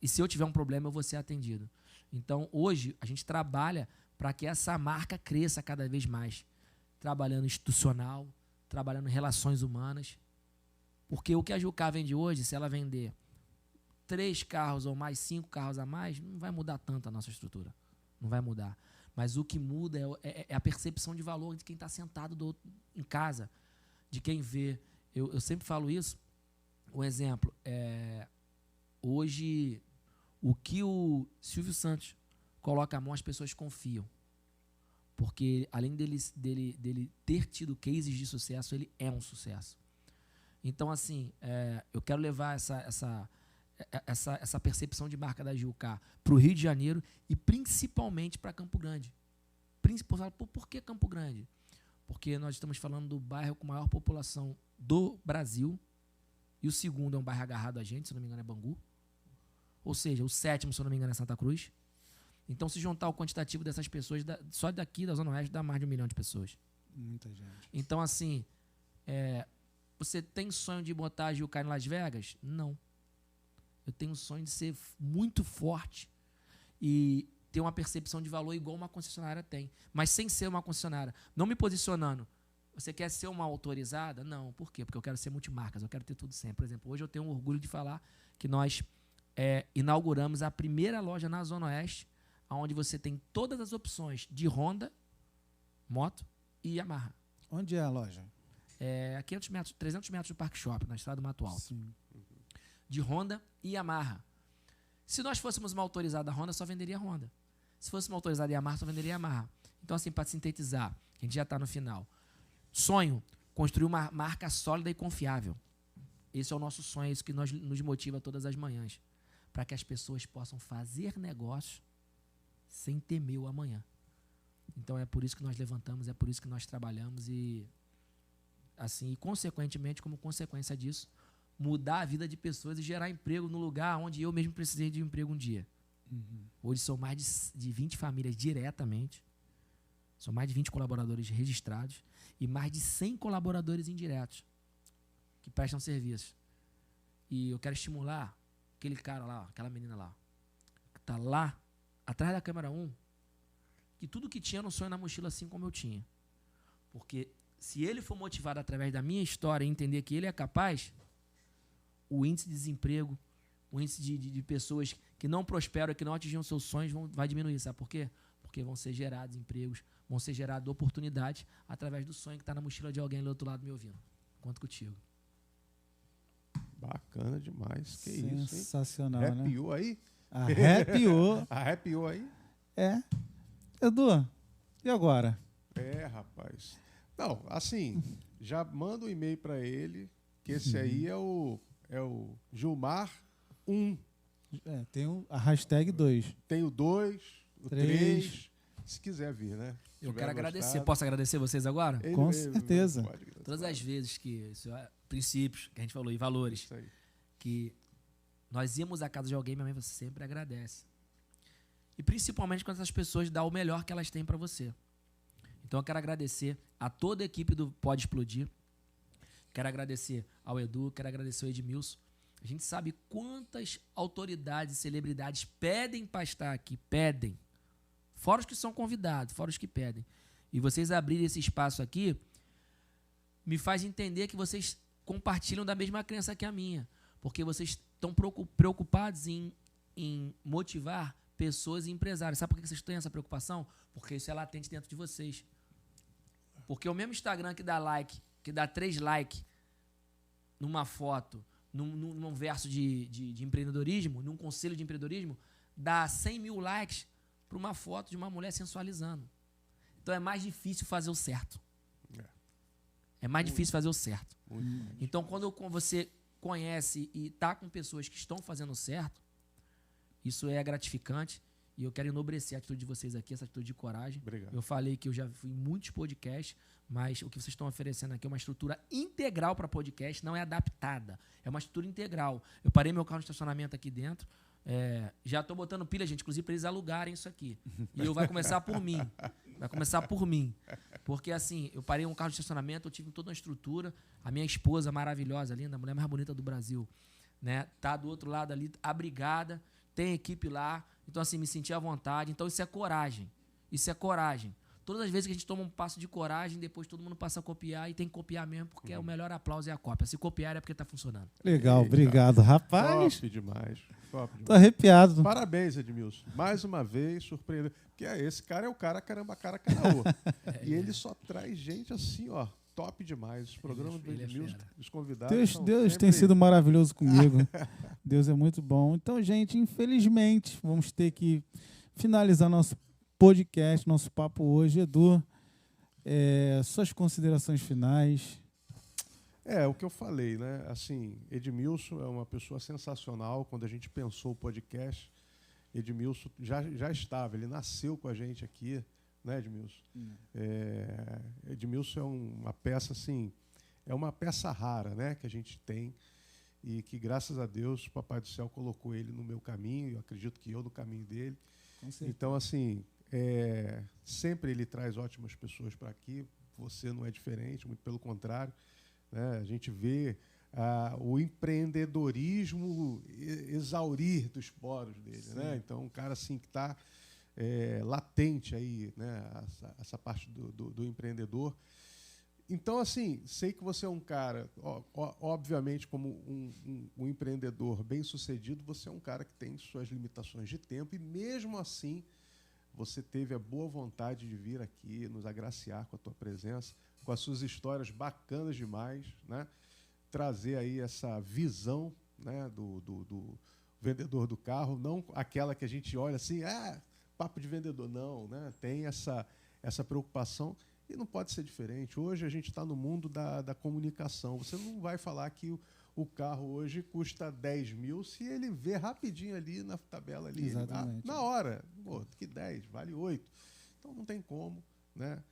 e se eu tiver um problema eu vou ser atendido. Então hoje a gente trabalha para que essa marca cresça cada vez mais, trabalhando institucional, trabalhando em relações humanas, porque o que a Gilcar vende hoje, se ela vender 3 carros ou mais, 5 carros a mais, não vai mudar tanto a nossa estrutura, não vai mudar. Mas o que muda é a percepção de valor de quem está sentado em casa, de quem vê. Eu sempre falo isso. Um exemplo, hoje, o que o Silvio Santos coloca a mão, as pessoas confiam. Porque, além dele ter tido cases de sucesso, ele é um sucesso. Então, assim, eu quero levar essa percepção de marca da Gilcar para o Rio de Janeiro e principalmente para Campo Grande. Por que Campo Grande? Porque nós estamos falando do bairro com maior população do Brasil, e o segundo é um bairro agarrado a gente, se não me engano é Bangu, ou seja, o 7º, se não me engano, é Santa Cruz. Então, se juntar o quantitativo dessas pessoas, só daqui da Zona Oeste dá mais de 1 milhão de pessoas. Muita gente. Então, assim, você tem sonho de botar a Gilcar em Las Vegas? Não. Eu tenho o sonho de ser muito forte e ter uma percepção de valor igual uma concessionária tem, mas sem ser uma concessionária. Não me posicionando. Você quer ser uma autorizada? Não. Por quê? Porque eu quero ser multimarcas, eu quero ter tudo sempre. Por exemplo, hoje eu tenho orgulho de falar que nós inauguramos a primeira loja na Zona Oeste, onde você tem todas as opções de Honda, moto e Yamaha. Onde é a loja? A 300 metros do Parque Shopping, na estrada do Mato Alto. Sim. De Honda e Yamaha. Se nós fôssemos uma autorizada Honda, só venderia Honda. Se fosse uma autorizada Yamaha, só venderia Yamaha. Então, assim, para sintetizar, a gente já está no final. Sonho, construir uma marca sólida e confiável. Esse é o nosso sonho, é isso que nos motiva todas as manhãs. Para que as pessoas possam fazer negócio sem temer o amanhã. Então, é por isso que nós levantamos, é por isso que nós trabalhamos e, assim, e consequentemente, como consequência disso, mudar a vida de pessoas e gerar emprego no lugar onde eu mesmo precisei de um emprego um dia. Uhum. Hoje são mais de 20 famílias diretamente, são mais de 20 colaboradores registrados e mais de 100 colaboradores indiretos que prestam serviços. E eu quero estimular aquele cara lá, aquela menina lá, que está lá, atrás da câmera 1, que tudo que tinha no sonho na mochila assim como eu tinha. Porque se ele for motivado através da minha história e entender que ele é capaz, o índice de desemprego, o índice de pessoas que não prosperam e que não atingiram seus sonhos vai diminuir. Sabe por quê? Porque vão ser gerados empregos, vão ser geradas oportunidades através do sonho que está na mochila de alguém do outro lado me ouvindo. Conto contigo. Bacana demais. Que isso, hein? Sensacional, né? Arrepiou aí? Arrepiou. Arrepiou aí? Edu, e agora? Rapaz. Não, assim, já manda um e-mail para ele, que esse aí é o Gilmar 1. Tem a hashtag 2. Tem o 2, o 3, se quiser vir, né? Eu quero agradecer. Posso agradecer vocês agora? Com certeza. Todas as vezes que... princípios que a gente falou e valores. Isso aí. Que nós íamos à casa de alguém, minha mãe, você sempre agradece. E principalmente quando essas pessoas dão o melhor que elas têm para você. Então eu quero agradecer a toda a equipe do Pode Explodir. Quero agradecer ao Edu, quero agradecer ao Edmilson. A gente sabe quantas autoridades e celebridades pedem para estar aqui, pedem. Fora os que são convidados, fora os que pedem. E vocês abrirem esse espaço aqui me faz entender que vocês compartilham da mesma crença que a minha. Porque vocês estão preocupados em motivar pessoas e empresários. Sabe por que vocês têm essa preocupação? Porque isso é latente dentro de vocês. Porque o mesmo Instagram que dá like, que dá 3 likes numa foto, num verso de empreendedorismo, num conselho de empreendedorismo, dá 100 mil likes para uma foto de uma mulher sensualizando. Então é mais difícil fazer o certo. É mais difícil fazer o certo. Então, quando você conhece e tá com pessoas que estão fazendo certo, isso é gratificante. E eu quero enobrecer a atitude de vocês aqui, essa atitude de coragem. Obrigado. Eu falei que eu já fui em muitos podcasts, mas o que vocês estão oferecendo aqui é uma estrutura integral para podcast, não é adaptada. É uma estrutura integral. Eu parei meu carro no estacionamento aqui dentro. Já estou botando pilha, gente, inclusive para eles alugarem isso aqui. E vai começar por mim. Vai começar por mim. Porque, assim, eu parei um carro de estacionamento, eu tive toda uma estrutura. A minha esposa maravilhosa, linda, a mulher mais bonita do Brasil, né? Tá do outro lado ali, abrigada, tem equipe lá. Então, assim, me senti à vontade. Então, isso é coragem. Isso é coragem. Todas as vezes que a gente toma um passo de coragem, depois todo mundo passa a copiar e tem que copiar mesmo, porque o melhor aplauso é a cópia. Se copiar é porque está funcionando. Legal, obrigado. Rapaz, Top demais. Top tô demais. arrepiado. Parabéns, Edmilson. Mais uma vez, surpreendeu. Porque esse cara é o cara caramba, cara, caraô. E ele só traz gente assim, ó, top demais. Os programas do ele é Edmilson, fera. os convidados. Deus, são Deus sempre- tem sido maravilhoso comigo. Deus é muito bom. Então, gente, infelizmente, vamos ter que finalizar nosso podcast, nosso papo hoje. Edu, suas considerações finais. É, o que eu falei, né? Assim, Edmilson é uma pessoa sensacional. Quando a gente pensou o podcast, Edmilson já estava, ele nasceu com a gente aqui, né, Edmilson? Edmilson é uma peça, assim, é uma peça rara, né, que a gente tem e que, graças a Deus, o Papai do Céu colocou ele no meu caminho, eu acredito que eu no caminho dele. Então, assim, sempre ele traz ótimas pessoas para aqui, você não é diferente, muito pelo contrário, né? A gente vê o empreendedorismo exaurir dos poros dele, né? Então, um cara assim que está latente aí, né? Essa parte do empreendedor. Então, assim, sei que você é um cara, obviamente, como um empreendedor bem-sucedido, você é um cara que tem suas limitações de tempo e, mesmo assim, você teve a boa vontade de vir aqui nos agraciar com a tua presença, com as suas histórias bacanas demais, né? Trazer aí essa visão, né, do vendedor do carro, não aquela que a gente olha assim, papo de vendedor, não, né? Tem essa preocupação e não pode ser diferente. Hoje a gente está no mundo da comunicação. Você não vai falar que o carro hoje custa 10 mil se ele vê rapidinho ali na tabela ali. Exatamente. Na hora. Pô, que 10, vale 8. Então não tem como, né?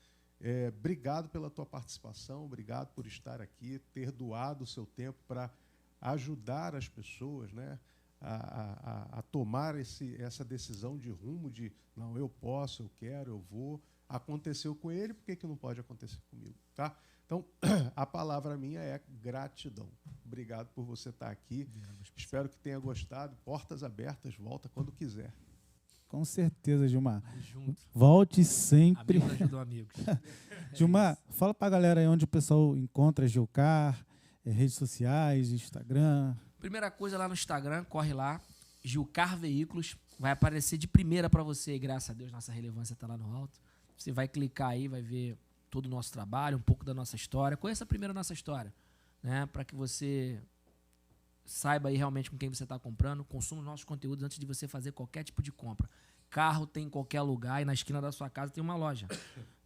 Obrigado pela tua participação, obrigado por estar aqui, ter doado o seu tempo para ajudar as pessoas, né, a tomar essa decisão de rumo de não, eu posso, eu quero, eu vou. Aconteceu com ele, por que não pode acontecer comigo? Tá? Então, a palavra minha é gratidão. Obrigado por você estar aqui. Espero que tenha gostado. Portas abertas, volta quando quiser. Com certeza, Gilmar. Junto. Volte sempre. Amigos ajudam amigos. Gilmar, fala pra galera aí onde o pessoal encontra Gilcar, redes sociais, Instagram. Primeira coisa, lá no Instagram, corre lá, Gilcar Veículos, vai aparecer de primeira para você, e graças a Deus nossa relevância está lá no alto. Você vai clicar aí, vai ver todo o nosso trabalho, um pouco da nossa história. Conheça primeiro a nossa história, né, para que você saiba aí realmente com quem você está comprando, consuma os nossos conteúdos antes de você fazer qualquer tipo de compra. Carro tem em qualquer lugar e na esquina da sua casa tem uma loja,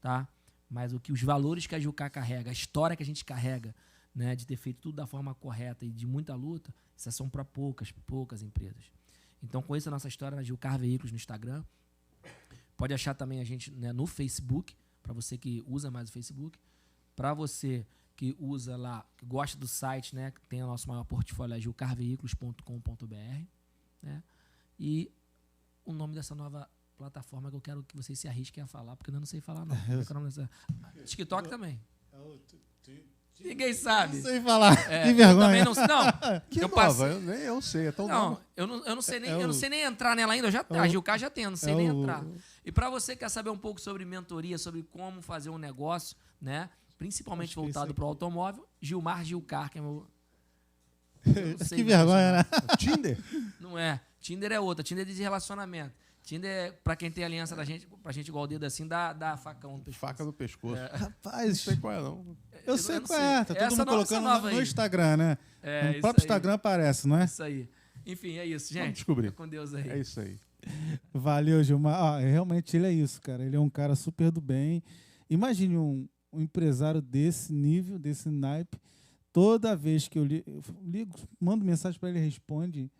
tá? Mas os valores que a Gilcar carrega, a história que a gente carrega, né, de ter feito tudo da forma correta e de muita luta, essas são para poucas empresas. Então, conheça a nossa história na Gilcar Veículos no Instagram. Pode achar também a gente, né, no Facebook, para você que usa mais o Facebook. Para você que usa lá, que gosta do site, né, que tem o nosso maior portfólio, é gilcarveículos.com.br, né? E o nome dessa nova plataforma que eu quero que vocês se arrisquem a falar, porque eu não sei falar, não. Como é que é o nome dessa? TikTok também. Ninguém sabe. Não sei falar. Que Eu vergonha. também não sei. Não, Que eu nova, passei. nem eu sei, é tão Não, nova. eu não sei nem, É eu não sei nem entrar nela ainda. A Gilcar já tem, eu não sei é nem o- entrar. E para você que quer saber um pouco sobre mentoria, sobre como fazer um negócio, né? Principalmente Acho que voltado esse para o automóvel, Gilmar Gilcar, que é meu. Que vergonha, né? Tinder? Não é. Tinder é outra. Tinder é de relacionamento. Tinder é pra quem tem aliança da gente, pra gente igual o dedo assim, dá facão no pescoço. Faca no pescoço. Não Rapaz, sei qual é, não. eu sei não qual é. Tá todo Essa mundo nova- essa colocando nova no aí. Instagram, né? É, No isso próprio aí. Instagram aparece, não é? Isso aí. Enfim, é isso, gente. Vamos descobrir. Fica com Deus aí. É isso aí. Valeu, Gilmar. Realmente ele é isso, cara. Ele é um cara super do bem. Imagine um empresário desse nível, desse naipe, toda vez que eu ligo, mando mensagem para ele, responde.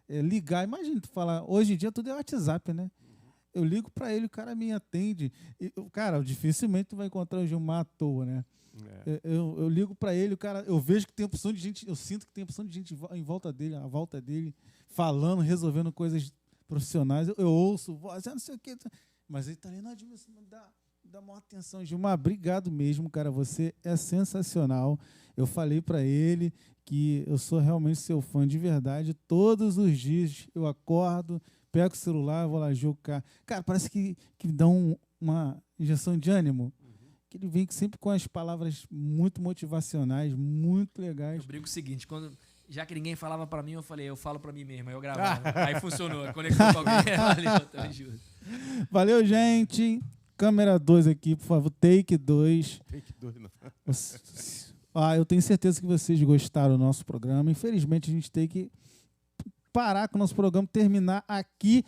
Ligar, imagina tu falar, hoje em dia tudo é WhatsApp, né? Eu ligo para ele, o cara me atende. Cara, dificilmente tu vai encontrar o Gilmar à toa, né? Eu ligo para ele, o cara, eu vejo que tem opção de gente, eu sinto que tem opção de gente em volta dele, à volta dele, falando, resolvendo coisas profissionais. Eu ouço, voz, não sei o quê. Mas ele tá ali, não, Edmilson, dá maior atenção. Gilmar, obrigado mesmo, cara. Você é sensacional. Eu falei para ele que eu sou realmente seu fã de verdade. Todos os dias eu acordo, pego o celular, vou lá jogar. Cara, parece que dá uma injeção de ânimo. Que ele vem sempre com as palavras muito motivacionais, muito legais. Eu brinco o seguinte, já que ninguém falava pra mim, eu falo pra mim mesmo, aí eu gravava. Aí funcionou, conectou com alguém, valeu, tamo junto. Valeu, gente. Câmera 2 aqui, por favor, take 2. Take 2, não. Eu tenho certeza que vocês gostaram do nosso programa. Infelizmente, a gente tem que parar com o nosso programa, terminar aqui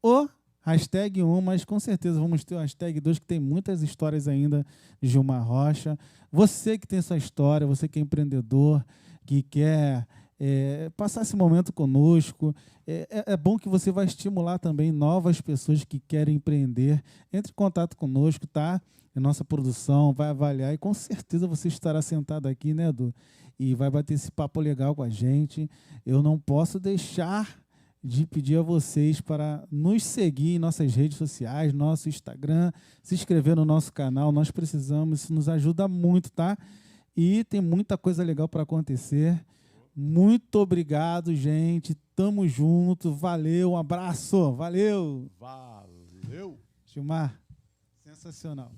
o hashtag 1, mas com certeza vamos ter o hashtag 2, que tem muitas histórias ainda de Gilmar Rocha. Você que tem essa história, você que é empreendedor, que quer passar esse momento conosco, é bom que você vai estimular também novas pessoas que querem empreender. Entre em contato conosco, tá? A nossa produção vai avaliar e com certeza você estará sentado aqui, né, Edu? E vai bater esse papo legal com a gente. Eu não posso deixar de pedir a vocês para nos seguir em nossas redes sociais, nosso Instagram, se inscrever no nosso canal. Nós precisamos, isso nos ajuda muito, tá? E tem muita coisa legal para acontecer. Muito obrigado, gente. Tamo junto. Valeu, um abraço. Valeu. Valeu. Gilmar, sensacional.